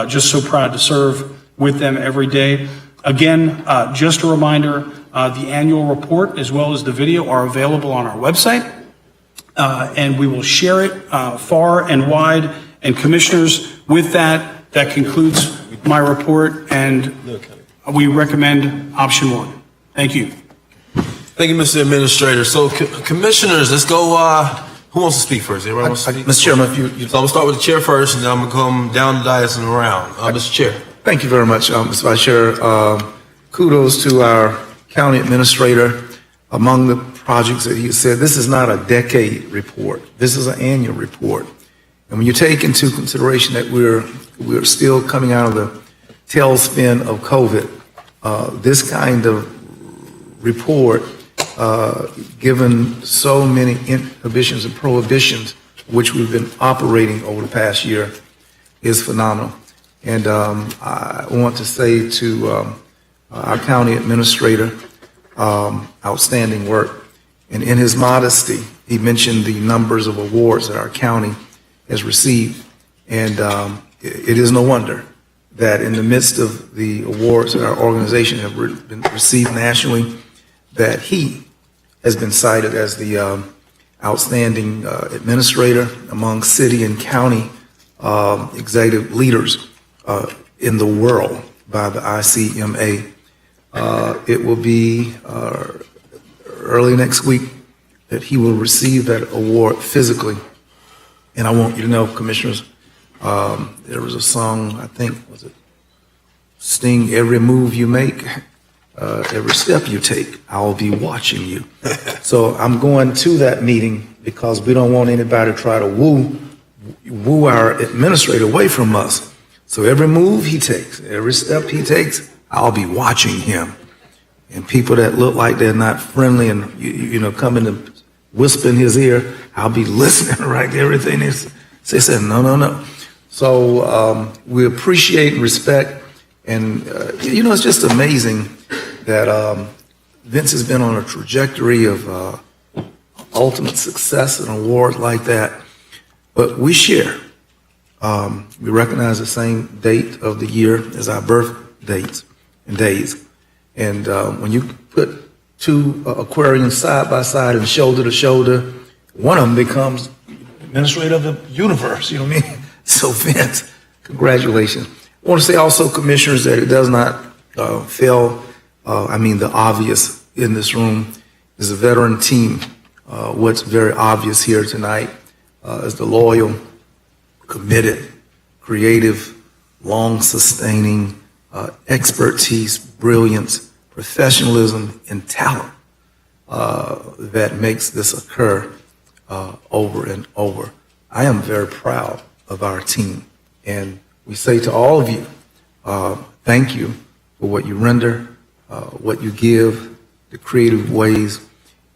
just so proud to serve with them every day. Again, just a reminder, the annual report as well as the video are available on our website. And we will share it far and wide. And Commissioners, with that, that concludes my report, and we recommend option 1. Thank you. Thank you, Mr. Administrator. So, Commissioners, let's go. Who wants to speak first? Everybody wants to speak? Mr. Chairman, if you So I'm going to start with the chair first, and then I'm going to come down the dais and around. Mr. Chair. Thank you very much, Mr. Vice Chair. Kudos to our county administrator. Among the projects that he said, this is not a decade report. This is an annual report. And when you take into consideration that we're still coming out of the tailspin of COVID, this kind of report, given so many inhibitions and prohibitions which we've been operating over the past year, is phenomenal. And I want to say to our county administrator, outstanding work. And in his modesty, he mentioned the numbers of awards that our county has received. And it is no wonder that in the midst of the awards that our organization have been received nationally, that he has been cited as the outstanding administrator among city and county executive leaders in the world by the ICMA. It will be early next week that he will receive that award physically. And I want you to know, Commissioners, there was a song, I think, was it Sting, every move you make, every step you take, I'll be watching you. So I'm going to that meeting because we don't want anybody to try to woo our administrator away from us. So every move he takes, every step he takes, I'll be watching him. And people that look like they're not friendly and, you know, coming to whisper in his ear, I'll be listening right to everything they said, no. So we appreciate and respect. And, you know, it's just amazing that Vince has been on a trajectory of ultimate success and awards like that. But we share. We recognize the same date of the year as our birth dates and days. And when you put two aquariums side by side and shoulder to shoulder, one of them becomes administrator of the universe, you know what I mean? So Vince, congratulations. I want to say also, Commissioners, that it does not fail, the obvious in this room is a veteran team. What's very obvious here tonight is the loyal, committed, creative, long-sustaining expertise, brilliance, professionalism, and talent that makes this occur over and over. I am very proud of our team, and we say to all of you, thank you for what you render, what you give, the creative ways.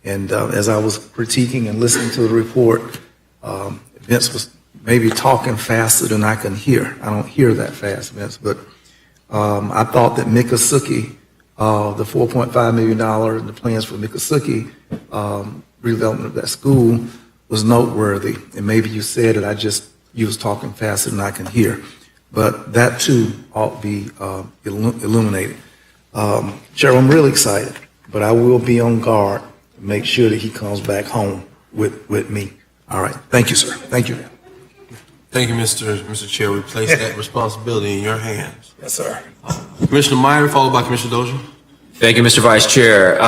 And as I was critiquing and listening to the report, Vince was maybe talking faster than I can hear. I don't hear that fast, Vince, but I thought that Miccosukee, the $4.5 million and the plans for Miccosukee, redevelopment of that school was noteworthy. And maybe you said it, you was talking faster than I can hear. But that too ought to be illuminated. Cheryl, I'm really excited, but I will be on guard to make sure that he comes back home with me. All right. Thank you, sir. Thank you. Thank you, Mr. Chair. We place that responsibility in your hands. Yes, sir. Commissioner Meyer, followed by Commissioner Dozier. Thank you, Mr. Vice Chair.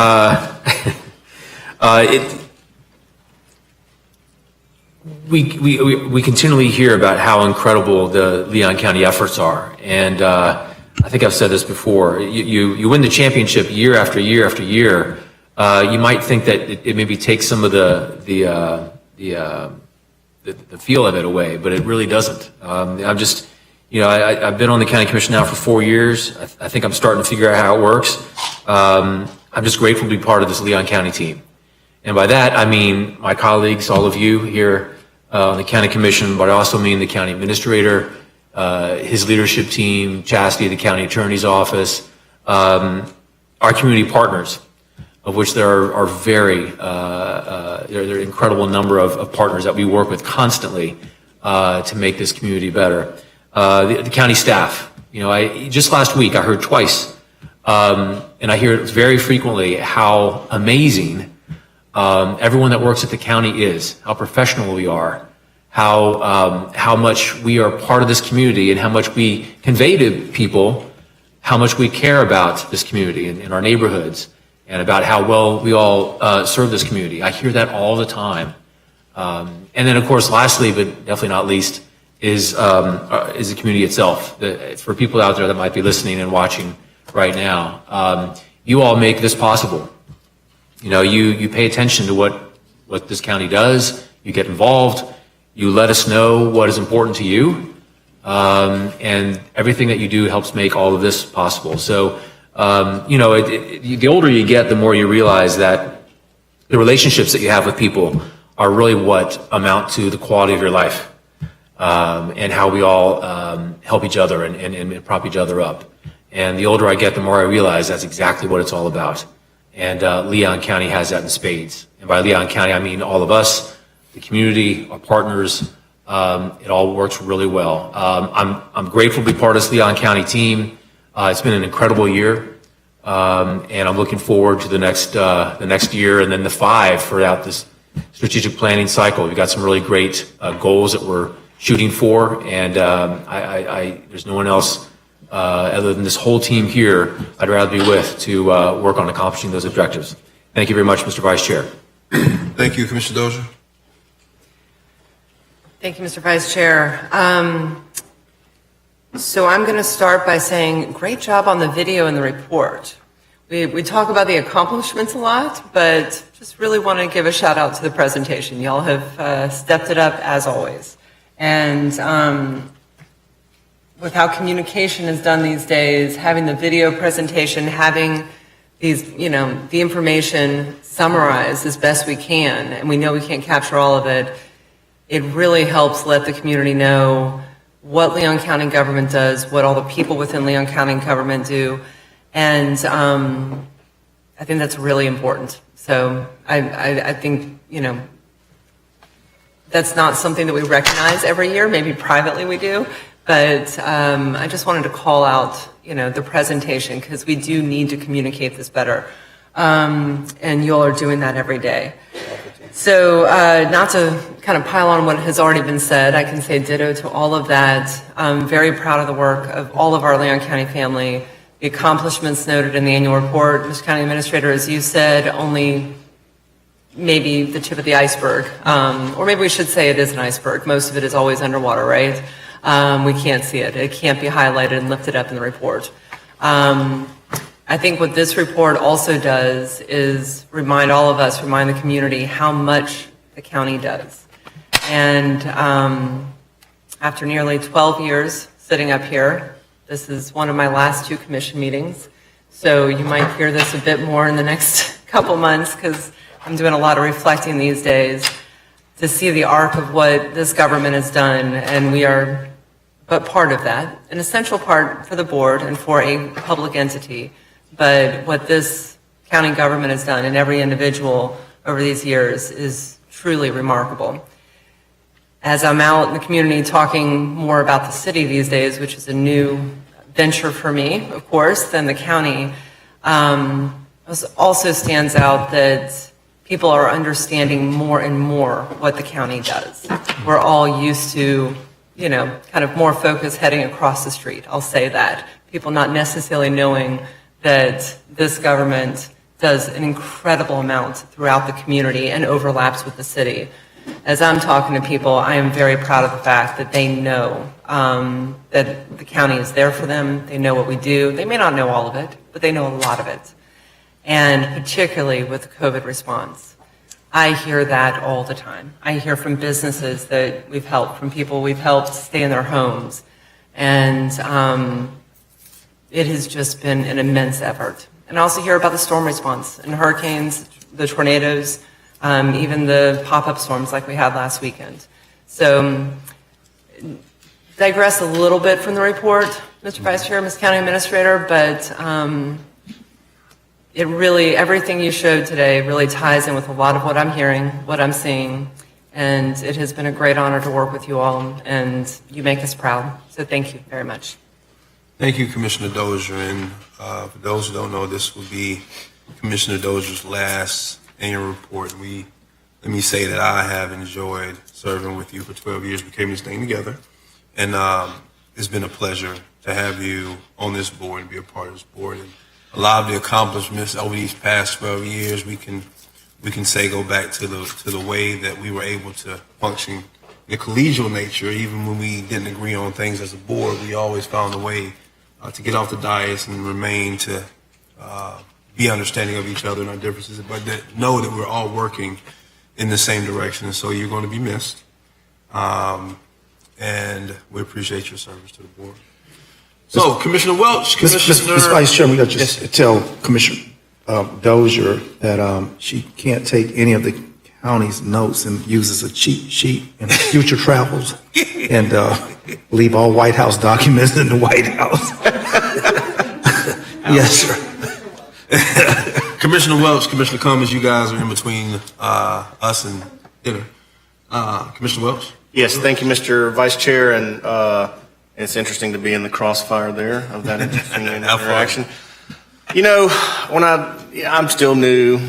We continually hear about how incredible the Leon County efforts are, and I think I've said this before, you win the championship year after year after year. You might think that it maybe takes some of the feel of it away, but it really doesn't. I'm just, I've been on the county commission now for 4 years. I think I'm starting to figure out how it works. I'm just grateful to be part of this Leon County team. And by that, I mean my colleagues, all of you here on the county commission, but I also mean the county administrator, his leadership team, Chastity, the county attorney's office, our community partners, of which there are there are an incredible number of partners that we work with constantly to make this community better. The county staff, just last week I heard twice, and I hear it very frequently, how amazing everyone that works at the county is, how professional we are, how much we are part of this community, and how much we convey to people how much we care about this community and our neighborhoods, and about how well we all serve this community. I hear that all the time. And then, of course, lastly, but definitely not least, is the community itself. For people out there that might be listening and watching right now, you all make this possible. You pay attention to what this county does. You get involved. You let us know what is important to you, and everything that you do helps make all of this possible. So, the older you get, the more you realize that the relationships that you have with people are really what amount to the quality of your life, and how we all help each other and prop each other up. And the older I get, the more I realize that's exactly what it's all about. And Leon County has that in spades. And by Leon County, I mean all of us, the community, our partners. It all works really well. I'm grateful to be part of this Leon County team. It's been an incredible year, and I'm looking forward to the next year and then the 5 throughout this strategic planning cycle. We've got some really great goals that we're shooting for, and there's no one else other than this whole team here I'd rather be with to work on accomplishing those objectives. Thank you very much, Mr. Vice Chair. Thank you, Commissioner Dozier. Thank you, Mr. Vice Chair. So I'm going to start by saying great job on the video and the report. We talk about the accomplishments a lot, but just really want to give a shout out to the presentation. Y'all have stepped it up as always. And with how communication is done these days, having the video presentation, having these, the information summarized as best we can, and we know we can't capture all of it, it really helps let the community know what Leon County government does, what all the people within Leon County government do, and I think that's really important. So I think, that's not something that we recognize every year. Maybe privately we do, but I just wanted to call out, the presentation, because we do need to communicate this better, and you all are doing that every day. So not to kind of pile on what has already been said, I can say ditto to all of that. I'm very proud of the work of all of our Leon County family, the accomplishments noted in the annual report. Mr. County Administrator, as you said, only maybe the tip of the iceberg, or maybe we should say it is an iceberg. Most of it is always underwater, right? We can't see it. It can't be highlighted and lifted up in the report. I think what this report also does is remind all of us, remind the community how much the county does. And after nearly 12 years sitting up here, this is one of my last 2 commission meetings. So you might hear this a bit more in the next couple months, because I'm doing a lot of reflecting these days to see the arc of what this government has done, and we are but part of that, an essential part for the board and for a public entity. But what this county government has done and every individual over these years is truly remarkable. As I'm out in the community talking more about the city these days, which is a new venture for me, of course, than the county, it also stands out that people are understanding more and more what the county does. We're all used to, kind of more focus heading across the street. I'll say that. People not necessarily knowing that this government does an incredible amount throughout the community and overlaps with the city. as I'm talking to people, I am very proud of the fact that they know that the county is there for them. They know what we do. They may not know all of it, but they know a lot of it. And particularly with the COVID response, I hear that all the time. I hear from businesses that we've helped, from people we've helped stay in their homes. And it has just been an immense effort. And I also hear about the storm response and hurricanes, the tornadoes, even the pop-up storms like we had last weekend. So digress a little bit from the report, Mr. Vice Chair, Ms. County Administrator, but it really, everything you showed today really ties in with a lot of what I'm hearing, what I'm seeing, and it has been a great honor to work with you all, and you make us proud. So thank you very much. Thank you, Commissioner Dozier. And for those who don't know, this will be Commissioner Dozier's last annual report. Let me say that I have enjoyed serving with you for 12 years. We came this thing together, and it's been a pleasure to have you on this board and be a part of this board. And a lot of the accomplishments over these past 12 years, we can say go back to the way that we were able to function in a collegial nature. Even when we didn't agree on things as a board, we always found a way to get off the dais and remain to be understanding of each other and our differences, but know that we're all working in the same direction. And so you're going to be missed. And we appreciate your service to the board. So, Commissioner Welch, Commissioner... Mr. Vice Chairman, we got to just tell Commissioner Dozier that she can't take any of the county's notes and use as a cheat sheet in future travels and leave all White House documents in the White House. Yes, sir. Commissioner Welch, Commissioner Cummings, you guys are in between us and dinner. Commissioner Welch? Yes, thank you, Mr. Vice Chair, and it's interesting to be in the crossfire there of that interesting interaction. You know, I'm still new,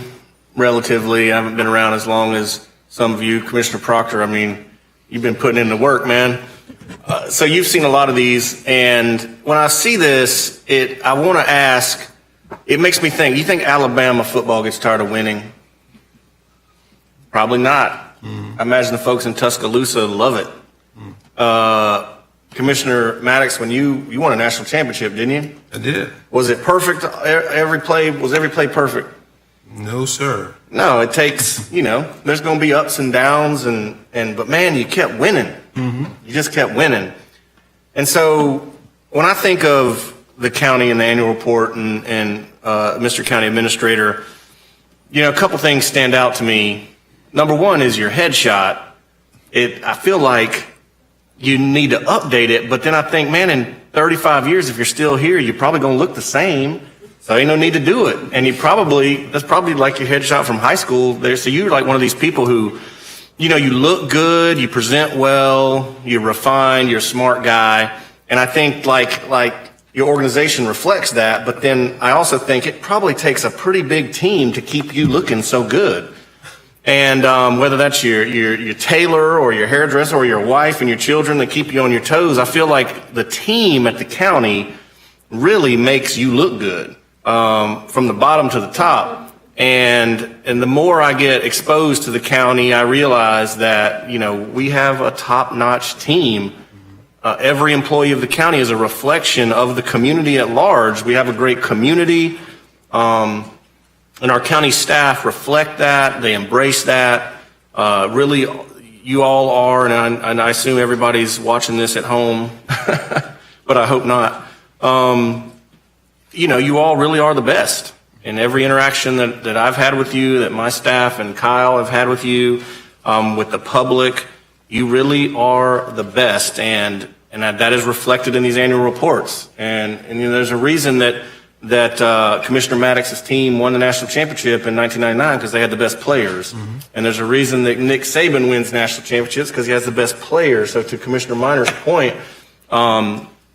relatively. I haven't been around as long as some of you. Commissioner Proctor, I mean, you've been putting in the work, man. So you've seen a lot of these, and when I see this, I want to ask, it makes me think, do you think Alabama football gets tired of winning? Probably not. I imagine the folks in Tuscaloosa love it. Commissioner Maddox, when you won a national championship, didn't you? I did. Was it perfect? Was every play perfect? No, sir. No, it takes, there's going to be ups and downs, but man, you kept winning. You just kept winning. And so when I think of the county and the annual report and Mr. County Administrator, a couple things stand out to me. Number one is your headshot. I feel like you need to update it, but then I think, man, in 35 years, if you're still here, you're probably going to look the same. So ain't no need to do it. And that's probably like your headshot from high school there. So you're like one of these people who, you look good, you present well, you're refined, you're a smart guy. And I think like your organization reflects that, but then I also think it probably takes a pretty big team to keep you looking so good. And whether that's your tailor or your hairdresser or your wife and your children that keep you on your toes, I feel like the team at the county really makes you look good from the bottom to the top. And the more I get exposed to the county, I realize that, we have a top-notch team. Every employee of the county is a reflection of the community at large. We have a great community. And our county staff reflect that. They embrace that. Really, you all are, and I assume everybody's watching this at home, but I hope not. You all really are the best. In every interaction that I've had with you, that my staff and Kyle have had with you, with the public, you really are the best. And that is reflected in these annual reports. And there's a reason that Commissioner Maddox's team won the national championship in 1999 because they had the best players. And there's a reason that Nick Saban wins national championships because he has the best players. So to Commissioner Minor's point,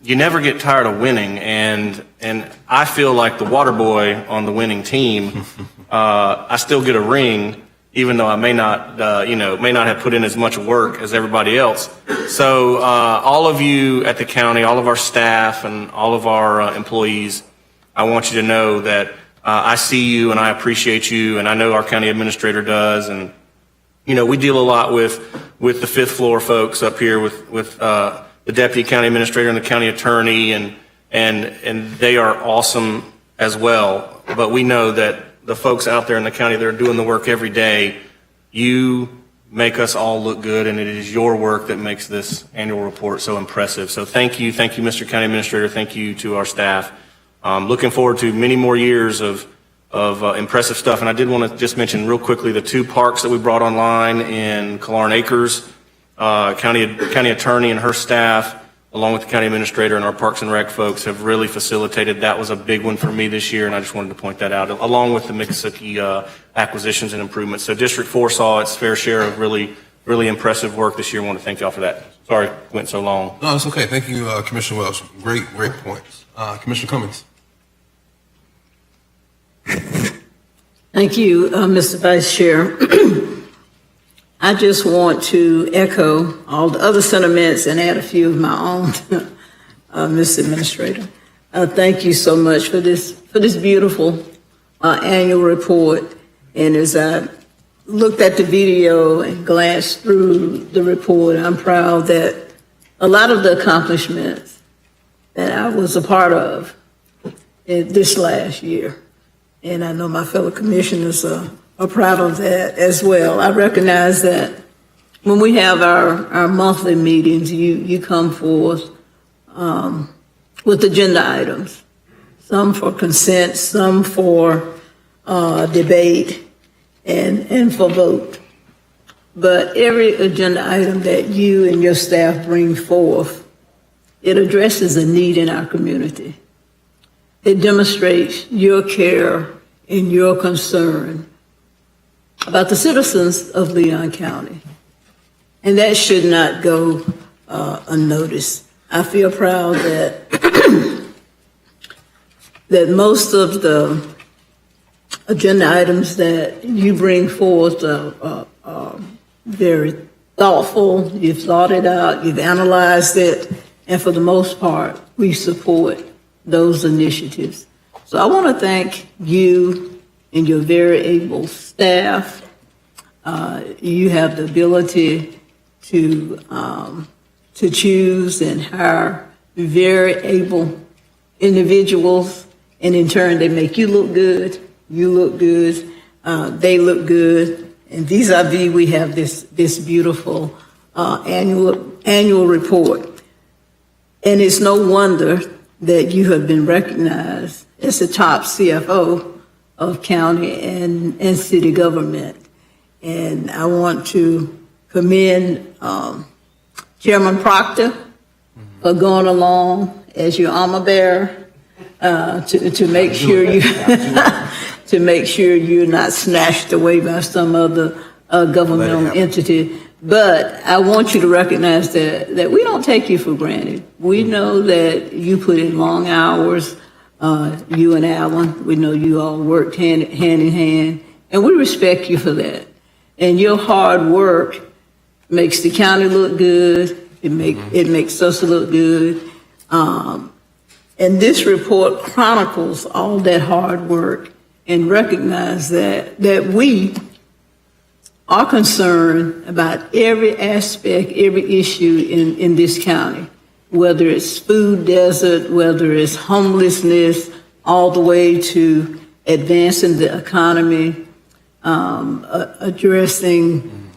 you never get tired of winning. And I feel like the water boy on the winning team. I still get a ring, even though I may not have put in as much work as everybody else. So all of you at the county, all of our staff and all of our employees, I want you to know that I see you and I appreciate you, and I know our county administrator does, and we deal a lot with the fifth floor folks up here with the deputy county administrator and the county attorney, and they are awesome as well. But we know that the folks out there in the county that are doing the work every day, you make us all look good, and it is your work that makes this annual report so impressive. So thank you, Mr. County Administrator. Thank you to our staff. Looking forward to many more years of impressive stuff. And I did want to just mention real quickly the 2 parks that we brought online in Killearn Acres. County attorney and her staff, along with the county administrator and our Parks and Rec folks, have really facilitated. That was a big one for me this year, and I just wanted to point that out, along with the Miccosukee acquisitions and improvements. So District 4 saw its fair share of really, really impressive work this year. I want to thank y'all for that. Sorry, it went so long. No, it's okay. Thank you, Commissioner Welch. Great points. Commissioner Cummings. Thank you, Mr. Vice Chair. I just want to echo all the other sentiments and add a few of my own, Mr. Administrator. Thank you so much for this beautiful annual report. And as I looked at the video and glanced through the report, I'm proud that a lot of the accomplishments that I was a part of this last year, and I know my fellow commissioners are proud of that as well. I recognize that when we have our monthly meetings, you come forth with agenda items, some for consent, some for debate, and for vote. But every agenda item that you and your staff bring forth, it addresses a need in our community. It demonstrates your care and your concern about the citizens of Leon County. And that should not go unnoticed. I feel proud that that most of the agenda items that you bring forth are very thoughtful. You've thought it out, you've analyzed it, and for the most part, we support those initiatives. So I want to thank you and your very able staff. You have the ability to choose and hire very able individuals, and in turn, they make you look good. You look good. They look good. And vis-a-vis, we have this beautiful annual report. And it's no wonder that you have been recognized as the top CFO of county and city government. And I want to commend Chairman Proctor for going along as your armor bearer to make sure you to make sure you're not snatched away by some other governmental entity. But I want you to recognize that we don't take you for granted. We know that you put in long hours, you and Alan. We know you all worked hand in hand, and we respect you for that. And your hard work makes the county look good. It makes us look good. And this report chronicles all that hard work and recognize that we are concerned about every aspect, every issue in this county, whether it's food desert, whether it's homelessness, all the way to advancing the economy, addressing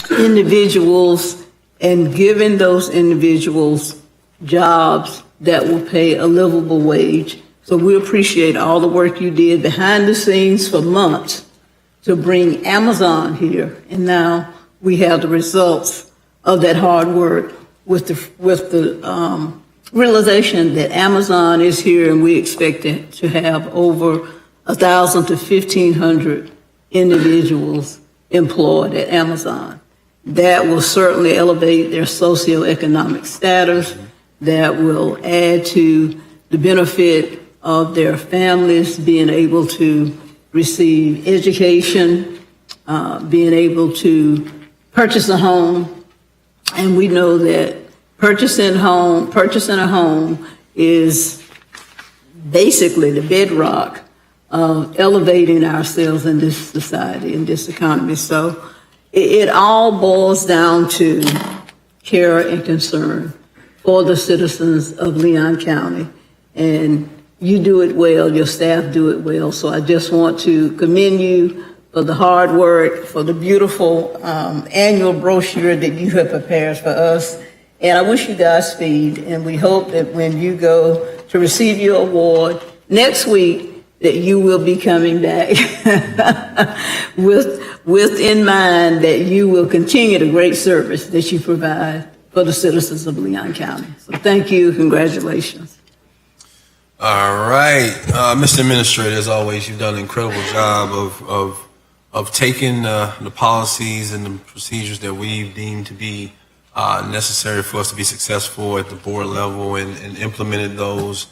individuals and giving those individuals jobs that will pay a livable wage. So we appreciate all the work you did behind the scenes for months to bring Amazon here. And now we have the results of that hard work with the realization that Amazon is here, and we expect it to have over 1,000 to 1,500 individuals employed at Amazon. That will certainly elevate their socioeconomic status. That will add to the benefit of their families being able to receive education, being able to purchase a home. And we know that purchasing a home is basically the bedrock of elevating ourselves in this society, in this economy. So it all boils down to care and concern for the citizens of Leon County. And you do it well, your staff do it well. So I just want to commend you for the hard work, for the beautiful annual brochure that you have prepared for us. And I wish you Godspeed, and we hope that when you go to receive your award next week, that you will be coming back with in mind that you will continue the great service that you provide for the citizens of Leon County. So thank you, congratulations. All right, Mr. Administrator, as always, you've done an incredible job of taking the policies and the procedures that we've deemed to be necessary for us to be successful at the board level and implemented those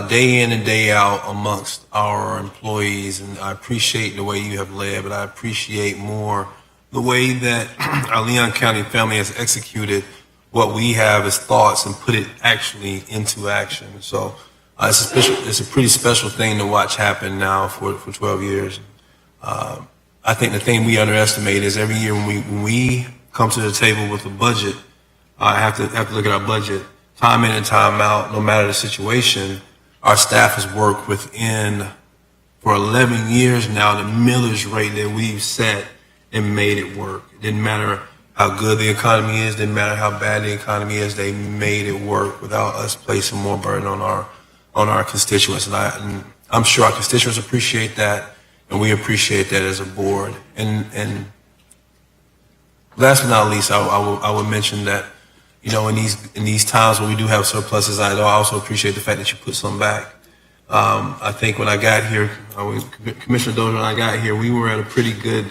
day in and day out amongst our employees. And I appreciate the way you have led, but I appreciate more the way that our Leon County family has executed what we have as thoughts and put it actually into action. So it's a pretty special thing to watch happen now for 12 years. I think the thing we underestimate is every year when we come to the table with a budget, I have to look at our budget, time in and time out, no matter the situation. Our staff has worked within, for 11 years now, the millage rate that we've set and made it work. It didn't matter how good the economy is, didn't matter how bad the economy is, they made it work without us placing more burden on our constituents. And I'm sure our constituents appreciate that, and we appreciate that as a board. And last but not least, I would mention that, you know, in these times when we do have surpluses, I also appreciate the fact that you put some back. I think when I got here, when Commissioner Dozier and I got here, we were at a pretty good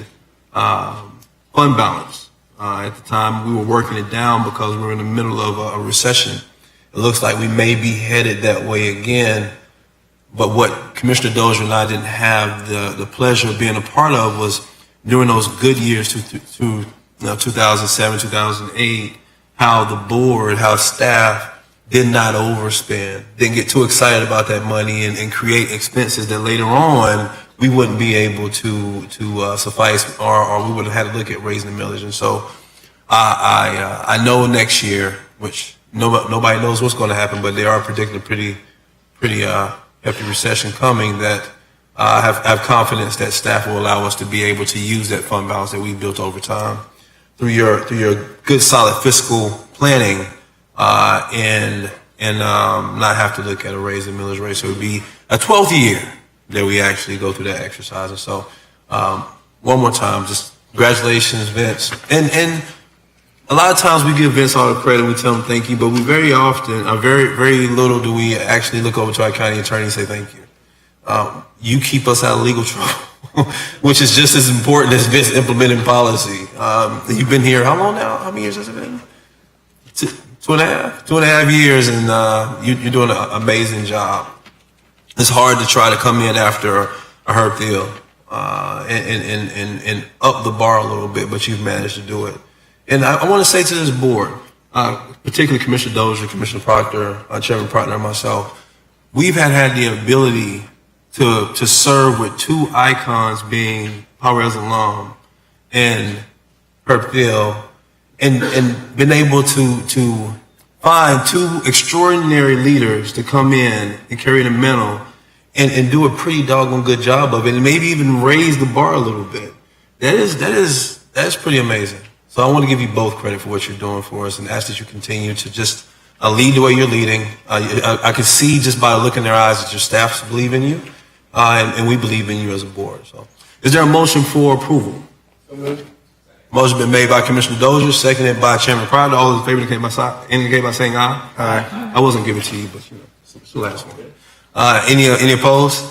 fund balance. At the time, we were working it down because we were in the middle of a recession. It looks like we may be headed that way again. But what Commissioner Dozier and I didn't have the pleasure of being a part of was during those good years through 2007, 2008, how the board, how staff did not overspend, didn't get too excited about that money and create expenses that later on we wouldn't be able to suffice, or we would have had to look at raising the millage. And so I know next year, which nobody knows what's going to happen, but they are predicting a pretty hefty recession coming, that I have confidence that staff will allow us to be able to use that fund balance that we've built over time through your good solid fiscal planning, and not have to look at a raise in millage rate. So it would be a 12th year that we actually go through that exercise. And so one more time, just congratulations, Vince. And a lot of times we give Vince all the credit, we tell him thank you, but we very often, very little do we actually look over to our county attorney and say thank you. You keep us out of legal trouble, which is just as important as Vince implementing policy. You've been here, how long now? How many years has it been? Two and a half years, and you're doing an amazing job. It's hard to try to come in after a Herb Thiel and up the bar a little bit, but you've managed to do it. And I want to say to this board, particularly Commissioner Dozier, Commissioner Proctor, Chairman Proctor, and myself, we've had the ability to serve with two icons, being Perez alum and Herb Thiel, and been able to find two extraordinary leaders to come in and carry the mantle and do a pretty doggone good job of it, and maybe even raise the bar a little bit. That's pretty amazing. So I want to give you both credit for what you're doing for us, and ask that you continue to just lead the way you're leading. I can see just by looking in their eyes that your staffs believe in you, and we believe in you as a board. So, is there a motion for approval? Motion been made by Commissioner Dozier, seconded by Chairman Proctor. All those in favor indicate by saying aye. Aye. I wasn't giving it to you, but you know, it's the last one. Any opposed?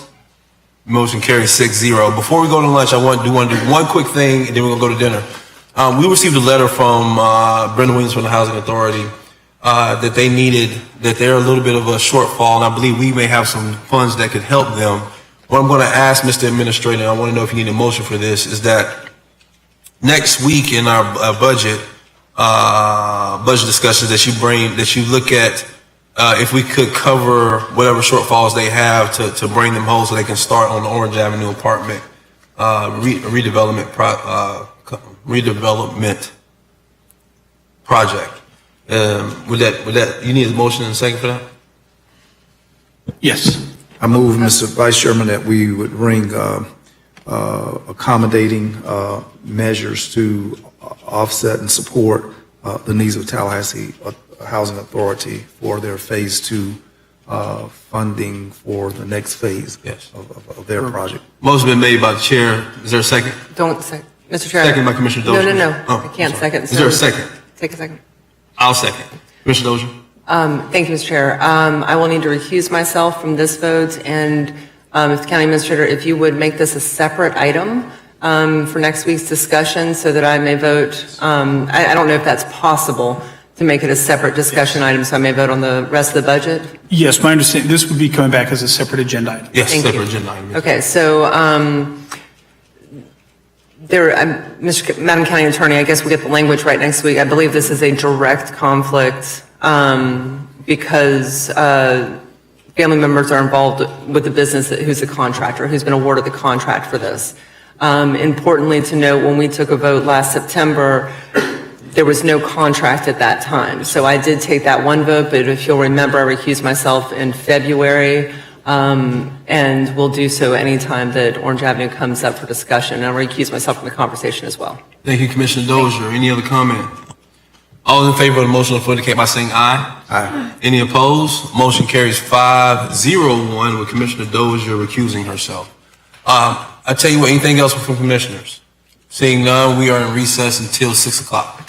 Motion carries 6-0. Before we go to lunch, I want to do one quick thing, and then we're going to go to dinner. We received a letter from Brenda Williams from the Housing Authority that they're a little bit of a shortfall, and I believe we may have some funds that could help them. What I'm going to ask Mr. Administrator, and I want to know if you need a motion for this, is that next week in our budget discussions that you look at if we could cover whatever shortfalls they have to bring them home so they can start on the Orange Avenue apartment redevelopment redevelopment project. Would that, you need a motion and a second for that? Yes. I move, Mr. Vice Chairman, that we would bring accommodating measures to offset and support the needs of Tallahassee Housing Authority for their Phase 2 funding for the next phase of their project. Motion been made by the chair. Is there a second? Don't second. Mr. Chair. Second by Commissioner Dozier. No. Oh, I can't sorry. second. Is there a second? Take a second. I'll second. Commissioner Dozier. Thank you, Mr. Chair. I will need to recuse myself from this vote, and if the county administrator, if you would make this a separate item for next week's discussion so that I may vote. I don't know if that's possible to make it a separate discussion item, so I may vote on the rest of the budget. Yes, my understanding, this would be coming back as a separate agenda item. Yes, Thank separate you. agenda item. Okay, so Madam County Attorney, I guess we'll get the language right next week. I believe this is a direct conflict because family members are involved with the business who's the contractor, who's been awarded the contract for this. Importantly to note, when we took a vote last September, there was no contract at that time. So I did take that one vote, but if you'll remember, I recused myself in February, and will do so anytime that Orange Avenue comes up for discussion. And I'll recuse myself from the conversation as well. Thank you, Commissioner Dozier. Any other comment? All in favor of the motion, will indicate by saying aye. Aye. Any opposed? Motion carries 5-0-1 with Commissioner Dozier recusing herself. I tell you what, anything else from commissioners? Seeing none, we are in recess until 6 o'clock.